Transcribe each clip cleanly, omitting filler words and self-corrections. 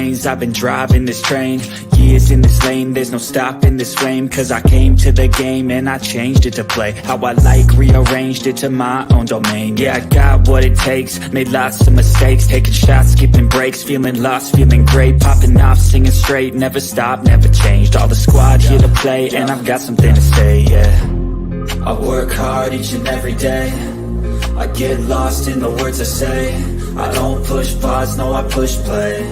lanes, I've been driving this train. Years in this lane, there's no stopping this flame. Cause I came to the game and I changed it to play how I like, rearranged it to my own domain. Yeah, I got what it takes, made lots of mistakes, taking shots, skipping breaks, feeling lost, feeling great, popping off, singing straight, never stopped, never changed. All the squad here to play, and I've got something to say, yeah. I work hard each and every day, I get lost in the words I say. I don't push pause, no, I push play.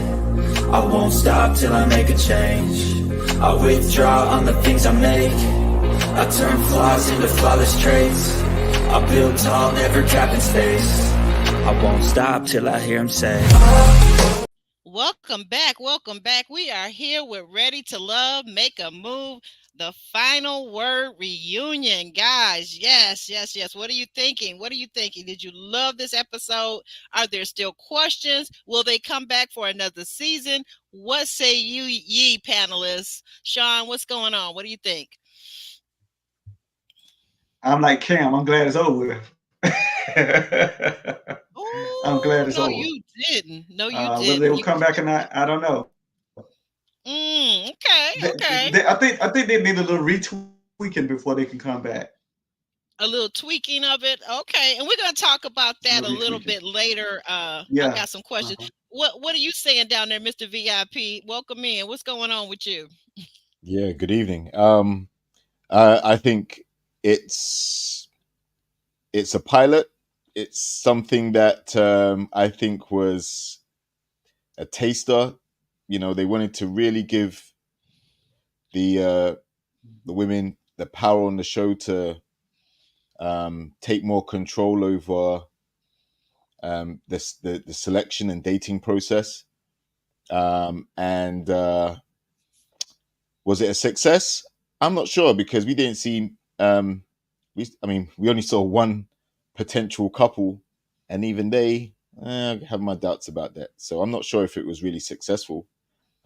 I won't stop till I make a change. I withdraw on the things I make. I turn flaws into flawless traits. I build tall, never capping space. I won't stop till I hear him say, welcome back. Welcome back. We are here with Ready to Love, Make a Move, the final word reunion, guys. Yes. What are you thinking? Did you love this episode? Are there still questions? Will they come back for another season? What say you, ye panelists? Sean, what's going on? What do you think? I'm like Cam. I'm glad it's over. I'm glad it's over. You didn't. No, you didn't. Whether they will come back or not, I don't know. Okay. I think they need a little retweaking before they can come back. A little tweaking of it. Okay. And we're going to talk about that a little bit later. I got some questions. What are you saying down there, Mr. VIP? Welcome in. What's going on with you? Yeah, good evening. I think it's a pilot. It's something that I think was a taster. You know, they wanted to really give the women the power on the show to take more control over the selection and dating process. And was it a success? I'm not sure, because we didn't see. We only saw one potential couple, and even they have my doubts about that. So I'm not sure if it was really successful.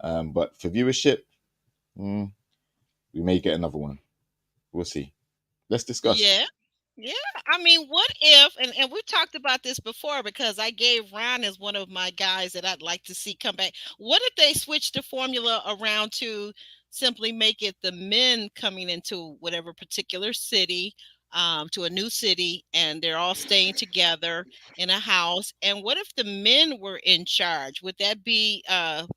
But for viewership, we may get another one. We'll see. Let's discuss. Yeah. I mean, what if, and we talked about this before, because I gave Ron as one of my guys that I'd like to see come back. What if they switch the formula around to simply make it the men coming into whatever particular city, to a new city, and they're all staying together in a house? And what if the men were in charge? Would that be,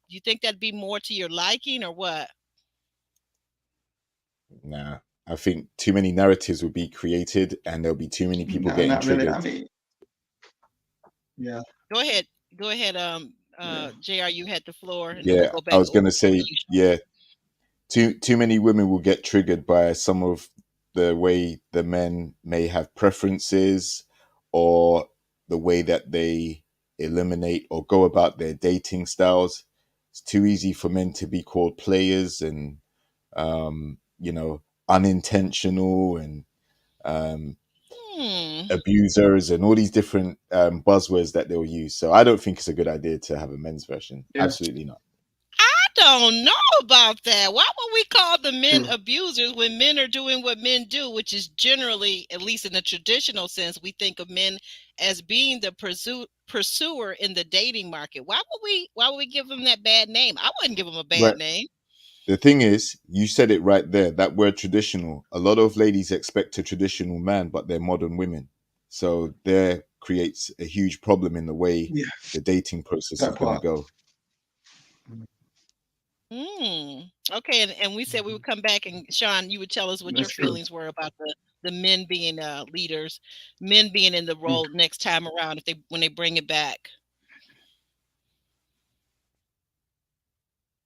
you think that'd be more to your liking, or what? Nah, I think too many narratives will be created, and there'll be too many people getting triggered. Really. Yeah. Go ahead. JR, you had the floor. And yeah, we'll go back I was going to say, too many women will get triggered by some of the way the men may have preferences, or the way that they eliminate or go about their dating styles. It's too easy for men to be called players and unintentional and abusers and all these different buzzwords that they'll use. So I don't think it's a good idea to have a men's version. Yeah. Absolutely not. I don't know about that. Why would we call the men abusers when men are doing what men do, which is generally, at least in the traditional sense, we think of men as being the pursuer in the dating market. Why would we give them that bad name? I wouldn't give them a bad name. The thing is, you said it right there, that word traditional. A lot of ladies expect a traditional man, but they're modern women. So there creates a huge problem in the way the dating process is going to go. Okay, and we said we would come back, and Sean, you would tell us what your feelings were about the men being leaders, men being in the role next time around when they bring it back.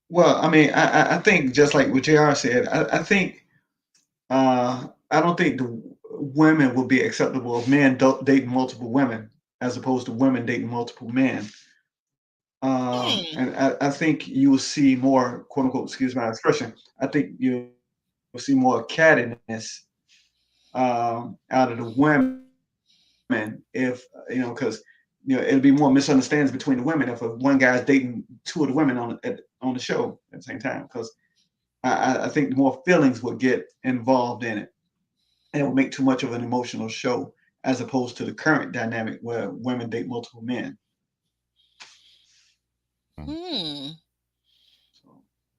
Well, I mean, I think just like what JR said, I think I don't think the women will be acceptable of men dating multiple women as opposed to women dating multiple men. And I think you will see more, quote unquote, excuse my expression, I think you'll see more cattiness out of the women if, because it'll be more misunderstandings between the women if one guy's dating two of the women on the show at the same time, because I think more feelings will get involved in it, and it will make too much of an emotional show as opposed to the current dynamic where women date multiple men.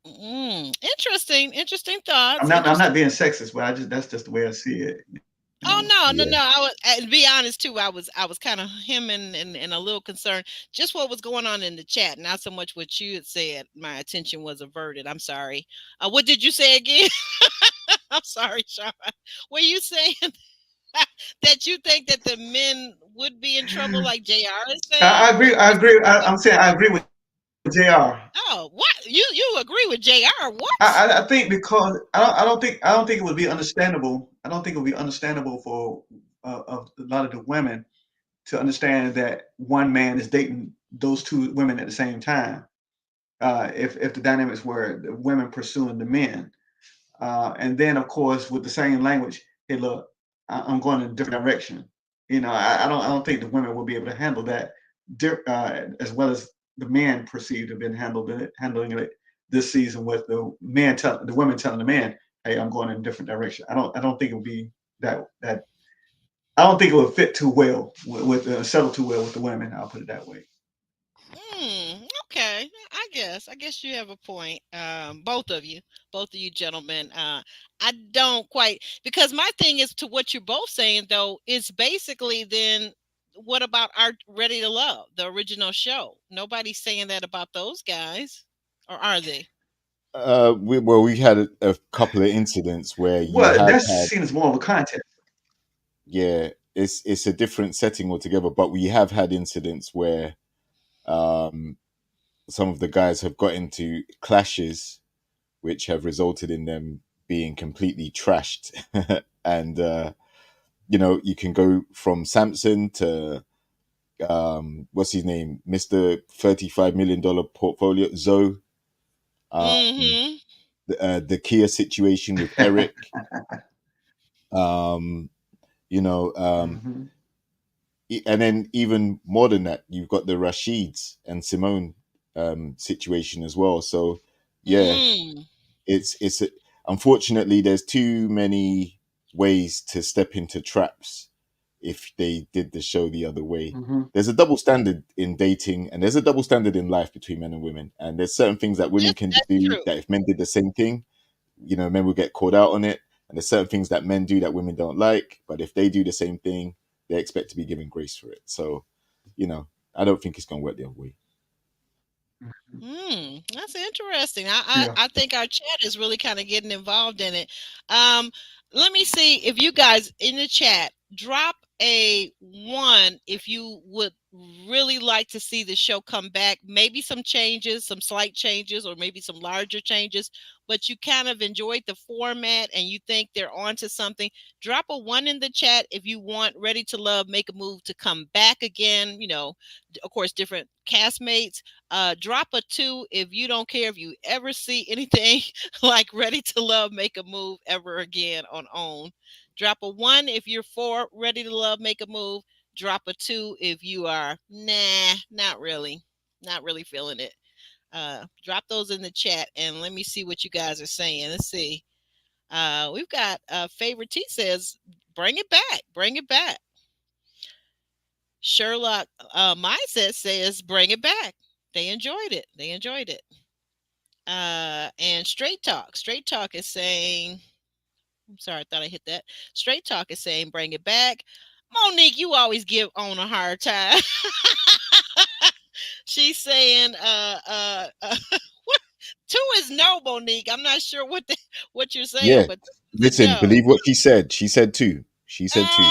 Interesting thoughts. I'm not Interesting. being sexist, but I just that's just the way I see it. You Oh know. no, no, Yeah. no. I was, and to be honest too, I was kind of hemming and a little concerned. Just what was going on in the chat, not so much what you had said. My attention was averted. I'm sorry. What did you say again? I'm sorry, Sean. Were you saying that you think that the men would be in trouble, like Jr. is I saying? agree. I agree. I'm saying I agree with Jr. Oh, what you agree with Jr. What? I think because I don't think it would be understandable. I don't think it would be understandable for a lot of the women to understand that one man is dating those two women at the same time. If the dynamics were the women pursuing the men, and then of course with the same language, hey look, I'm going in a different direction. I don't think the women will be able to handle that as well as the men perceive to have been handling it this season with the women telling the man, hey, I'm going in a different direction. I don't think it would be that I don't think it would fit too well settle too well with the women. I'll put it that way. Okay. I guess you have a point. Both of you gentlemen. I don't quite, because my thing is to what you're both saying though. Is basically then what about our Ready to Love, the original show? Nobody's saying that about those guys, or are they? We had a couple of incidents where you Well, have that's had, seen as more of a contest. yeah, it's a different setting altogether, but we have had incidents where um, some of the guys have got into clashes, which have resulted in them being completely trashed. And you can go from Samson to what's his name, Mister $35 million portfolio, Zoe. Um, Mm-hmm. the Kia situation with Eric. Um, you know, Mhm. and then even more than that, you've got the Rashids and Simone situation as well. So yeah, Mm. it's unfortunately there's too many ways to step into traps if they did the show the other way. Mhm. There's a double standard in dating, and there's a double standard in life between men and women. And there's certain things that women can That's do true. that if men did the same thing, men will get called out on it. And there's certain things that men do that women don't like, but if they do the same thing, they expect to be given grace for it. So, I don't think it's going to work the other way. That's interesting. Yeah. I think our chat is really kind of getting involved in it. Um, Let me see if you guys in the chat drop a one if you would really like to see the show come back. Maybe some changes, some slight changes, or maybe some larger changes. But you kind of enjoyed the format and you think they're onto something. Drop a one in the chat if you want Ready to Love, Make a Move to come back again. Of course, different castmates. Drop a two if you don't care if you ever see anything like Ready to Love, Make a Move ever again on OWN. Drop a one if you're for Ready to Love, Make a Move. Drop a two if you are, nah, not really feeling it. Drop those in the chat and let me see what you guys are saying. Let's see. We've got Favorite T says, bring it back, bring it back. Sherlock Mindset says, bring it back. They enjoyed it. They enjoyed it. And Straight Talk is saying, I'm sorry, I thought I hit that. Straight Talk is saying, bring it back. Monique, you always give on a hard time. She's saying, two is no, Monique. I'm not sure what you're saying, Yeah. but two is a Listen, no. believe what she said. She said two. She said two.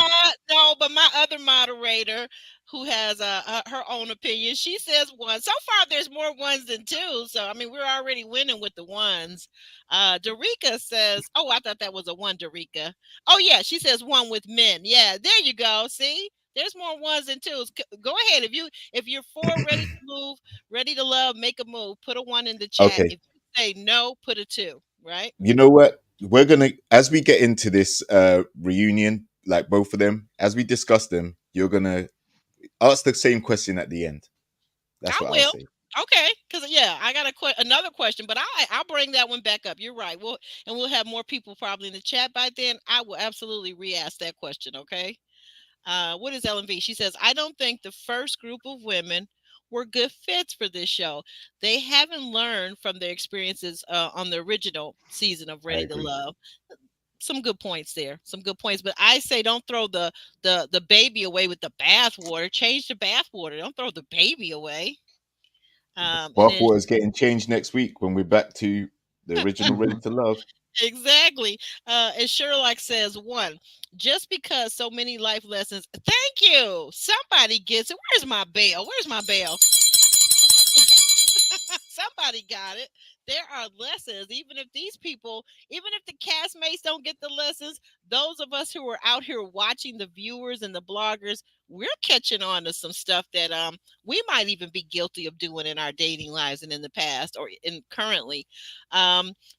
No, but my other moderator, who has her own opinion, she says one. So far, there's more ones than two. So I mean, we're already winning with the ones. Darika says, "Oh, I thought that was a one." Darika. Oh yeah, she says one with men. Yeah, there you go. See, there's more ones than twos. Go ahead if you're for Ready to Move, Ready to Love, Make a Move. Put a one in the chat. Okay. If you say no, put a two. Right? You know what? We're gonna as we get into this reunion, like both of them, as we discuss them, you're gonna ask the same question at the end. That's I what I'll will. say. Okay, because yeah, I got another question, but I'll bring that one back up. You're right. We'll have more people probably in the chat by then. I will absolutely re-ask that question. Okay. What is LMV? She says, I don't think the first group of women were good fits for this show. They haven't learned from their experiences on the original season of I Ready to agree. Love. Some good points there. Some good points, but I say don't throw the baby away with the bathwater. Change the bathwater. Don't throw the baby away. And then Bathwater is getting changed next week when we're back to the original Ready to Love. exactly. And Sherlock says, one, just because so many life lessons. Thank you. Somebody gets it. Where's my bell? Where's my bell? Somebody got it. There are lessons, even if these people, even if the castmates don't get the lessons, those of us who are out here watching, the viewers and the bloggers, we're catching on to some stuff that we might even be guilty of doing in our dating lives and in the past or in currently.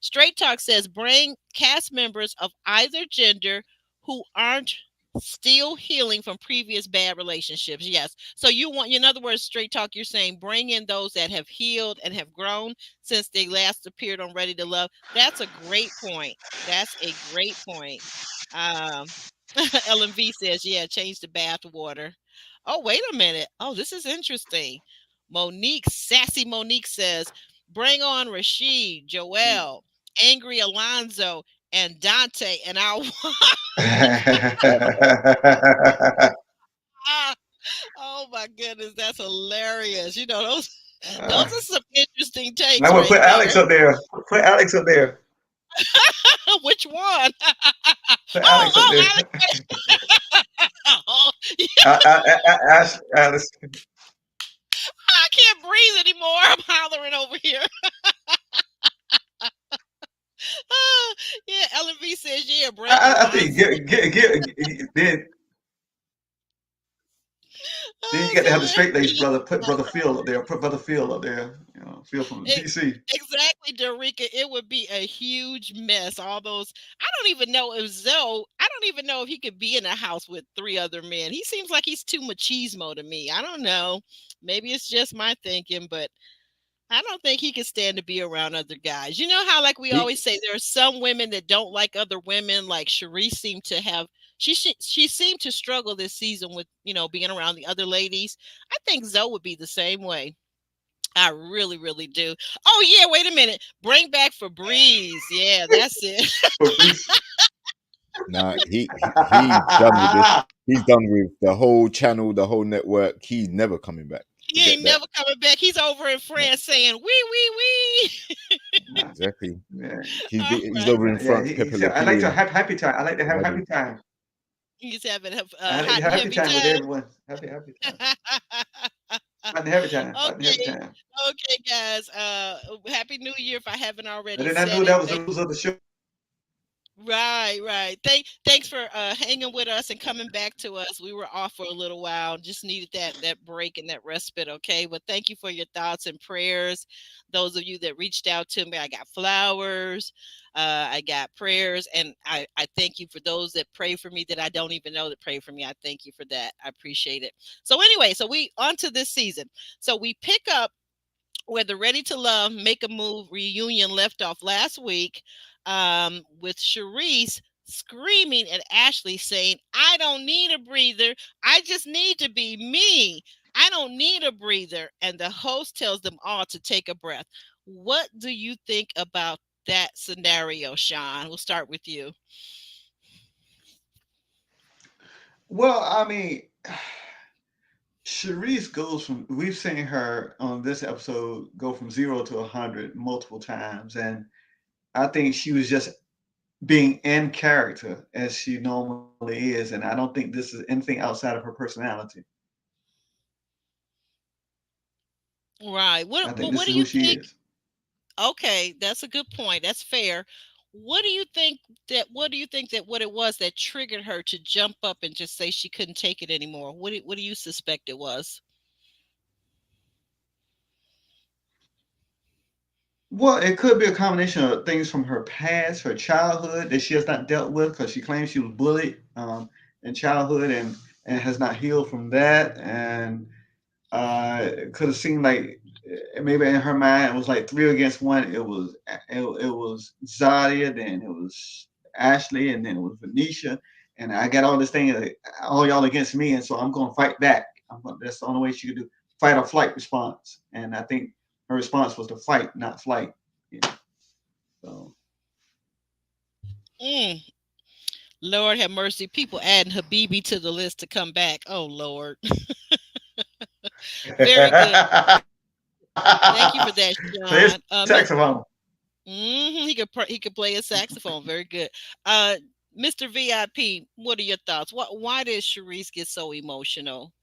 Straight Talk says bring cast members of either gender who aren't still healing from previous bad relationships. Yes. So you want, in other words, Straight Talk, you're saying bring in those that have healed and have grown since they last appeared on Ready to Love. That's a great point. That's a great point. Um, LMV says, yeah, change the bath water. Oh, wait a minute. Oh, this is interesting. Monique, sassy Monique says, bring on Rashid, Joel, Angry Alonzo, and Dante, and I'll oh my goodness, that's hilarious. You know, those are some interesting takes I would right put Alex there. up there. Put Alex up there. Which one? Put Oh, Alex up oh, there. Alex. Oh, yeah, Alex. I can't breathe anymore. I'm hollering over here. Yeah, LMV says, yeah, bring I think Alonzo. then you Oh, got to have the so straight laced brother. Put brother Phil up there. Put brother Phil up there. You know, Phil from E- DC. exactly, Dorica. It would be a huge mess. All those, I don't even know if Zoe, I don't even know if he could be in a house with three other men. He seems like he's too machismo to me. I don't know. Maybe it's just my thinking, but I don't think he could stand to be around other guys. You know how, like we He, always say, there are some women that don't like other women. Like Cherie seemed to have, she seemed to struggle this season with being around the other ladies. I think Zoe would be the same way. I really, really do. Oh yeah, wait a minute. Bring back Febreze. Yeah, that's it. nah, he's done with this. He's done with the whole channel, the whole network. He's never coming back. He Forget ain't that. never coming back. He's over in No, France saying wee wee wee. exactly. Yeah, All He's right. over in yeah. France, He Pepe Le said, "I like to Pew. have happy time. I like to have happy Imagine. time. He's having a I like hot and happy heavy time with time. everyone. Happy time. Hot and heavy time. Hot and heavy Okay. time." Okay, guys. Happy New Year if I haven't I already did not said know it. that was the rules of the show. Right, right. Thanks for hanging with us and coming back to us. We were off for a little while, just needed that break and that respite, okay? But thank you for your thoughts and prayers. Those of you that reached out to me, I got flowers, I got prayers, and I thank you for those that pray for me that I don't even know that pray for me. I thank you for that. I appreciate it. So anyway, so we on to this season. So we pick up where the Ready to Love Make a Move reunion left off last week, with Charisse screaming at Ashley saying, I don't need a breather. I just need to be me. I don't need a breather. And the host tells them all to take a breath. What do you think about that scenario, Sean? We'll start with you. Well, I mean, Sharice goes from, we've seen her on this episode go from 0 to 100 multiple times. And I think she was just being in character as she normally is. And I don't think this is anything outside of her personality. Right. I What think but what this do is who you she think? is. Okay, that's a good point. That's fair. What do you think that what it was that triggered her to jump up and just say she couldn't take it anymore? What do you suspect it was? Well, it could be a combination of things from her past, her childhood that she has not dealt with because she claims she was bullied in childhood and has not healed from that. And it could have seemed like maybe in her mind it was like three against one. It was Zadia, then it was Ashley, and then it was Venetia. And I got all this thing, all y'all against me, and so I'm gonna fight back. That's the only way she could do. fight or flight response, and I think her response was to fight, not flight. You know? So Mm, Lord have mercy. People adding Habibi to the list to come back. Oh Lord. Very good. Thank you for that, play his Sean. saxophone. He could play a saxophone. Very good. Mr. VIP, what are your thoughts? Why does Sharice get so emotional?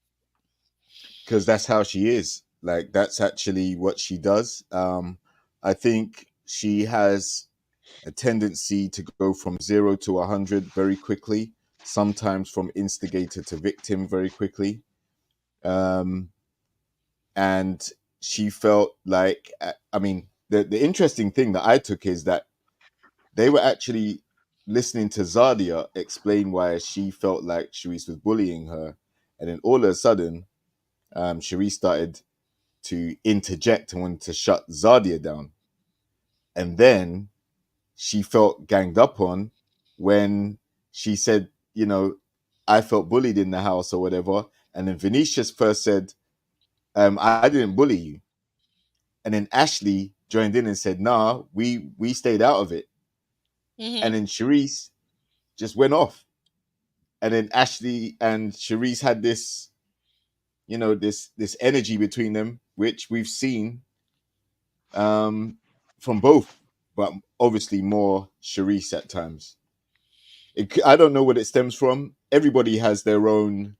Because that's how she is. Like that's actually what she does. I think she has a tendency to go from 0 to 100 very quickly, sometimes from instigator to victim very quickly. Um, and she felt like, I mean, the interesting thing that I took is that they were actually listening to Zadia explain why she felt like Sharice was bullying her. And then all of a sudden, Sharice started to interject and wanted to shut Zadia down. And then she felt ganged up on when she said, you know, I felt bullied in the house or whatever. And then Venetia's first said, I didn't bully you. And then Ashley joined in and said, nah, we stayed out of it. Mm-hmm. And then Sharice just went off. And then Ashley and Sharice had this, you know, this energy between them, which we've seen from both, but obviously more Sharice at times. I don't know what it stems from. Everybody has their own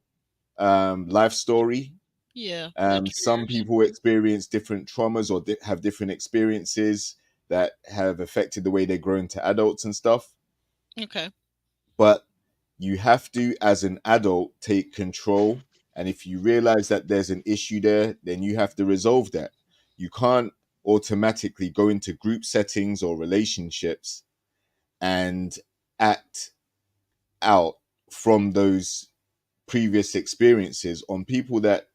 life story. Yeah, that Some triggers. people experience different traumas or have different experiences that have affected the way they grow into adults and stuff. Okay. But you have to, as an adult, take control. And if you realize that there's an issue there, then you have to resolve that. You can't automatically go into group settings or relationships and act out from those previous experiences on people that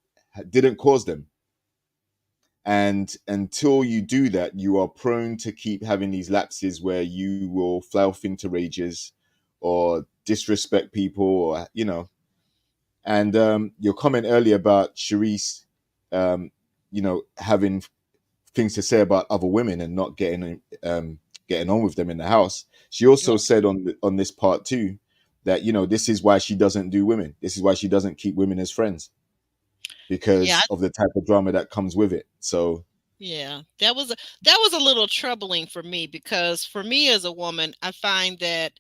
didn't cause them. And until you do that, you are prone to keep having these lapses where you will fly off into rages or disrespect people, or, you know. And your comment earlier about Sharice, you know, having things to say about other women and not getting on with them in the house. She also Yeah. said on this part too that, you know, this is why she doesn't do women. This is why she doesn't keep women as friends, Yeah, because of the type of drama that comes with it. So yeah. That was a little troubling for me, because for me as a woman, I find that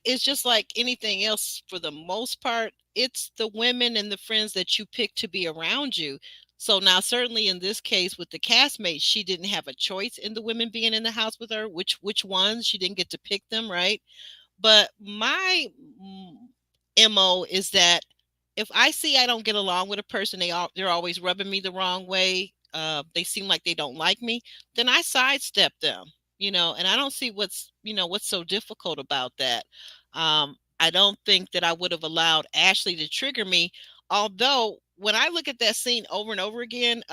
is just like anything else. For the most part, it's the women and the friends that you pick to be around you. So now, certainly in this case with the castmates, she didn't have a choice in the women being in the house with her, which ones. She didn't get to pick them, right? But my MO is that if I see I don't get along with a person, they're always rubbing me the wrong way, they seem like they don't like me, then I sidestep them, and I don't see what's so difficult about that. I don't think that I would have allowed Ashley to trigger me, although when I look at that scene over and over again,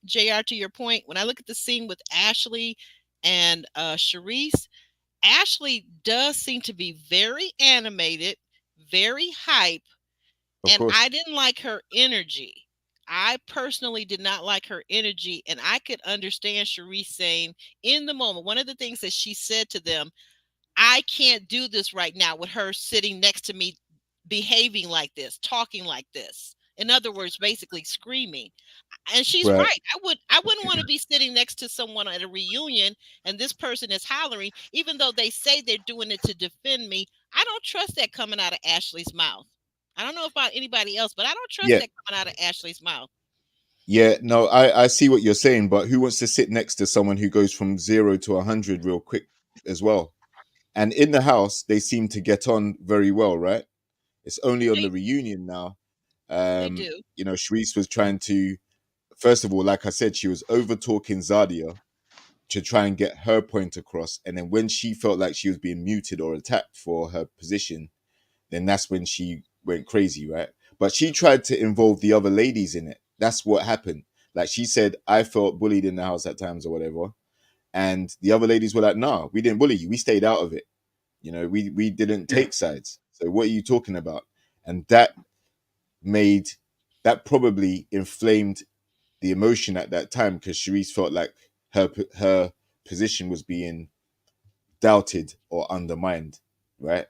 JR, to your point, when I look at the scene with Ashley and Sharice, Ashley does seem to be very animated, very hype, of and course, I didn't like her energy. I personally did not like her energy, and I could understand Sharice saying in the moment, one of the things that she said to them, I can't do this right now, with her sitting next to me, behaving like this, talking like this. In other words, basically screaming. And she's right. right. I wouldn't want to be sitting next to someone at a reunion and this person is hollering, even though they say they're doing it to defend me. I don't trust that coming out of Ashley's mouth. I don't know about anybody else, but I don't trust Yeah, that coming out of Ashley's mouth. yeah. No, I see what you're saying, but who wants to sit next to someone who goes from 0 to 100 real quick as well? And in the house, they seem to get on very well, right? It's only on They the reunion now. they do. You know, Sharice was trying to, first of all, like I said, she was over talking Zadia to try and get her point across. And then when she felt like she was being muted or attacked for her position, then that's when she went crazy, right? But she tried to involve the other ladies in it. That's what happened. Like she said, I felt bullied in the house at times or whatever. And the other ladies were like, nah, we didn't bully you. We stayed out of it. You know, we didn't Yeah. take sides. So what are you talking about? And that made that probably inflamed the emotion at that time, because Charisse felt like her position was being doubted or undermined, right?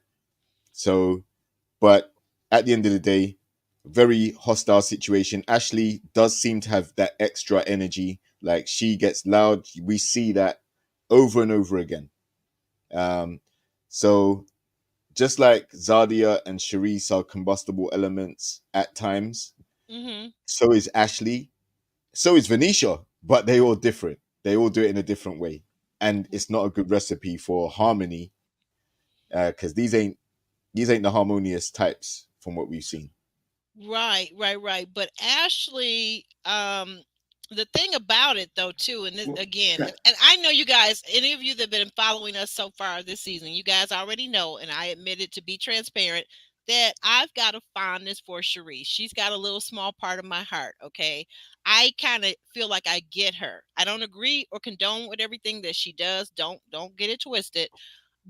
So, but at the end of the day, very hostile situation. Ashley does seem to have that extra energy. Like, she gets loud. We see that over and over again. So just like Zadia and Charisse are combustible elements at times, so is Ashley, so is Venetia, but they all different. They all do it in a different way. And it's not a good recipe for harmony, because these ain't the harmonious types from what we've seen. Right. But Ashley, the thing about it though, too, and this, again, and I know you guys, any of you that have been following us so far this season, you guys already know, and I admit it to be transparent, that I've got a fondness for Charisse. She's got a little small part of my heart. Okay. I kind of feel like I get her. I don't agree or condone with everything that she does. Don't get it twisted.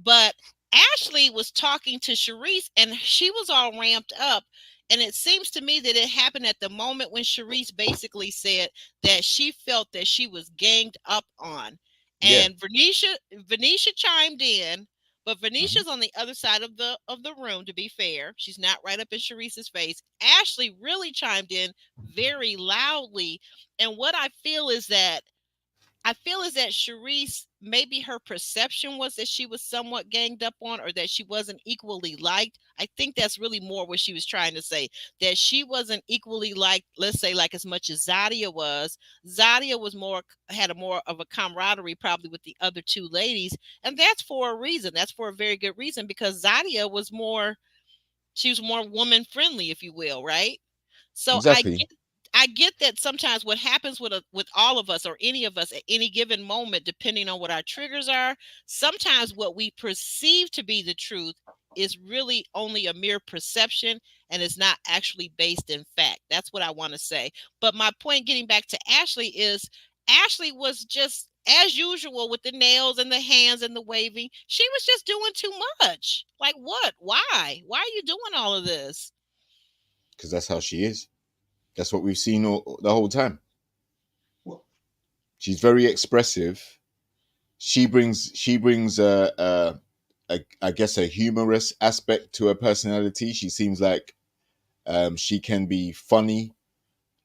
But Ashley was talking to Charisse and she was all ramped up. And it seems to me that it happened at the moment when Charisse basically said that she felt that she was ganged up on. And Venetia chimed in, but Venetia's on the other side of the room, to be fair. She's not right up in Charisse's face. Ashley really chimed in very loudly. And what I feel is that Charisse, maybe her perception was that she was somewhat ganged up on, or that she wasn't equally liked. I think that's really more what she was trying to say, that she wasn't equally liked, let's say, like as much as Zadia was. Zadia was had a more of a camaraderie probably with the other two ladies. And that's for a reason. That's for a very good reason, because Zadia was more woman friendly, if you will. Right. So exactly. I get that sometimes what happens with all of us, or any of us at any given moment, depending on what our triggers are, sometimes what we perceive to be the truth is really only a mere perception and is not actually based in fact. That's what I want to say. But my point, getting back to Ashley, is Ashley was just, as usual, with the nails and the hands and the waving. She was just doing too much. Like, what? Why? Why are you doing all of this? Because that's how she is. That's what we've seen the whole time. She's very expressive. She brings I guess a humorous aspect to her personality. She seems like she can be funny,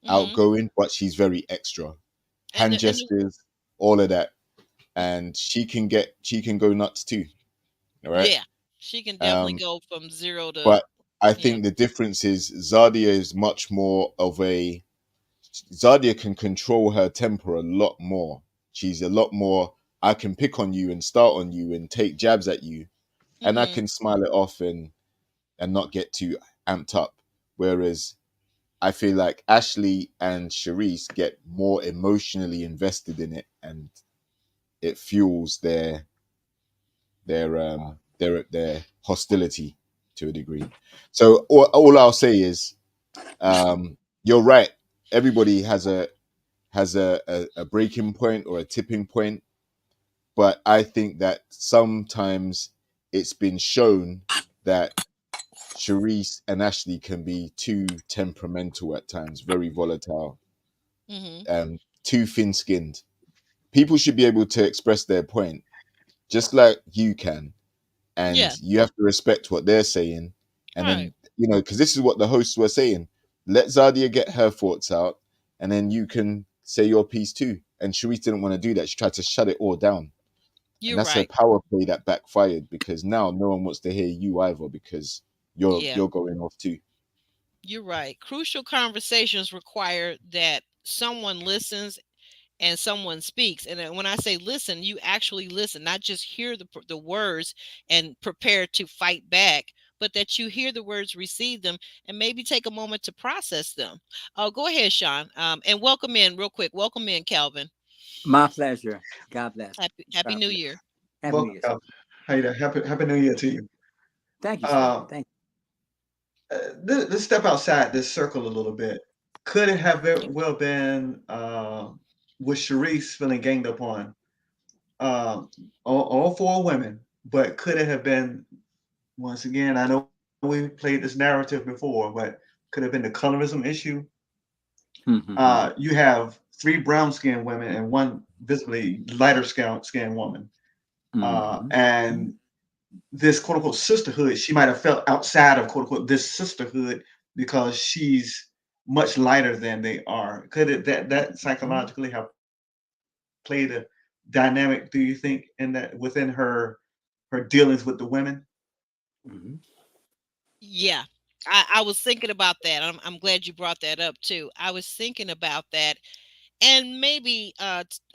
outgoing, but she's very extra. Hand gestures, all of that. And she can go nuts too. All right. Yeah. She can definitely go from zero to. But I think the difference is Zadia is much more of a. Zadia can control her temper a lot more. She's a lot more. I can pick on you and start on you and take jabs at you, and I can smile it off and not get too amped up. Whereas I feel like Ashley and Charisse get more emotionally invested in it, and it fuels their hostility to a degree. So all I'll say is, you're right. Everybody has a breaking point or a tipping point, but I think that sometimes it's been shown that Charisse and Ashley can be too temperamental at times, very volatile, too thin-skinned. People should be able to express their point just like you can, and you have to respect what they're saying. And then, because this is what the hosts were saying, let Zadia get her thoughts out, and then you can say your piece too. And Charisse didn't want to do that. She tried to shut it all down. And that's a power play that backfired, because now no one wants to hear you either, because you're going off too. You're right. Crucial conversations require that someone listens and someone speaks. And when I say listen, you actually listen, not just hear the words and prepare to fight back, but that you hear the words, receive them, and maybe take a moment to process them. Go ahead, Sean. And welcome in real quick. Welcome in, Calvin. My pleasure. God bless. Happy New Year. Happy New Year. How you doing? Happy New Year to you. Thank you, sir. Thank you. Let's step outside this circle a little bit. Could it have well been with Charisse feeling ganged up on? All four women, but could it have been, once again, I know we played this narrative before, but could it have been the colorism issue You have three brown skinned women and one visibly lighter skinned woman. And this quote unquote sisterhood, she might have felt outside of quote unquote this sisterhood because she's much lighter than they are. Could it that psychologically have played a dynamic, do you think, in that within her dealings with the women? Yeah. I was thinking about that. I'm glad you brought that up too. I was thinking about that. And maybe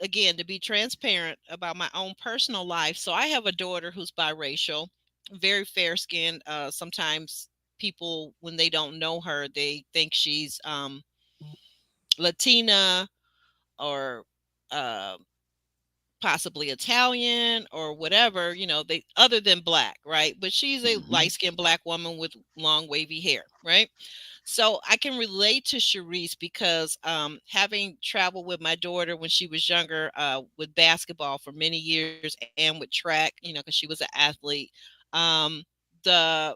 again, to be transparent about my own personal life. So I have a daughter who's biracial, very fair skinned. Sometimes people, when they don't know her, they think she's Latina or uh, possibly Italian or whatever, they other than black, right? But she's a light-skinned black woman with long wavy hair, right? So I can relate to Sharice because having traveled with my daughter when she was younger with basketball for many years and with track, because she was an athlete, um, the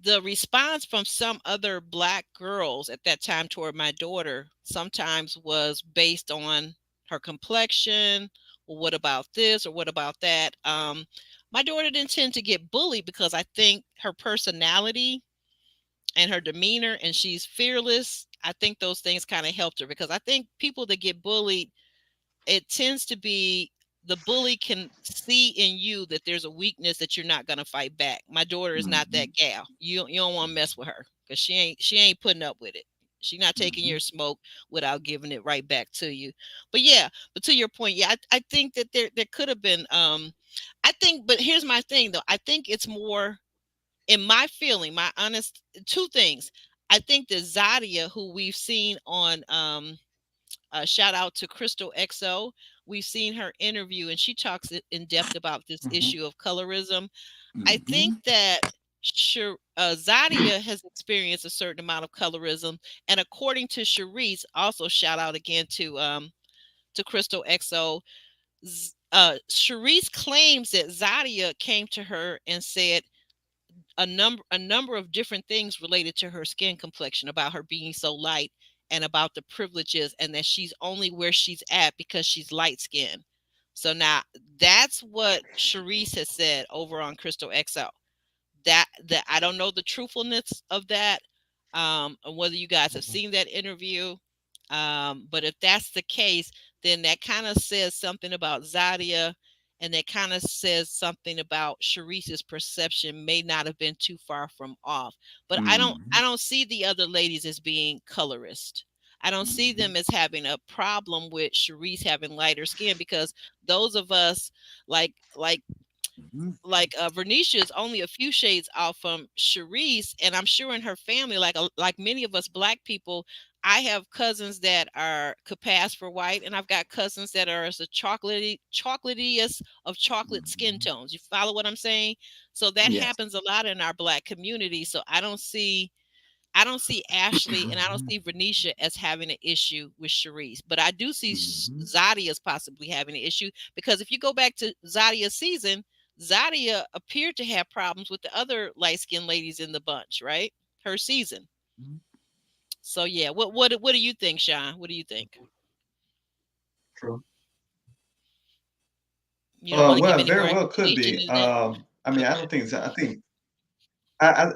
the response from some other black girls at that time toward my daughter sometimes was based on her complexion. Well, what about this or what about that? My daughter didn't tend to get bullied because I think her personality and her demeanor, and she's fearless. I think those things kind of helped her because I think people that get bullied, it tends to be the bully can see in you that there's a weakness that you're not going to fight back. My daughter is not that gal. You don't want to mess with her because she ain't putting up with it. She's not taking your smoke without giving it right back to you. But yeah, but to your point, yeah, I think that there could have been I think, but here's my thing though. I think it's more in my feeling, my honest two things. I think that Zadia, who we've seen on shout out to Crystal XO. We've seen her interview and she talks in depth about this issue of colorism. I think that Zadia has experienced a certain amount of colorism. And according to Sharice, also shout out again to Crystal XO, Sharice claims that Zadia came to her and said a number of different things related to her skin complexion, about her being so light and about the privileges, and that she's only where she's at because she's light skinned. So now that's what Sharice has said over on Crystal XO. That I don't know the truthfulness of that, and whether you guys have seen that interview. But if that's the case, then that kind of says something about Zadia, and that kind of says something about Sharice's perception may not have been too far from off. But I don't see the other ladies as being colorist. I don't see them as having a problem with Sharice having lighter skin, because those of us like Vernisha is only a few shades off from Sharice, and I'm sure in her family, like many of us black people, I have cousins that could pass for white, and I've got cousins that are as a chocolatiest of chocolate skin tones. You follow what I'm saying? So that happens a lot in our black community. So I don't see Ashley and I don't see Vernisha as having an issue with Sharice, but I do see Zadia as possibly having an issue, because if you go back to Zadia's season, Zadia appeared to have problems with the other light-skinned ladies in the bunch, right? Her season. So yeah, what do you think, Sean? What do you think? True. You don't want to give Well, any very more well could explanation be. than that? I mean, I don't think so. I,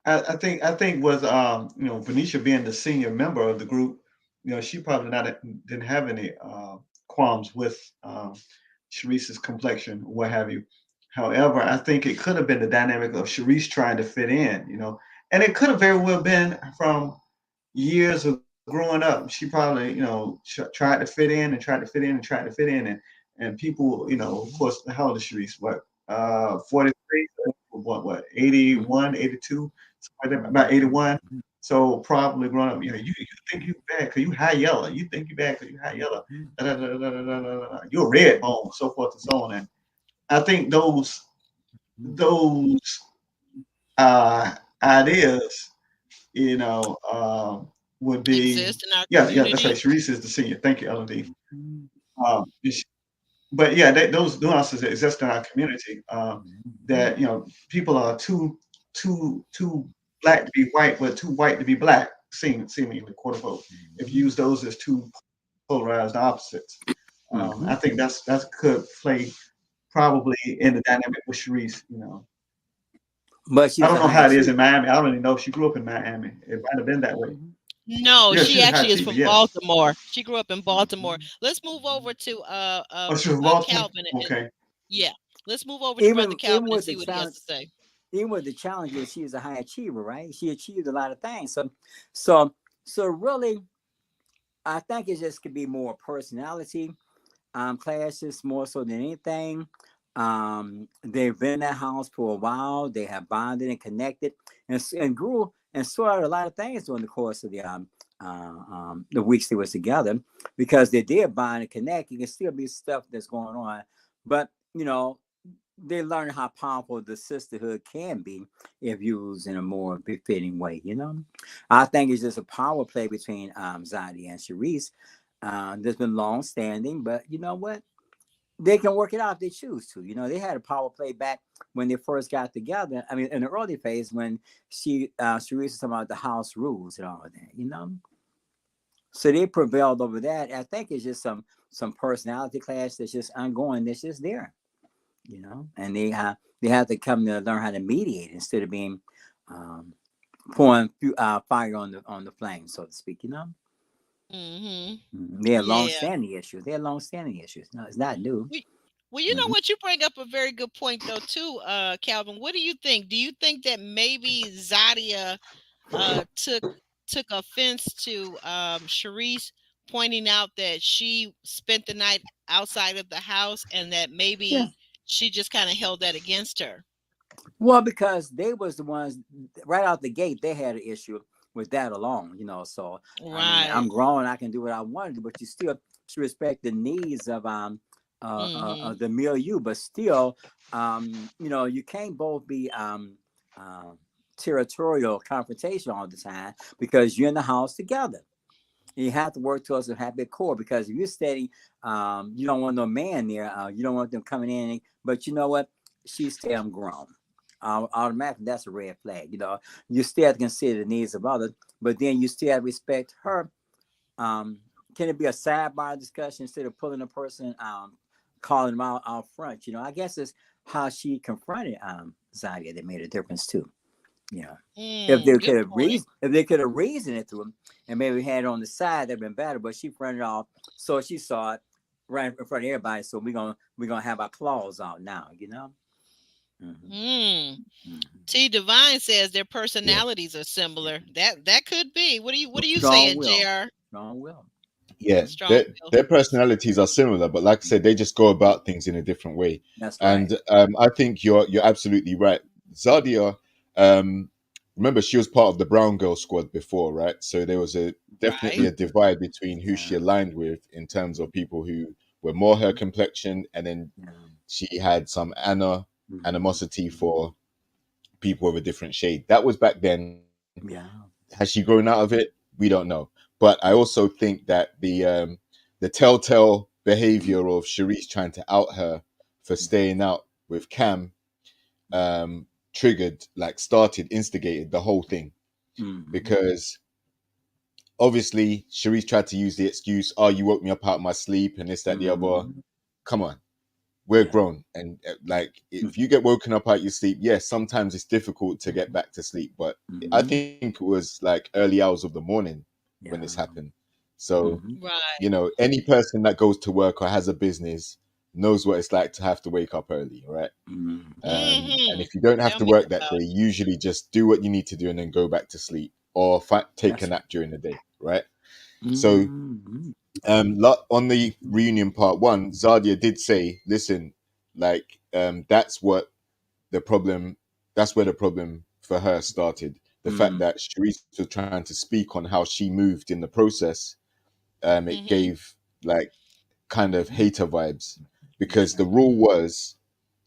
I think was Venetia being the senior member of the group, she probably not didn't have any qualms with Sharice's complexion, what have you. However, I think it could have been the dynamic of Sharice trying to fit in, and it could have very well been from years of growing up. She probably, tried to fit in and tried to fit in and tried to fit in, and people, of course, how old is Sharice? What, 43? What, 81, 82, something like that, about 81. So probably growing up, you think you bad because you high yellow. You think you bad because you high yellow. Da, da, da, da, da, da, da, da. You're a red bone, so forth and so on. And I think those ideas, would be, Exist in our yeah, that's right. community. Sharice is the senior. Thank you, LD. Um, but yeah, those nuances that exist in our community, that people are too black to be white, but too white to be black. seemingly quote unquote, if you use those as two polarized opposites. I think that could play probably in the dynamic with Sharice, you know. But she's I don't a know high how it is in achiever. Miami. I don't even know if she grew up in Miami. It might have been that way. No, Yeah, she she's a high actually is achiever, from yes. Baltimore. She grew up in Baltimore. Let's move over to Oh, she was from Baltimore? Calvin. Okay. Yeah, let's move over to Brother Even Calvin and with see the what he has challenge, to say. even with the challenges, she was a high achiever, right? She achieved a lot of things. So really, I think it just could be more personality clashes more so than anything. They've been in that house for a while. They have bonded and connected, and grew and sorted a lot of things during the course of the weeks they was together, because they did bond and connect. You can still be stuff that's going on, but you know, they learn how powerful the sisterhood can be if used in a more befitting way. You know, I think it's just a power play between Zadie and Sharice. That's been long standing, but you know what? They can work it out if they choose to. You know, they had a power play back when they first got together. I mean, in the early phase when Sharice was talking about the house rules and all of that. You know, so they prevailed over that. I think it's just some personality clash that's just ongoing. That's just there. You know, and they have to come to learn how to mediate instead of being pouring fire on the flame, so to speak. You know. They had Yeah. long-standing issues. No, it's not new. Well, you know what? You bring up a very good point, though, too, Calvin. What do you think? Do you think that maybe Zadia took offense to Sharice pointing out that she spent the night outside of the house, and that maybe Yeah. she just kind of held that against her? Well, because they was the ones right out the gate. They had an issue with that alone, you know. So Right. I mean, I'm grown. I can do what I want to do, but you still should respect the needs of the milieu. But still, you know, you can't both be territorial confrontation all the time, because you're in the house together. You have to work towards a happy core, because if you're steady, you don't want no man there. You don't want them coming in. But you know what? She's damn grown. Automatically, that's a red flag. You know, you still have to consider the needs of others, but then you still have to respect her. Can it be a sidebar discussion instead of pulling a person, calling them out front? You know, I guess it's how she confronted Zadia that made a difference too. Yeah. If they could have reasoned it to him and maybe had it on the side, that'd been better. But she fronted off, so she saw it right in front of everybody. So we're gonna have our claws out now, you know. T Divine says their personalities are similar. That could be. What are you saying, JR? Strong will. Yeah, their personalities are similar, but like I said, they just go about things in a different way. That's right. And I think you're absolutely right. Zadia, remember, she was part of the Brown Girl squad before, right? So there was definitely a divide between who she aligned with in terms of people who were more her complexion, and then she had some animosity for people of a different shade. That was back then. Yeah. Has she grown out of it? We don't know. But I also think that the telltale behavior of Sharice trying to out her for staying out with Cam instigated the whole thing. Because obviously Sharice tried to use the excuse, "Oh, you woke me up out of my sleep," and this, that, the other. Come on. We're grown, and like, if you get woken up out your sleep, yes, sometimes it's difficult to get back to sleep. But I think it was like early hours of the morning when this happened. So, you know, any person that goes to work or has a business knows what it's like to have to wake up early, right? And if you don't have to work that day, usually just do what you need to do and then go back to sleep, or take a nap during the day, right? So. On the reunion part one, Zadia did say, listen, like, that's where the problem for her started. The fact that Sharice was trying to speak on how she moved in the process, it gave like kind of hater vibes, because the rule was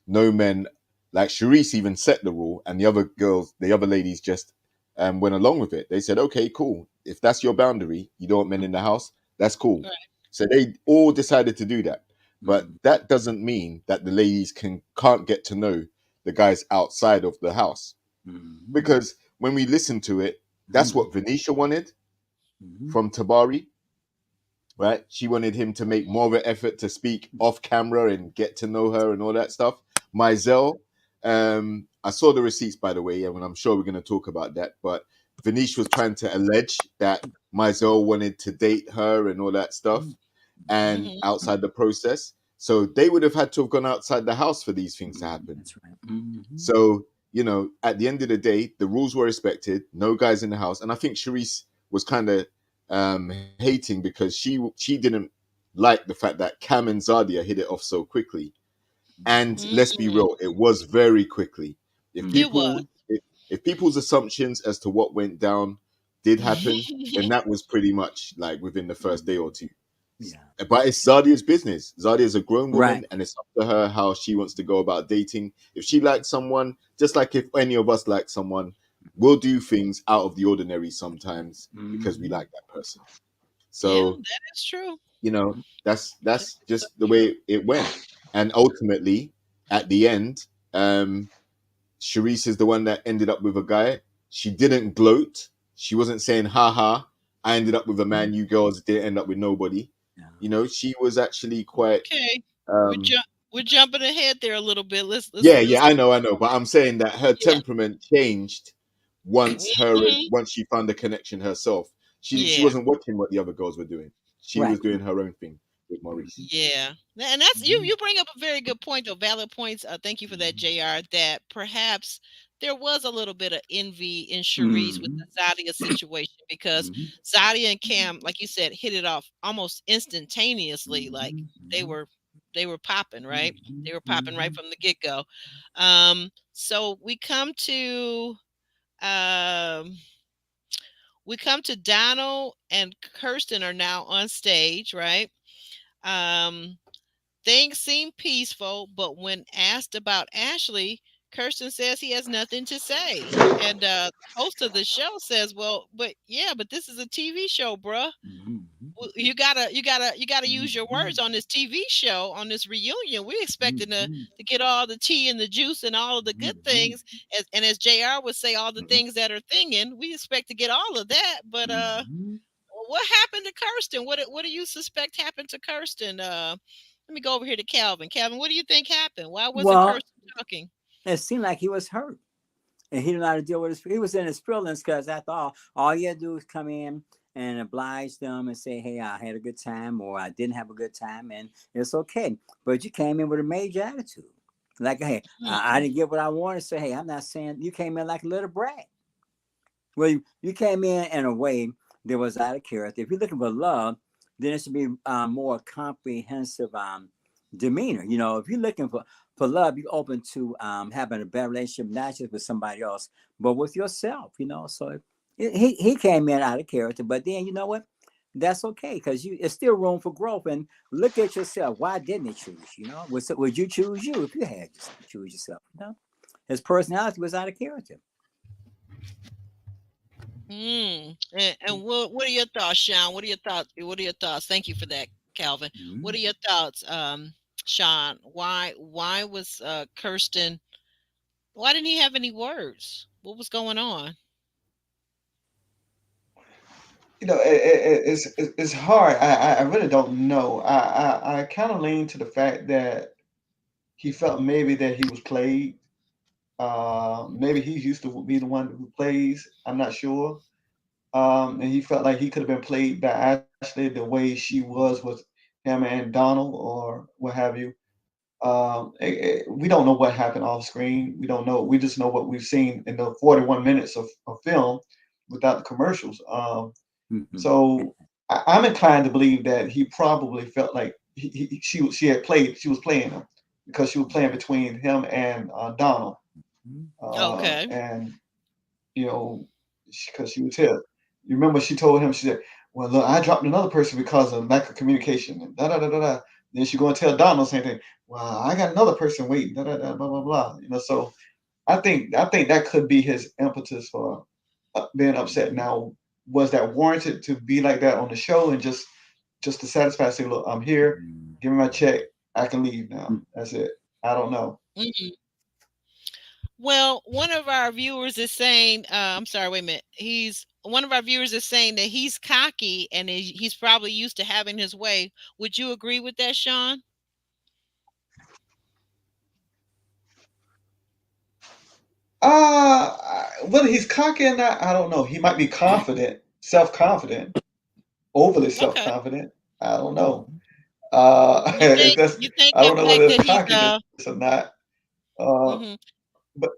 no men, like Sharice even set the rule, and the other ladies just went along with it. They said, okay, cool. If that's your boundary, you don't want men in the house, that's cool. Right. So they all decided to do that. But that doesn't mean that the ladies can't get to know the guys outside of the house. Because when we listen to it, that's what Venetia wanted. from Tabari, right? She wanted him to make more of an effort to speak off camera and get to know her and all that stuff. Mizell, I saw the receipts, by the way, and I'm sure we're going to talk about that. But Vanish was trying to allege that Mizell wanted to date her and all that stuff, and outside the process. So they would have had to have gone outside the house for these things to happen. That's right. So, you know, at the end of the day, the rules were respected. No guys in the house. And I think Charisse was kind of hating because she didn't like the fact that Cam and Zadia hit it off so quickly. And let's be real, it was very quickly. If people's assumptions as to what went down did happen, then that was pretty much like within the first day or two. Yeah. But it's Zadia's business. Zadia's a grown woman, Right. and it's up to her how she wants to go about dating. If she likes someone, just like if any of us like someone, we'll do things out of the ordinary sometimes because we like that person. So that is true. you know, that's just the way it went. And ultimately, at the end, Charisse is the one that ended up with a guy. She didn't gloat. She wasn't saying, "Ha ha, I ended up with a man. You girls didn't end up with nobody." Yeah. You know, she was actually quite. Okay, we're jumping ahead there a little bit. Let's Yeah, I know, but I'm saying that her temperament changed once she found the connection herself. She wasn't watching what the other girls were doing. She was doing her own thing with Maurice. Yeah, and that's you bring up a very good point, though. Valid points. Thank you for that, JR. That perhaps there was a little bit of envy in Charisse with the Zadia situation because Zadia and Cam, like you said, hit it off almost instantaneously. Like they were popping, right? They were popping right from the get-go. So we come to Donald and Kirsten are now on stage, right? Things seem peaceful, but when asked about Ashley, Kirsten says he has nothing to say. And the host of the show says, "Well, but this is a TV show, bruh. You gotta use your words on this TV show, on this reunion. We're expecting to get all the tea and the juice and all of the good things, and as JR would say, all the things that are thinging. We expect to get all of that, but what happened to Kirsten? What do you suspect happened to Kirsten? Let me go over here to Calvin. Calvin, what do you think happened? Why wasn't Kirsten talking? It seemed like he was hurt, and he didn't know how to deal with he was in his feelings because after all you had to do is come in and oblige them and say, "Hey, I had a good time," or "I didn't have a good time," and it's okay. But you came in with a major attitude, like, "Hey, I didn't get what I wanted." Say, "Hey, I'm not saying," you came in like a little brat. Well, you came in a way that was out of character. If you're looking for love, then it should be more comprehensive demeanor. You know, if you're looking for love, you're open to having a better relationship, not just with somebody else, but with yourself. You know, so he came in out of character, but then you know what? That's okay because it's still room for growth. And look at yourself. Why didn't he choose? You know, would you choose you if you had to choose yourself? You know, his personality was out of character. And what are your thoughts, Sean? What are your thoughts? Thank you for that, Calvin. What are your thoughts, Sean? Why was Kirsten? Why didn't he have any words? What was going on? You know, it's hard. I really don't know. I kind of lean to the fact that he felt maybe that he was played. Maybe he used to be the one who plays. I'm not sure. And he felt like he could have been played by Ashley the way she was with him and Donald or what have you. We don't know what happened off screen. We don't know. We just know what we've seen in the 41 minutes of film without the commercials. So I'm inclined to believe that he probably felt like she was playing him because she was playing between him and Donald. Okay. And you know, because she was here. You remember she told him, she said, "Well, look, I dropped another person because of lack of communication." And da da da da da. Then she go and tell Donald the same thing. "Well, I got another person waiting." Da da da blah blah blah. You know, so I think that could be his impetus for being upset. Now, was that warranted to be like that on the show and just to satisfy? Say, "Look, I'm here. Give me my check. I can leave now. That's it." I don't know. Well, one of our viewers is saying, I'm sorry, wait a minute. He's one of our viewers is saying that he's cocky and he's probably used to having his way. Would you agree with that, Sean? Whether he's cocky or not, I don't know. He might be confident, self-confident, overly Okay. self-confident. I don't know. You think That's you think I the don't know fact whether it's that he's cockiness or not. Uh, mhm. but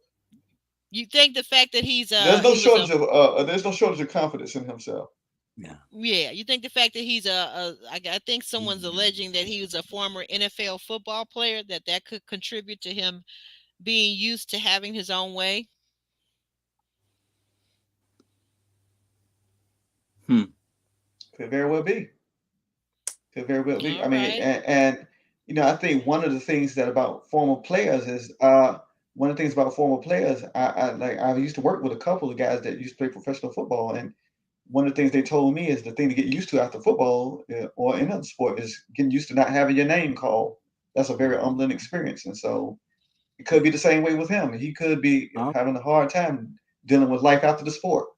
You think the fact that there's no shortage of confidence in himself. Yeah. yeah, you think the fact that he's I think someone's Mhm. alleging that he was a former NFL football player that could contribute to him being used to having his own way. Hmm. Could very well be. Could very well be. All I mean, right. and I think one of the things that about former players is one of the things about former players. I used to work with a couple of guys that used to play professional football, and one of the things they told me is the thing to get used to after football or any other sport is getting used to not having your name called. That's a very humbling Mhm. experience, and so it could be Yeah. the same way with him. He could be Oh. having a hard time dealing with life after the sport.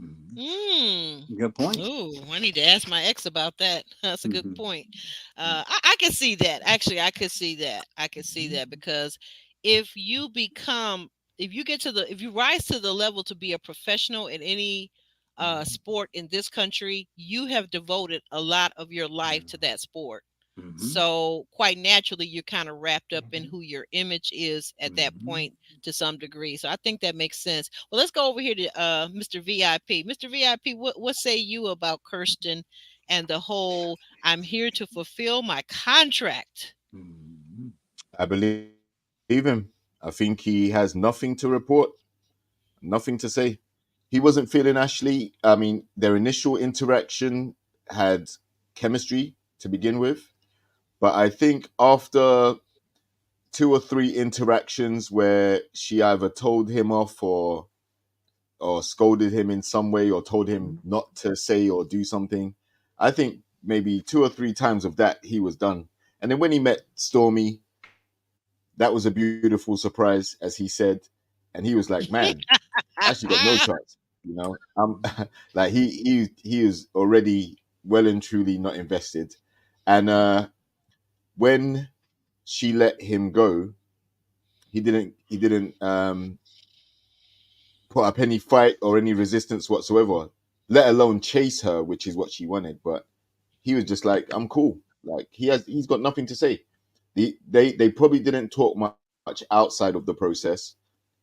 Mhm. Mm. Good point. Ooh, I need to ask my ex about that. That's a good Mhm. point. I can see that. Actually, I could see that. I could see that because if you become, if you get to the, if you rise to the level to be a professional in any sport in this country, you have devoted a lot of your life to that sport. Mhm. So quite naturally, you're kind of wrapped up in who your image is at that Mhm. point to some degree. So I think that makes sense. Well, let's go over here to Mr. VIP. Mr. VIP, what say you about Kirsten and the whole "I'm here to fulfill my contract"? Mhm. I believe him. I think he has nothing to report, nothing to say. He wasn't feeling Ashley. I mean, their initial interaction had chemistry to begin with, but I think after two or three interactions where she either told him off or scolded him in some way or told him not to say or do something, I think maybe two or three times of that he was done. And then when he met Stormy, that was a beautiful surprise, as he said, and he was like, "Man, Ashley got no chance." You know, like he is already well and truly not invested. And when she let him go, he didn't put up any fight or any resistance whatsoever, let alone chase her, which is what she wanted. But he was just like, "I'm cool." Like he's got nothing to say. They probably didn't talk much outside of the process,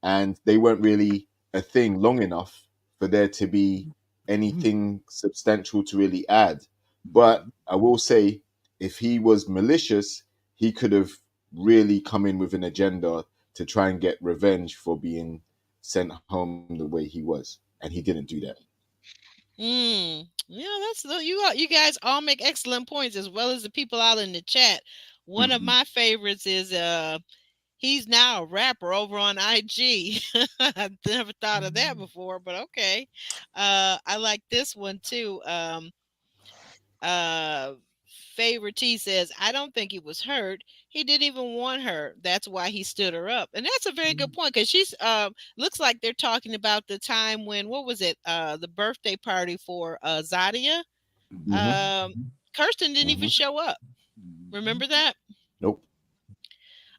and they weren't really a thing long enough for there to be anything substantial to really add. But I will say, if he was malicious, he could have really come in with an agenda to try and get revenge for being sent home the way he was, and he didn't do that. Yeah, you guys all make excellent points as well as the people out in the chat. One of Mhm. my favorites is he's now a rapper over on IG. I never thought of that before, but okay. I like this one too. Uh, Favorite T says, I don't think he was hurt. He didn't even want her. That's why he stood her up. And that's a very good point because she's looks like they're talking about the time when what was it? The birthday party for Zadia. Mhm. Um Kirsten didn't even Hmm. show up. Mhm. Remember that? Nope.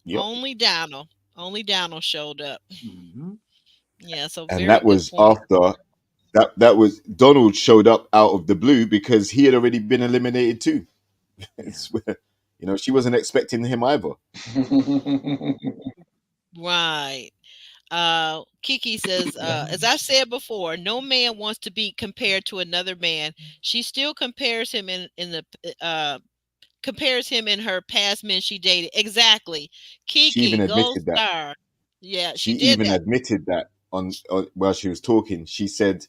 Yep. Only Downell. Only Downell showed up. Mhm. Yeah, so And very that good was point. after that was Donald showed up out of the blue because he had already been eliminated too. Yeah. It's where, she wasn't expecting him either. Right. Kiki says, as I said before, no man wants to be compared to another man. She still compares him compares him in her past men she dated. Exactly. She even Kiki, gold admitted that. star. Yeah, She she did even that. admitted that on while she was talking. She said,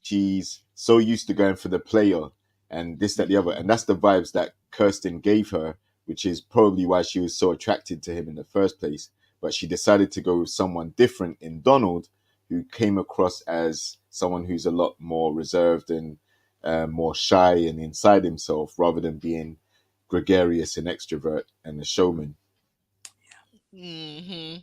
she's so used to going for the player and this, that, the other, and that's the vibes that Kirsten gave her, which is probably why she was so attracted to him in the first place. But she decided to go with someone different in Donald, who came across as someone who's a lot more reserved and more shy and inside himself, rather than being gregarious and extrovert and a showman. Hmm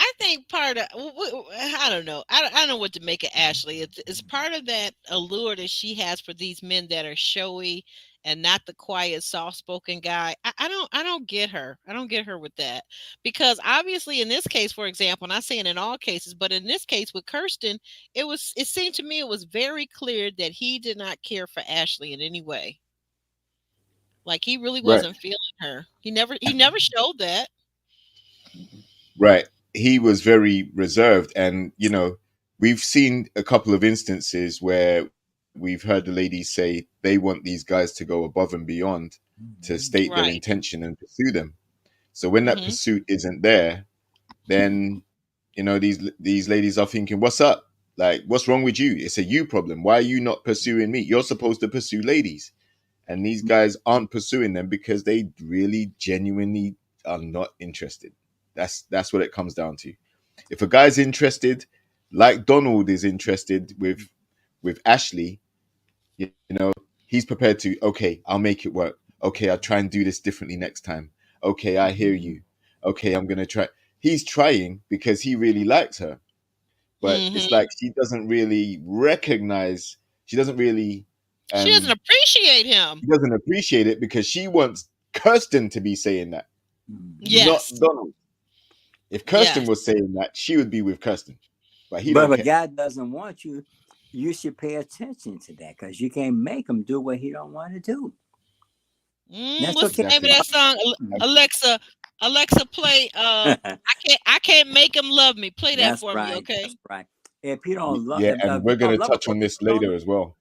I think part of I don't know. I don't know what to make of Ashley. It's part of that allure that she has for these men that are showy and not the quiet, soft-spoken guy. I don't get her. I don't get her with that because obviously in this case, for example, not saying in all cases, but in this case with Kirsten, it seemed to me it was very clear that he did not care for Ashley in any way. Like he really Right. wasn't feeling her. He never showed that. Right. He was very reserved. And, you know, we've seen a couple of instances where we've heard the ladies say they want these guys to go above and beyond to state their Right. intention and pursue them. So when that Mhm. pursuit isn't there, then, you know, these ladies are thinking, what's up? Like, what's wrong with you? It's a you problem. Why are you not pursuing me? You're supposed to pursue ladies. And these guys aren't pursuing them because they really genuinely are not interested. That's what it comes down to. If a guy's interested, like Donald is interested with Ashley, you know, he's prepared to, okay, I'll make it work. Okay, I'll try and do this differently next time. Okay, I hear you. Okay, I'm gonna try. He's trying because he really likes her. But it's Mhm. like she doesn't really recognize, she doesn't really She doesn't appreciate him. she doesn't appreciate it because she wants Kirsten to be saying that, not Yes. Donald. If Kirsten Yes. was saying that, she would be with Kirsten. But he But don't if a care. guy doesn't want you, you should pay attention to that because you can't make him do what he don't want to do. That's What's the okay. name of Exactly. that song? Alexa, Alexa, play. I can't make him love me. Play that That's for me, right. okay? That's right. If you don't love, Yeah, if and you we're don't gonna love a touch person, on this you don't later as well.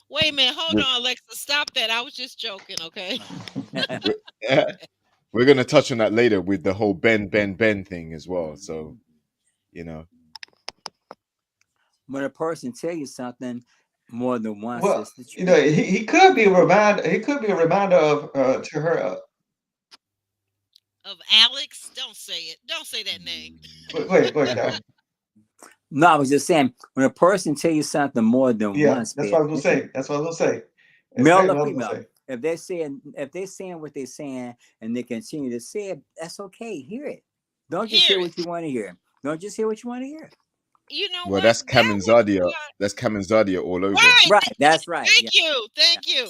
Wait a minute, hold We're, on, Alexa. Stop that. I was just joking, okay? love. we're, we're gonna touch on that later with the whole Ben thing as well. So, you know, When a person tell you something more than once, Well, it's the you know, truth. he could be a reminder. He could be a reminder of to her. Of Alex, don't say it. Don't say that name. Wait, Calvin. No, I was just saying when a person tell you something more than Yeah, once, that's pay what I was attention. gonna say. That's what I was gonna say. Male Exactly or what I was female. gonna say. If they're saying what they're saying and they continue to say it, that's okay. Hear it. Don't just Hear hear it. what you want to hear. Don't just hear what you want to hear. You know well, what? that's That Kamen was Zadia. That's Kamen Zadia all over. right. Right. That's right. Thank Yeah. you. Thank you.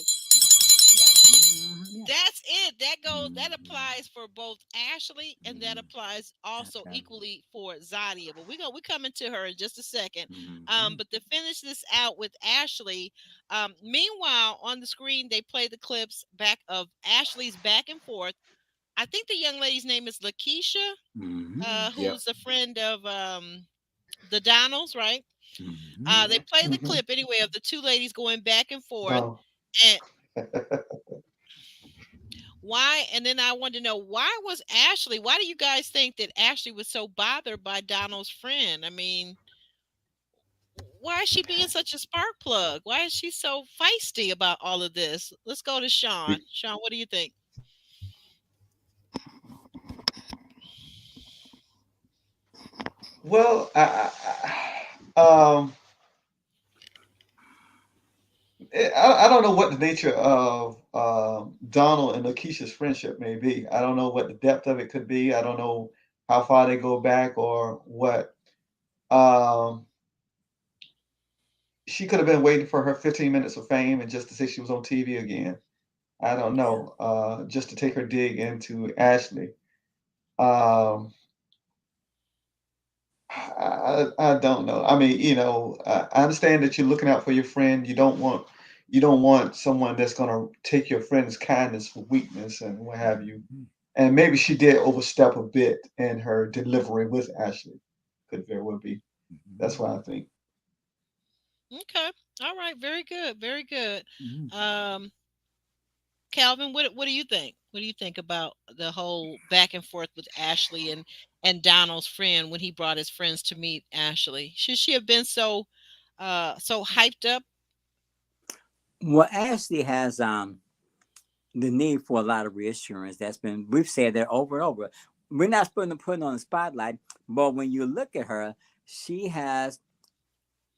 Yeah. That's it. That applies for both Ashley and that applies also Okay. equally for Zadia. But we're coming to her in just a second. Mhm. But to finish this out with Ashley, meanwhile on the screen they play the clips back of Ashley's back and forth. I think the young lady's name is Lakeisha, Mhm. Yep. who's a friend of the Donalds, right? They Mhm. play the Mhm. clip anyway of the two ladies going back and forth. No. And why? And then I wanted to know why do you guys think that Ashley was so bothered by Donald's friend? I mean, why is she being such a spark plug? Why is she so feisty about all of this? Let's go to Sean. Be- Sean, what do you think? Well, I don't know what the nature of Donald and Lakeisha's friendship may be. I don't know what the depth of it could be. I don't know how far they go back or what. Um, she could have been waiting for her 15 minutes of fame and just to say she was on TV again. I don't know. Just to take her dig into Ashley. Um, I don't know. I mean, I understand that you're looking out for your friend. You don't want someone that's gonna take your friend's kindness for weakness and what have you. And maybe she did overstep a bit in her delivery with Ashley. Could very well be. That's what I think. Okay. All right. Very good. Very good. Mhm. Um, Calvin, what do you think? What do you think about the whole back and forth with Ashley and Donald's friend when he brought his friends to meet Ashley? Should she have been so hyped up? Well, Ashley has the need for a lot of reassurance. We've said that over and over. We're not supposed to put on the spotlight, but when you look at her, she has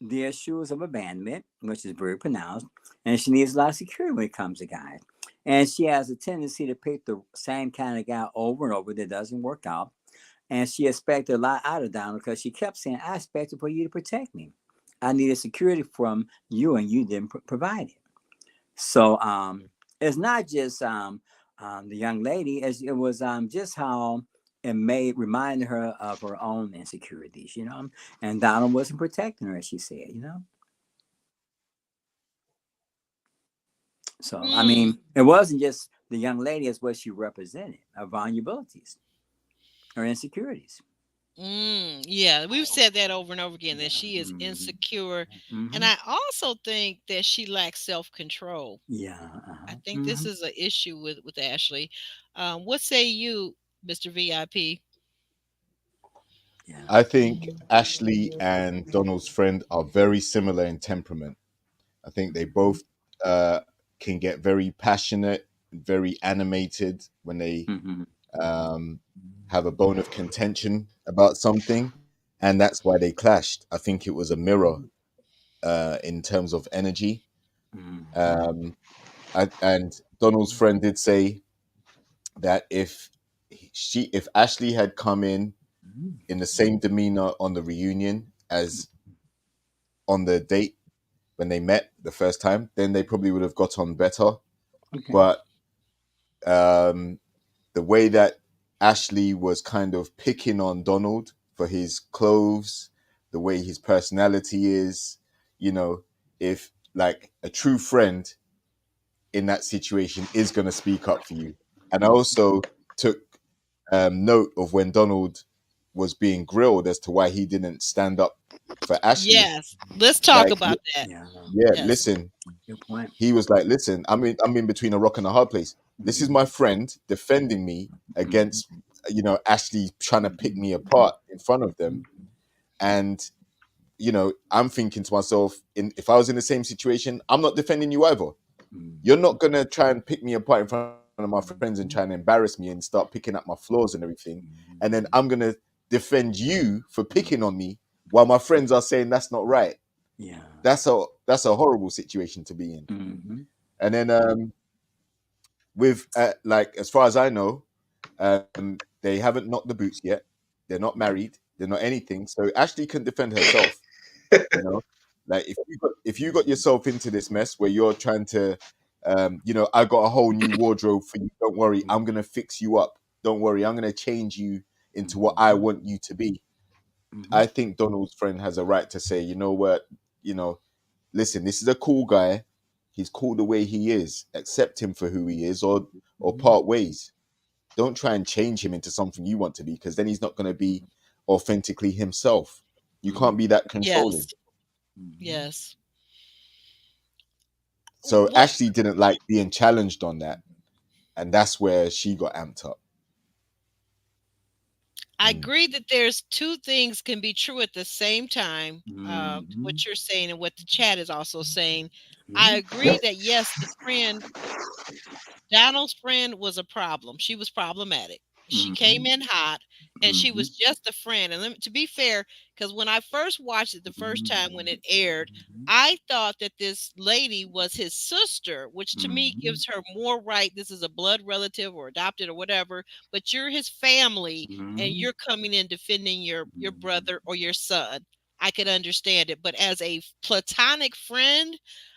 the issues of abandonment, which is very pronounced, and she needs a lot of security when it comes to guys. And she has a tendency to pick the same kind of guy over and over that doesn't work out. And she expected a lot out of Donald because she kept saying, I expected for you to protect me. I needed security from you and you didn't provide it. So it's not just the young lady, as it was just how it made reminded her of her own insecurities, you know. And Donald wasn't protecting her, as she said, you know. So I mean, it wasn't just the young lady; it's what she represented, her vulnerabilities, her insecurities. Yeah, we've said that over and over again that she is insecure, and I also think that she lacks self-control. Yeah, I think this is an issue with Ashley. What say you, Mr. VIP? yeah. I think Ashley and Donald's friend are very similar in temperament. I think they both uh, can get very passionate, very animated when they um, have a bone of contention about something, and that's why they clashed. I think it was a mirror in terms of energy. And Donald's friend did say that if Ashley had come in the same demeanor on the reunion as on the date when they met the first time, then they probably would have got on better. Okay. But the way that Ashley was kind of picking on Donald for his clothes, the way his personality is, you know, if like a true friend in that situation is going to speak up for you. And I also took note of when Donald was being grilled as to why he didn't stand up for Ashley. Yes, let's talk Like, about that. Yeah. Yes. listen, Good point. he was like, listen, I'm in between a rock and a hard place. This is my friend defending me against, Ashley trying to pick me apart in front of them. And, I'm thinking to myself, if I was in the same situation, I'm not defending you either. You're not going to try and pick me apart in front of my friends and try and embarrass me and start picking up my flaws and everything. And then I'm going to defend you for picking on me while my friends are saying that's not right. Yeah. That's a horrible situation to be in. And then with like as far as I know, they haven't knocked the boots yet. They're not married. They're not anything. So Ashley can defend herself. Like if you got yourself into this mess where you're trying to, I got a whole new wardrobe for you. Don't worry, I'm gonna fix you up. Don't worry, I'm gonna change you into what I want you to be. I think Donald's friend has a right to say, you know what, listen, this is a cool guy. He's cool the way he is. Accept him for who he is, or part ways. Don't try and change him into something you want to be, because then he's not going to be authentically himself. You can't be that controlling. Yes. So Ashley didn't like being challenged on that, and that's where she got amped up. I agree that there's two things can be true at the same time. What you're saying and what the chat is also saying. I agree that yes, the friend, Donald's friend, was a problem. She was problematic. She came in hot, and she was just a friend. And to be fair, because when I first watched it the first time when it aired, I thought that this lady was his sister, which to me gives her more right. This is a blood relative or adopted or whatever, but you're his family, and you're coming in defending your brother or your son. I could understand it, but as a platonic friend,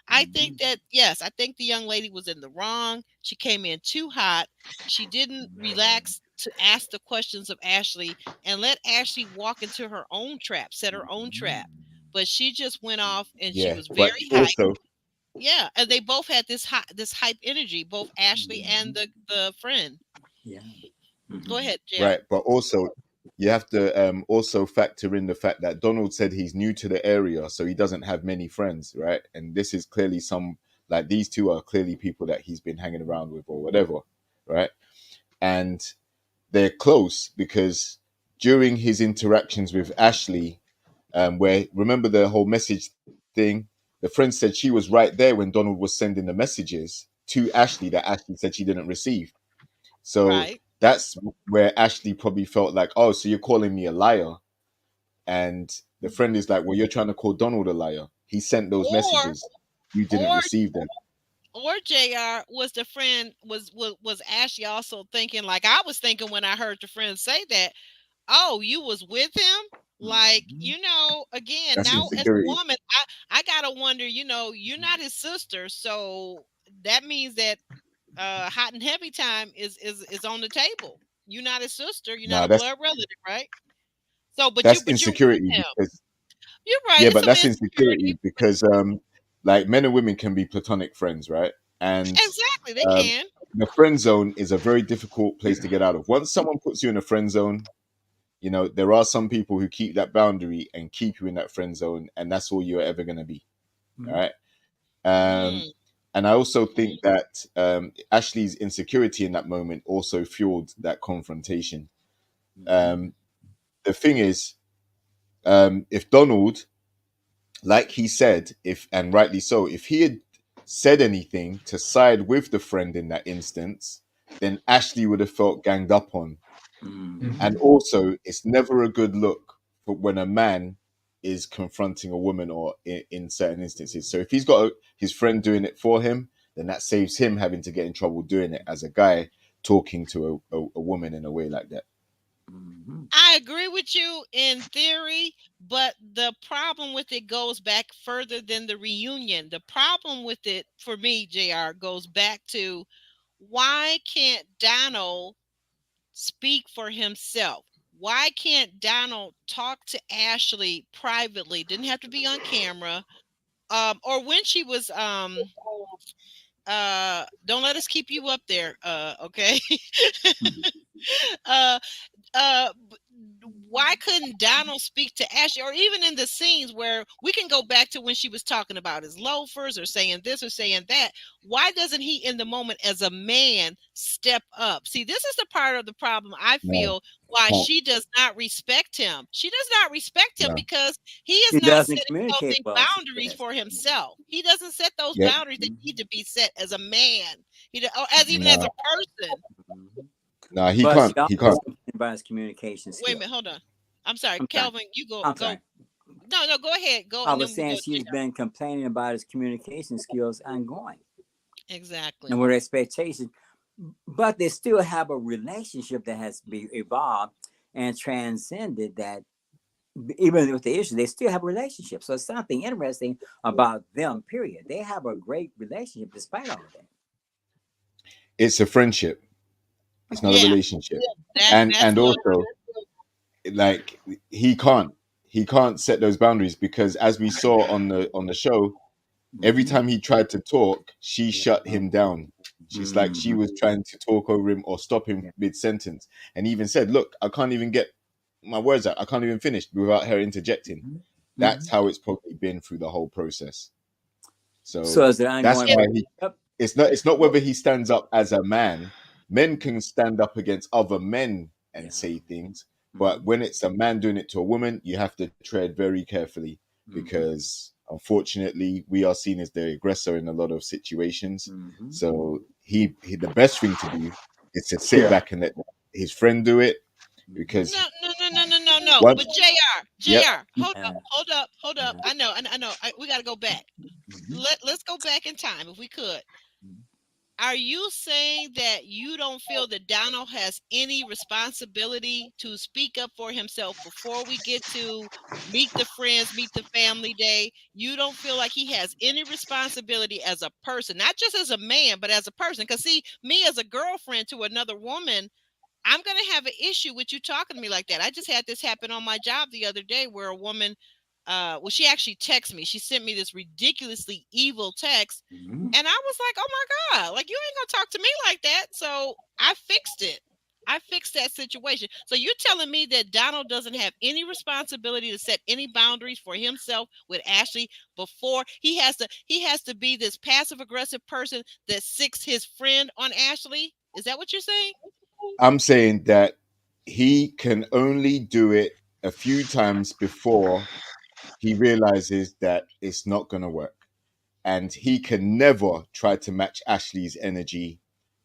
I think that yes, I think the young lady was in the wrong. She came in too hot. She didn't relax to ask the questions of Ashley and let Ashley walk into her own trap, set her own trap. But she just went off and she was very hype. Yeah, and they both had this hype energy, both Ashley and the friend. Yeah. Go ahead, Jim. Right, but also you have to also factor in the fact that Donald said he's new to the area, so he doesn't have many friends, right? And this is clearly like these two are clearly people that he's been hanging around with or whatever, right? And they're close because during his interactions with Ashley, where remember the whole message thing, the friend said she was right there when Donald was sending the messages to Ashley that Ashley said she didn't receive. So that's where Ashley probably felt like, oh, so you're calling me a liar. And the friend is like, well, you're trying to call Donald a liar. He sent those messages. You didn't receive them. Or JR, was the friend, was Ashley also thinking like I was thinking when I heard the friend say that, Oh, you was with him? Like, Mhm. again, That's now as a insecurity. woman, I gotta wonder, you're not his sister, so that means that hot and heavy time is on the table. You're not his sister, you're not Nah, a blood relative, right? So, that's but you're with insecurity him. because You're right. yeah, It's but some that's insecurity. insecurity because like men and women can be platonic friends, right? And Exactly, they um, can. the friend zone is a very difficult place to get out of. Once someone puts you in a friend zone, there are some people who keep that boundary and keep you in that friend zone, and that's all you're ever going to be. All Mhm. right. Um, Mm, and I also think that Ashley's insecurity in that moment also fueled that confrontation. Mhm. Um, the thing is, if Donald, like he said, if and rightly so, if he had said anything to side with the friend in that instance, then Ashley would have felt ganged up on. And Mhm. also, it's never a good look for when a man is confronting a woman or in certain instances. So if he's got his friend doing it for him, then that saves him having to get in trouble doing it as a guy talking to a woman in a way like that. Mhm. I agree with you in theory, but the problem with it goes back further than the reunion. The problem with it for me, JR, goes back to why can't Donald speak for himself? Why can't Donald talk to Ashley privately? Didn't have to be on camera. Or when she was don't let us keep you up there, okay. uh b- why couldn't Donald speak to Ashley, or even in the scenes where we can go back to when she was talking about his loafers or saying this or saying that? Why doesn't he, in the moment, as a man, step up? See, this is the part of the problem I No, feel why can't. she does not respect him. She does not respect him No. because he is He not doesn't setting communicate healthy well. boundaries for himself. He doesn't set those Yep. boundaries that need Mhm. to be set as a man. Or as even as No. a person. Mhm. No. He But she can't. He always can't. complained about his communication Wait a skills. minute, hold on. I'm sorry, I'm sorry. Kelvin. You go I'm go. sorry. No, no, go ahead. Go, I and was then we go saying to she's JR. been complaining about his communication skills ongoing Exactly. and with expectations. But they still have a relationship that has been evolved and transcended that even with the issue, they still have a relationship. So it's something interesting about them, period. They have a great relationship despite all of that. It's a friendship. It's not a Yeah, relationship. that's And what. also, like he can't set those boundaries because as we saw on the show, every Mhm. time he tried to talk, she shut Yeah. him down. She's like she Mhm. was trying to talk over him or stop him Yeah. mid sentence, and he even said, "Look, I can't even get my words out. I can't even finish without her interjecting." Mhm. That's Mhm. how it's probably been through the whole process. So So is it that's ongoing? Yeah, why he. Yep. It's not whether he stands up as a man. Men can stand up against other men and Yeah. say things, but Mhm. when it's a man doing it to a woman, you have to tread very carefully Mhm. because unfortunately we are seen as the aggressor in a lot of situations. Mhm. So he the best thing to do is to sit Yeah. back and let his friend do it Mhm. because no, no, no, no, no, no, no. once But JR, yep JR, hold up, Yeah. hold up, hold up. Yeah. I know. We got to go back. Mhm. Let's go back in time if we could. Mhm. Are you saying that you don't feel that Donald has any responsibility to speak up for himself before we get to meet the friends, meet the family day? You don't feel like he has any responsibility as a person, not just as a man, but as a person? Because, see, me as a girlfriend to another woman, I'm going to have an issue with you talking to me like that. I just had this happen on my job the other day where a woman, well, she actually texted me. She sent me this ridiculously evil text. Mhm. And I was like, oh my God, like you ain't going to talk to me like that. So I fixed it. I fixed that situation. So you're telling me that Donald doesn't have any responsibility to set any boundaries for himself with Ashley before he has to be this passive aggressive person that sicks his friend on Ashley? Is that what you're saying? I'm saying that he can only do it a few times before he realizes that it's not going to work. And he can never try to match Ashley's energy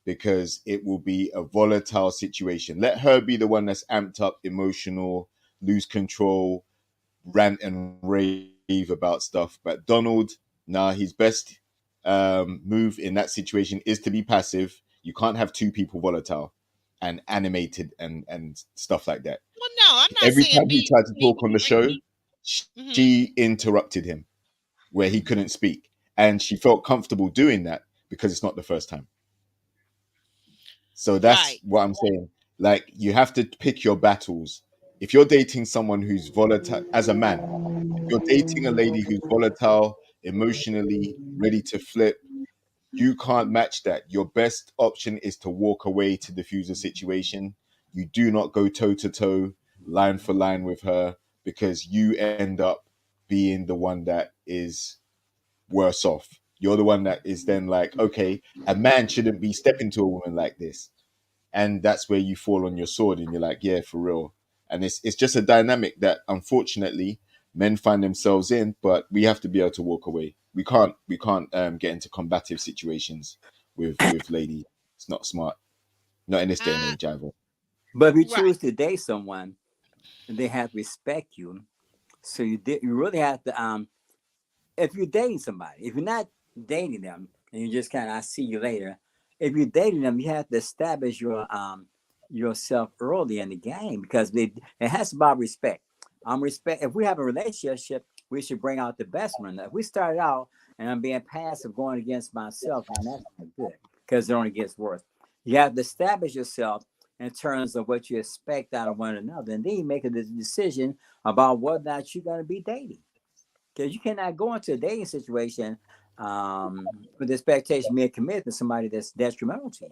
because it will be a volatile situation. Let her be the one that's amped up, emotional, lose control, rant and rave about stuff. But Donald, nah, his best move in that situation is to be passive. You can't have two people volatile and animated and stuff like that. Well, I'm not Every saying time he tried to talk on the show, Mhm. she interrupted him where he couldn't speak. And she felt comfortable doing that because it's not the first time. So that's Right. what I'm saying. Like, you have to pick your battles. If you're dating someone who's volatile, as a man, if you're dating a lady who's volatile, emotionally ready to flip, you can't match that. Your best option is to walk away to diffuse the situation. You do not go toe to toe, line for line with her, because you end up being the one that is worse off. You're the one that is then like, okay, a man shouldn't be stepping to a woman like this. And that's where you fall on your sword and you're like, yeah, for real. And it's just a dynamic that unfortunately men find themselves in, but we have to be able to walk away. We can't get into combative situations with ladies. It's not smart. Not in this day and age either. But if you Right. choose to date someone, they have to respect you. So you really have to if you're dating somebody, if you're not dating them and you just kind of I see you later, if you're dating them, you have to establish yourself early in the game because it has about respect. Respect. If we have a relationship, we should bring out the best one. If we started out and I'm being passive, going against myself, and that's not good because it only gets worse. You have to establish yourself in terms of what you expect out of one another, and then you make a decision about whether or not you're going to be dating. Because you cannot go into a dating situation with the expectation of being committed to somebody that's detrimental to you.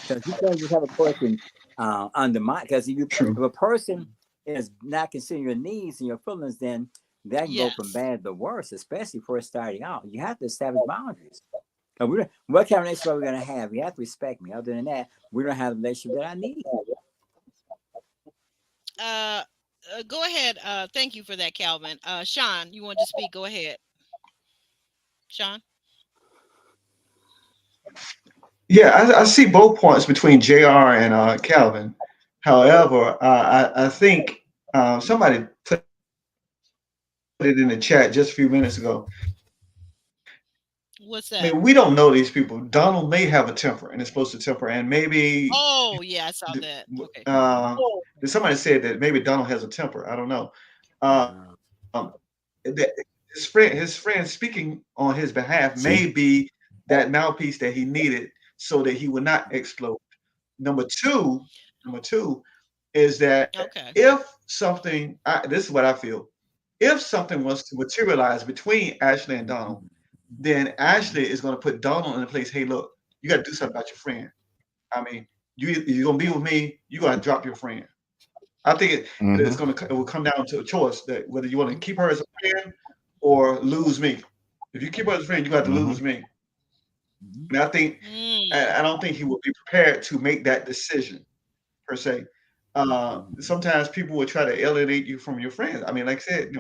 Because you can't just have a person undermine. Because if a person is not considering your needs and your feelings, then that can go from bad to worse, especially first starting out. You have to establish boundaries. What kind of relationship are we going to have? You have to respect me. Other than that, we don't have the relationship that I need. Go ahead. Thank you for that, Calvin. Sean, you want to speak? Go ahead. Sean? Yeah, I see both points between JR and Calvin. However, I think somebody put it in the chat just a few minutes ago. What's I that? mean, we don't know these people. Donald may have a temper and is supposed to temper, and maybe Oh, yeah, I saw that. Okay. somebody said that maybe Donald has a temper. I don't know. Um, that his friend speaking on his behalf may be that mouthpiece that he needed so that he would not explode. Number two is that Okay. if something, this is what I feel, if something was to materialize between Ashley and Donald, then Ashley is going to put Donald in the place. Hey, look, you got to do something about your friend. I mean, you're gonna be with me. You got to drop your friend. I think it will come down to a choice that whether you want to keep her as a friend or lose me. If you keep her as a friend, you got to lose me. And I think I don't think he will be prepared to make that decision per se. Sometimes people will try to alienate you from your friends. I mean, like I said,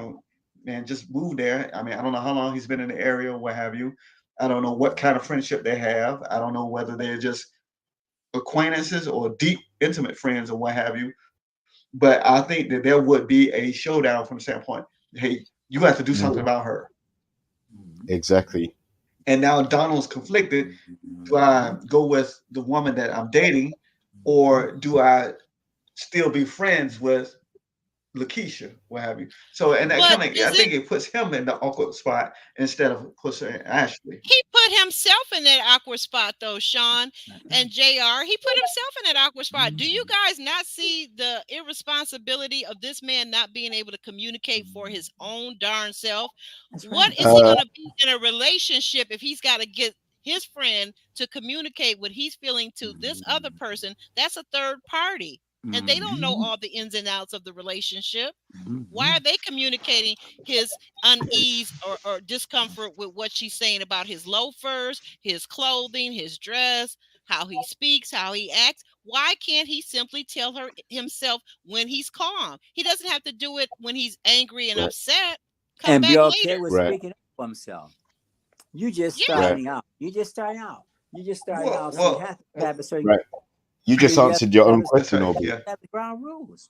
man, just move there. I mean, I don't know how long he's been in the area or what have you. I don't know what kind of friendship they have. I don't know whether they're just acquaintances or deep, intimate friends or what have you. But I think that there would be a showdown from the standpoint, hey, you have to do something about her. Exactly. And now Donald's conflicted. Do I go with the woman that I'm dating, or do I still be friends with Lakeisha, what have you? So, and that I think it puts him in the awkward spot instead of pushing Ashley. He put himself in that awkward spot, though, Sean and JR. He put himself in that awkward spot. Do you guys not see the irresponsibility of this man not being able to communicate for his own darn self? What is he going to be in a relationship if he's got to get his friend to communicate what he's feeling to this other person? That's a third party. And they don't know all the ins and outs of the relationship. Why are they communicating his unease or discomfort with what she's saying about his loafers, his clothing, his dress, how he speaks, how he acts? Why can't he simply tell her himself when he's calm? He doesn't have to do it when he's angry and upset. Come back be okay later. with speaking up for himself. You just starting out. You just starting out. So you have to have a certain You just answered your own question, Aubrey. have the ground rules.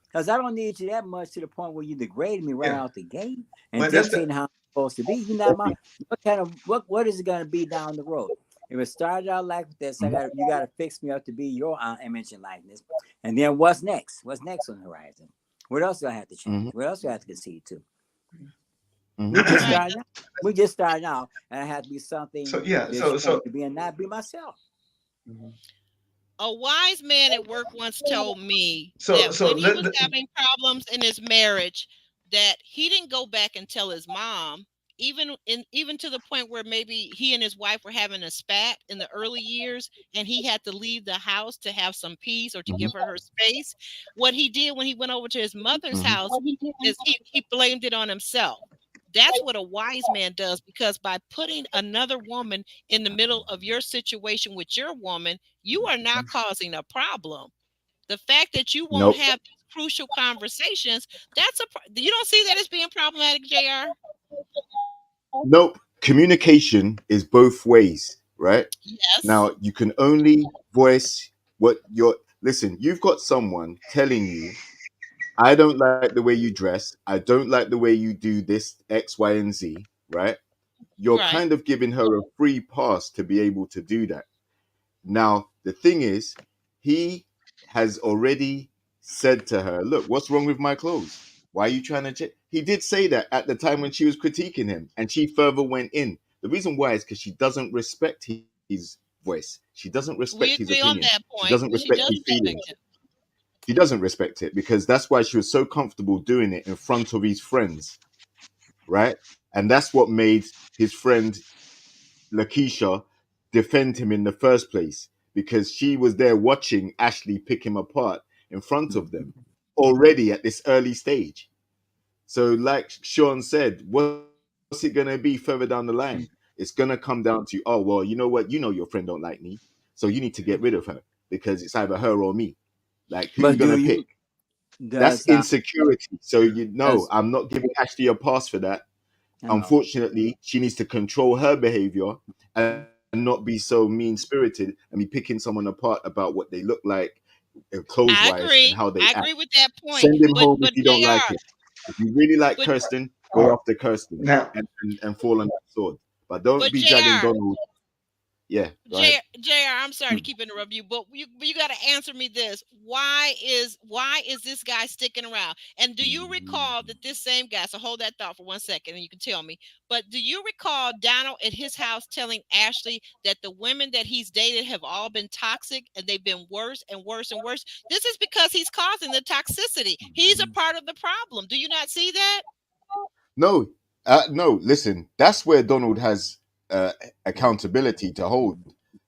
Because I don't need you that much to the point where you degrade me right out the gate and dictating how I'm supposed to be. You're not what is it going to be down the road? If it started out like this, you got to fix me up to be your image and likeness. And then what's next? What's next on the horizon? What else do I have to change? What else do I have to concede to? We just started out, and I have to be something. So yeah, to be and not be myself. A wise man at work once told me that when he was having problems in his marriage, that he didn't go back and tell his mom, even to the point where maybe he and his wife were having a spat in the early years, and he had to leave the house to have some peace or to give her space. What he did when he went over to his mother's house is he blamed it on himself. That's what a wise man does, because by putting another woman in the middle of your situation with your woman, you are now causing a problem. The fact that you won't have these crucial conversations, you don't see that as being problematic, JR? Nope. Communication is both ways, right? Yes. Now, you can only voice what listen, you've got someone telling you, I don't like the way you dress. I don't like the way you do this X, Y, and Z, right? You're kind of giving her a free pass to be able to do that. Now, the thing is, he has already said to her, look, what's wrong with my clothes? Why are you trying to check? He did say that at the time when she was critiquing him, and she further went in. The reason why is because she doesn't respect his voice. She doesn't respect his opinion. On that point. She doesn't respect his feelings. She doesn't respect it, because that's why she was so comfortable doing it in front of his friends, right? And that's what made his friend Lakeisha defend him in the first place, because she was there watching Ashley pick him apart in front of them already at this early stage. So like Sean said, what's it going to be further down the line? It's going to come down to, oh, well, you know what? You know your friend don't like me, so you need to get rid of her, because it's either her or me. Like, who's going to pick? That's insecurity. So, I'm not giving Ashley a pass for that. Unfortunately, she needs to control her behavior and not be so mean-spirited and be picking someone apart about what they look like, clothes-wise, and how they act. I agree with that point. Send him home if you don't like it. If you really like Kirsten, go after Kirsten and fall on that sword. But don't be dragging Donald. Yeah. JR, I'm sorry to keep interrupting you, but you got to answer me this. Why is this guy sticking around? And do you recall that this same guy, so hold that thought for 1 second and you can tell me, but do you recall Donald at his house telling Ashley that the women that he's dated have all been toxic and they've been worse and worse and worse? This is because he's causing the toxicity. He's a part of the problem. Do you not see that? No, listen, that's where Donald has accountability to hold,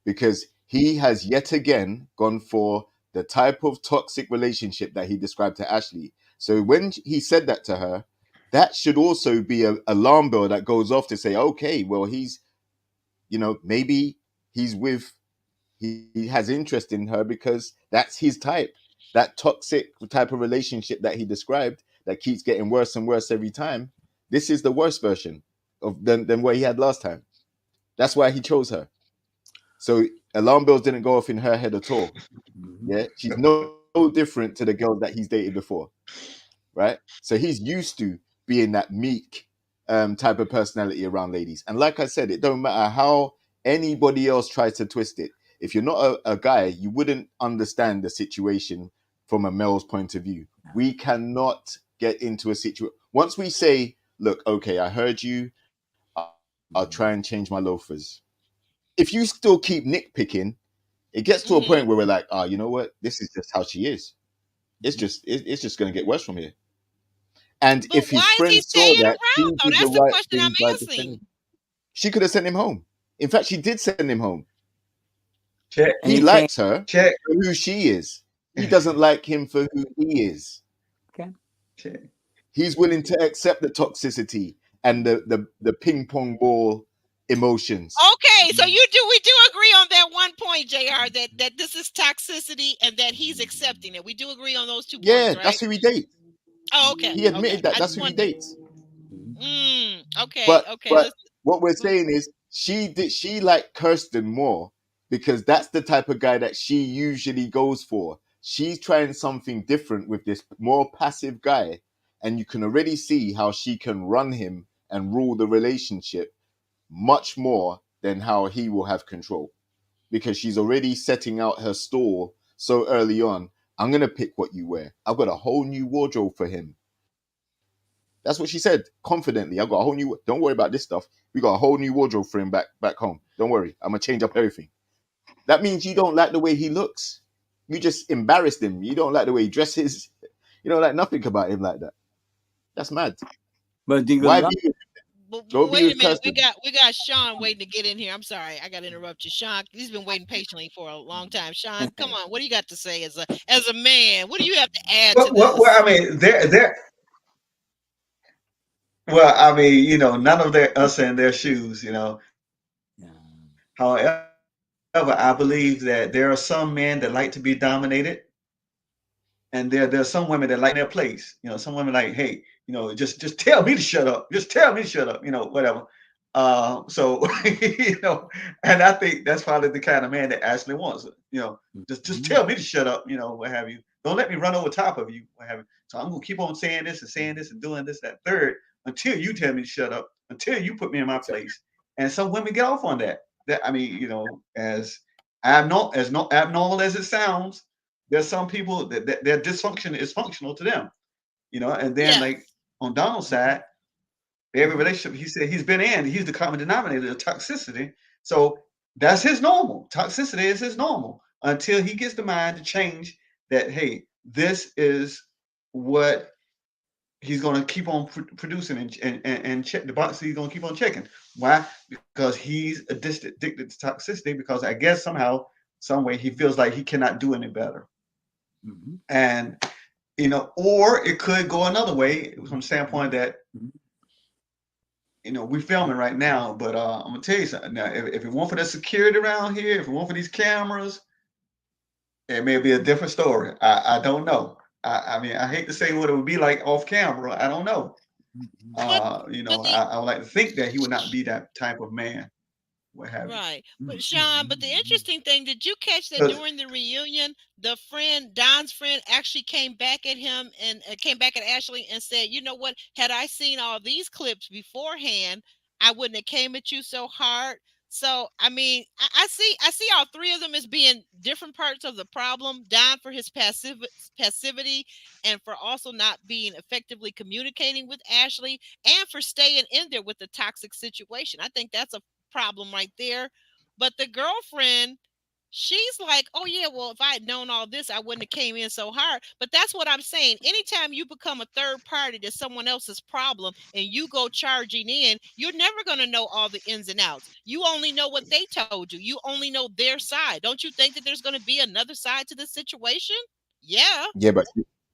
because he has yet again gone for the type of toxic relationship that he described to Ashley. So when he said that to her, that should also be an alarm bell that goes off to say, okay, well, he's, maybe he has interest in her because that's his type. That toxic type of relationship that he described that keeps getting worse and worse every time. This is the worst version than what he had last time. That's why he chose her. So alarm bells didn't go off in her head at all. Yeah, she's no different to the girls that he's dated before, right? So he's used to being that meek type of personality around ladies. And like I said, it don't matter how anybody else tries to twist it. If you're not a guy, you wouldn't understand the situation from a male's point of view. We cannot get into a situation. Once we say, look, okay, I heard you, I'll try and change my loafers. If you still keep nitpicking, it gets to a point where we're like, you know what? This is just how she is. It's just going to get worse from here. And but if his friends saw that, that's the question I'm asking. She could have sent him home. In fact, she did send him home. Check. He likes her for who she is. He doesn't like him for who he is. Okay. Check. He's willing to accept the toxicity and the ping pong ball emotions. Okay, so we do agree on that one point, JR, that this is toxicity and that he's accepting it. We do agree on those 2 points, right? That's who he dates. Oh, okay. He admitted that. That's who he dates. Okay. But Okay. What we're saying is she liked Kirsten more because that's the type of guy that she usually goes for. She's trying something different with this more passive guy, and you can already see how she can run him and rule the relationship much more than how he will have control. because she's already setting out her stall so early on. I'm going to pick what you wear. I've got a whole new wardrobe for him. That's what she said confidently. I've got a whole new, don't worry about this stuff. We got a whole new wardrobe for him back home. Don't worry. I'm going to change up everything. That means you don't like the way he looks. You just embarrassed him. You don't like the way he dresses. You don't like nothing about him like that. That's mad. But do you Why love? be with But Go be wait a with minute, Kirsten. we got Sean waiting to get in here. I'm sorry, I got to interrupt you, Sean. He's been waiting patiently for a long time. Sean, come on, what do you got to say as a man? What do you have to add to Well, this? I mean, they're well, I mean, none of us in their shoes, Yeah. However, I believe that there are some men that like to be dominated, and there's some women that like their place. Some women like, hey, just tell me to shut up. Just tell me to shut up. Whatever. So and I think that's probably the kind of man that Ashley wants. Just tell me to shut up. What have you? Don't let me run over top of you. What have you? So I'm gonna keep on saying this and doing this, that, third, until you tell me to shut up, until you put me in my place. And some women get off on that. That I mean, as abnormal as it sounds, there's some people that their dysfunction is functional to them. And then Yeah, like on Donald's side, every relationship he said he's been in, he's the common denominator of toxicity. So that's his normal. Toxicity is his normal until he gets the mind to change that, hey, this is what he's going to keep on producing and check the box. He's going to keep on checking. Why? Because he's addicted to toxicity, because I guess somehow, some way he feels like he cannot do any better. Mhm. And, or it could go another way from the standpoint that, we're filming right now, but I'm gonna tell you something. Now, if it weren't for the security around here, if it weren't for these cameras, it may be a different story. I don't know. I mean, I hate to say what it would be like off camera. I don't know. but I would like to think that he would not be that type of man. What have you? right. But Sean, but the interesting thing, did you catch that 'Cause- during the reunion, Don's friend actually came back at him and came back at Ashley and said, you know what, had I seen all these clips beforehand, I wouldn't have came at you so hard. So I mean, I see all three of them as being different parts of the problem. Don for his passivity, and for also not being effectively communicating with Ashley, and for staying in there with the toxic situation. I think that's a problem right there. But the girlfriend, she's like, oh yeah, well, if I had known all this, I wouldn't have came in so hard. But that's what I'm saying. Anytime you become a third party to someone else's problem and you go charging in, you're never going to know all the ins and outs. You only know what they told you. You only know their side. Don't you think that there's going to be another side to the situation? Yeah. Yeah, but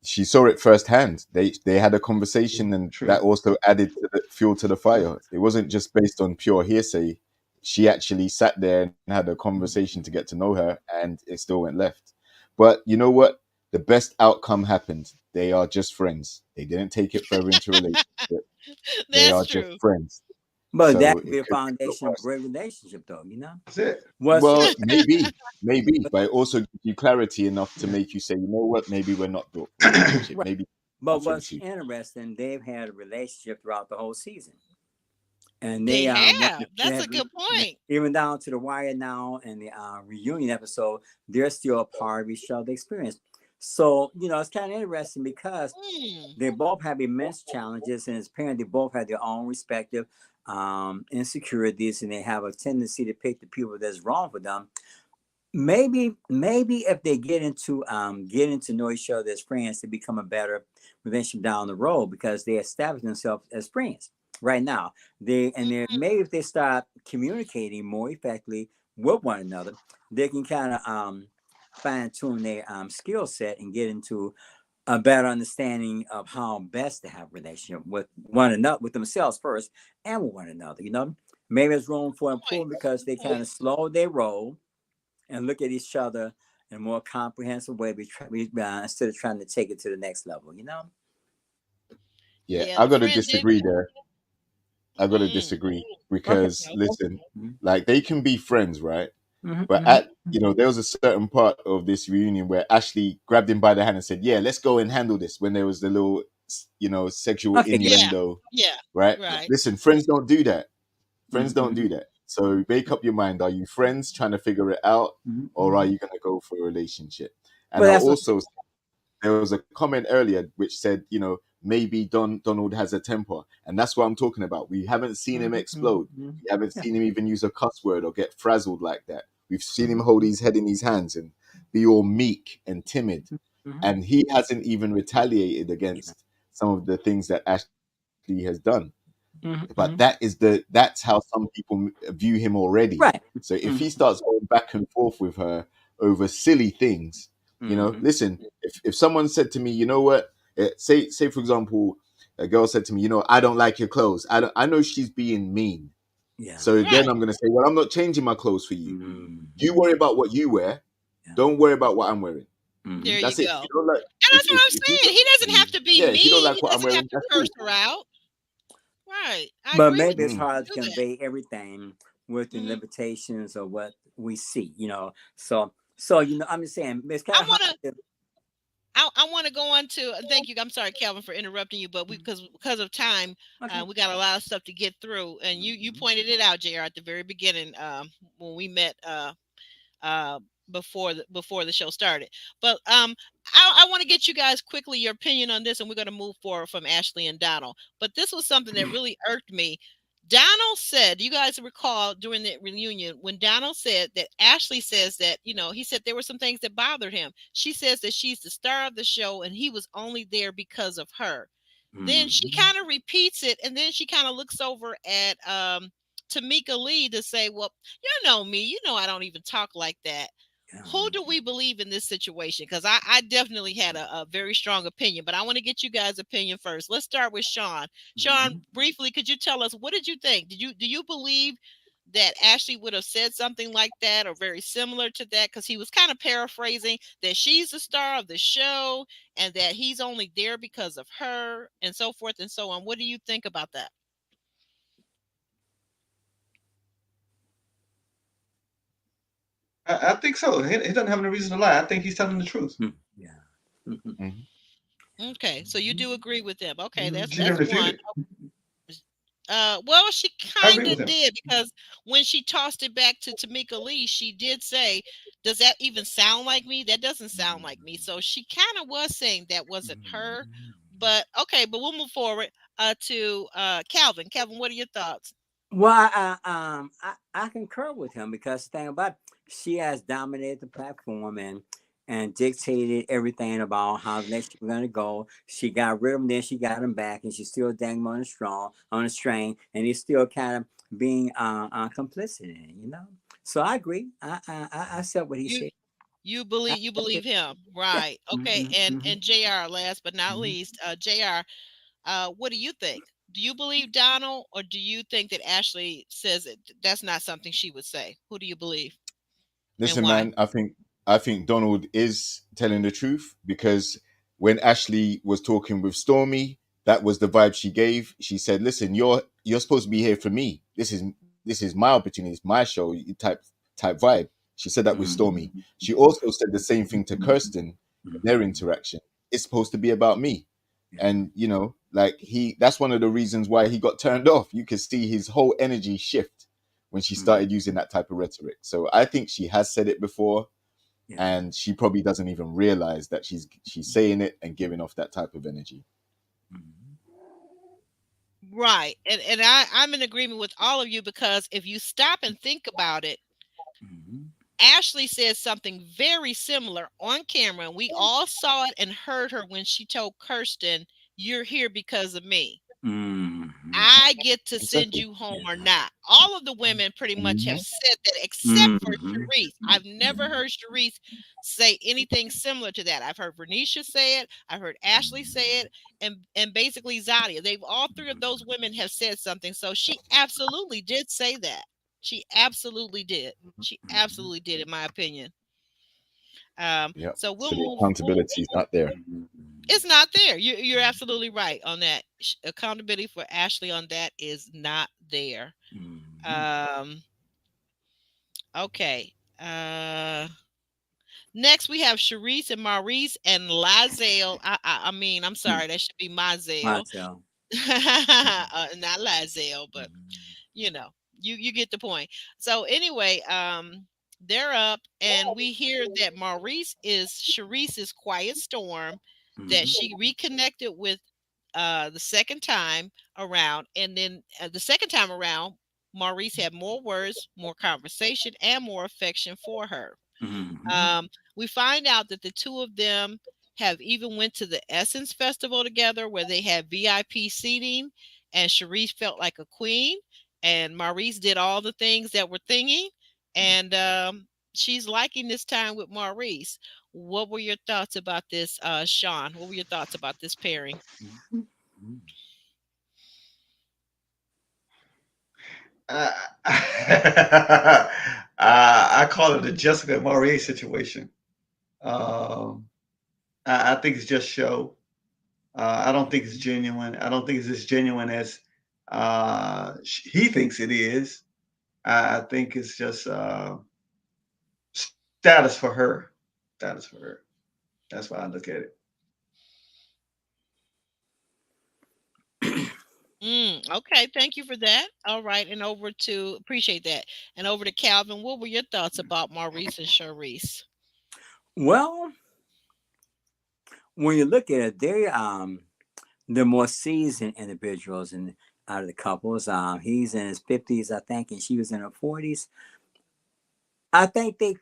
she saw it firsthand. They had a conversation, and True. that also added to the fuel to the fire. It wasn't just based on pure hearsay. She actually sat there and had a conversation to get to know her, and it still went left. But you know what? The best outcome happened. They are just friends. They didn't take it further into relationship. They are That's true. just friends. But So that could be it a could go foundation of a worse. great relationship, though. That's it. Well, maybe, but it also gives you clarity enough to make you say, you know what, maybe we're not built for a relationship. Right. Maybe But not for the what's two. interesting, they've had a relationship throughout the whole season, and They they have. they That's a have- good point. even down to the wire now and the reunion episode. They're still a part of each other's experience. So it's kind of interesting because Hmm. they both have immense challenges, and as parents, they both have their own respective insecurities, and they have a tendency to pick the people that's wrong for them. Maybe if they get into know each other as friends, to become a better relationship down the road, because they establish themselves as friends right now. Maybe if they start communicating more effectively with one another, they can kind of fine tune their skill set and get into a better understanding of how best to have a relationship with one another, with themselves first, and with one another. Maybe there's room for improvement because they kind of slow their roll and look at each other in a more comprehensive way, instead of trying to take it to the next level. Yeah, Yeah, I the got to friend did. disagree there. I got to Mm. disagree because Okay. listen, Mhm. like they can be friends, right? Mhm, But mhm. there was a certain part of this reunion where Ashley grabbed him by the hand and said, "Yeah, let's go and handle this." When there was the little, sexual Okay, Yeah. innuendo, Yeah. right? Right. Listen, friends don't do that. Friends don't Mhm. do that. So make up your mind. Are you friends trying to figure it out, or are you going to go for a relationship? And Well, I that's what. also, there was a comment earlier which said, you know, maybe Donald has a temper, and that's what I'm talking about. We haven't seen him explode. We haven't Yeah. seen him even use a cuss word or get frazzled like that. We've seen him hold his head in his hands and be all meek and timid, and he hasn't even retaliated against some of the things that Ashley has done. But that's how some people view him already. Right. So if he starts going back and forth with her over silly things, you know, listen, if someone said to me, you know what, say for example, a girl said to me, you know, I don't like your clothes. I know she's being mean. Yeah. So then Right. I'm gonna say, well, I'm not changing my clothes for you. Mhm. You worry about what you wear. Yeah. Don't worry about what I'm wearing. There you That's it. If go. you don't like, And that's what I'm if you saying. He doesn't have to be yeah, if you don't mean. like He what I'm doesn't have wearing, to that's curse cool. her out. Right. I But agree with maybe you. it's hard to Do that. convey everything with the Mhm. limitations of what we see, you know. So you know, I'm just saying it's kind I of hard want to. to. I want to go on to thank you. I'm sorry, Calvin, for interrupting you, but because of time, Okay. we got a lot of stuff to get through, and you pointed it out, Jr. At the very beginning when we met uh, before the show started. But I want to get you guys quickly your opinion on this, and we're going to move forward from Ashley and Donald. But this was something that really irked me. Donald said, you guys recall during the reunion when Donald said that Ashley says that, you know, he said there were some things that bothered him. She says that she's the star of the show and he was only there because of her. Then she kind of repeats it, and then she kind of looks over at Tamika Lee to say, well, you know me, you know I don't even talk like that. Who do we believe in this situation? Because I definitely had a very strong opinion, but I want to get you guys' opinion first. Let's start with Sean. Sean, briefly, could you tell us, what did you think? Do you believe that Ashley would have said something like that or very similar to that? Because he was kind of paraphrasing that she's the star of the show and that he's only there because of her and so forth and so on. What do you think about that? I think so. He doesn't have any reason to lie. I think he's telling the truth. Yeah. Okay, so you do agree with them. Okay, She that's didn't refute one. it. Well, she I kind agree with of him. did, because when she tossed it back to Tamika Lee, she did say, "Does that even sound like me? That doesn't sound like me." So she kind of was saying that wasn't her. But okay, but we'll move forward to Calvin. Calvin, what are your thoughts? Well, I concur with him because the thing about it, she has dominated the platform and dictated everything about how the next we're gonna go. She got rid of him, then she got him back, and she's still dangling on a string, and he's still kind of being complicit in it, you know. So I agree. I accept what he You said. you I believe accept it. him, Yeah. right? Okay, and Jr. Last but not Mhm. least, Jr. What do you think? Do you believe Donald, or do you think that Ashley says that's not something she would say? Who do you believe and Listen, why? man, I think Donald is telling the truth, because when Ashley was talking with Stormy, that was the vibe she gave. She said, "Listen, you're supposed to be here for me. This is my opportunity. It's my show." Type vibe. She said that with Stormy. She also said the same thing to Kirsten in their interaction. It's supposed to be about me. And you know, like that's one of the reasons why he got turned off. You could see his whole energy shift when she started using that type of rhetoric. So I think she has said it before, Yeah. and she probably doesn't even realize that she's saying it and giving off that type of energy. Right. And I'm in agreement with all of you, because if you stop and think about it, Ashley says something very similar on camera, and we all saw it and heard her when she told Kirsten, "You're here because of me. I get to send Exactly. you home or not." All of the women pretty much have Mhm. said that, except for Sharice. I've never heard Sharice say anything similar to that. I've heard Vernisha say it. I've heard Ashley say it, and basically Zadia. They've all three of those women have said something. So she absolutely did say that. She absolutely did. She absolutely did, in my opinion. Yep. So we'll So the move. accountability is not there. It's not there. You're absolutely right on that. Accountability for Ashley on that is not there. Um, okay. Next we have Sharice and Maurice and Lizelle. I mean, I'm sorry, that should be Mazel. Myself. Not Lizelle, but you know, You get the point. So anyway, they're up, and we hear that Maurice is Sharice's quiet storm, that Mhm. she reconnected with the second time around, and then the second time around, Maurice had more words, more conversation, and more affection for her. Mhm. Um, we find out that the two of them have even went to the Essence Festival together, where they had VIP seating, and Sharice felt like a queen, and Maurice did all the things that were thingy, and she's liking this time with Maurice. What were your thoughts about this, Sean? What were your thoughts about this pairing? Mhm. Mhm. Uh, I call it the Jessica Marie situation. Um, I think it's just show. I don't think it's genuine. I don't think it's as genuine as he thinks it is. I think it's just status for her. Status for her. That's why I look at it. Okay, thank you for that. All right, and over to appreciate that. And over to Calvin. What were your thoughts about Maurice and Sharice? Well, when you look at it, they're more seasoned individuals and out of the couples. He's in his 50s, I think, and she was in her 40s. I think they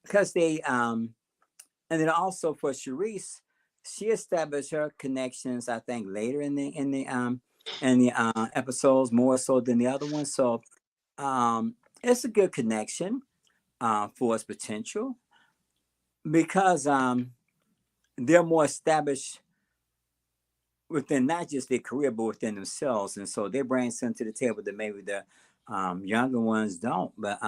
because they and then also for Sharice, she established her connections, I think, later in the episodes more so than the other ones. So it's a good connection for its potential because they're more established within not just their career but within themselves, and so they bring something to the table that maybe the younger ones don't. But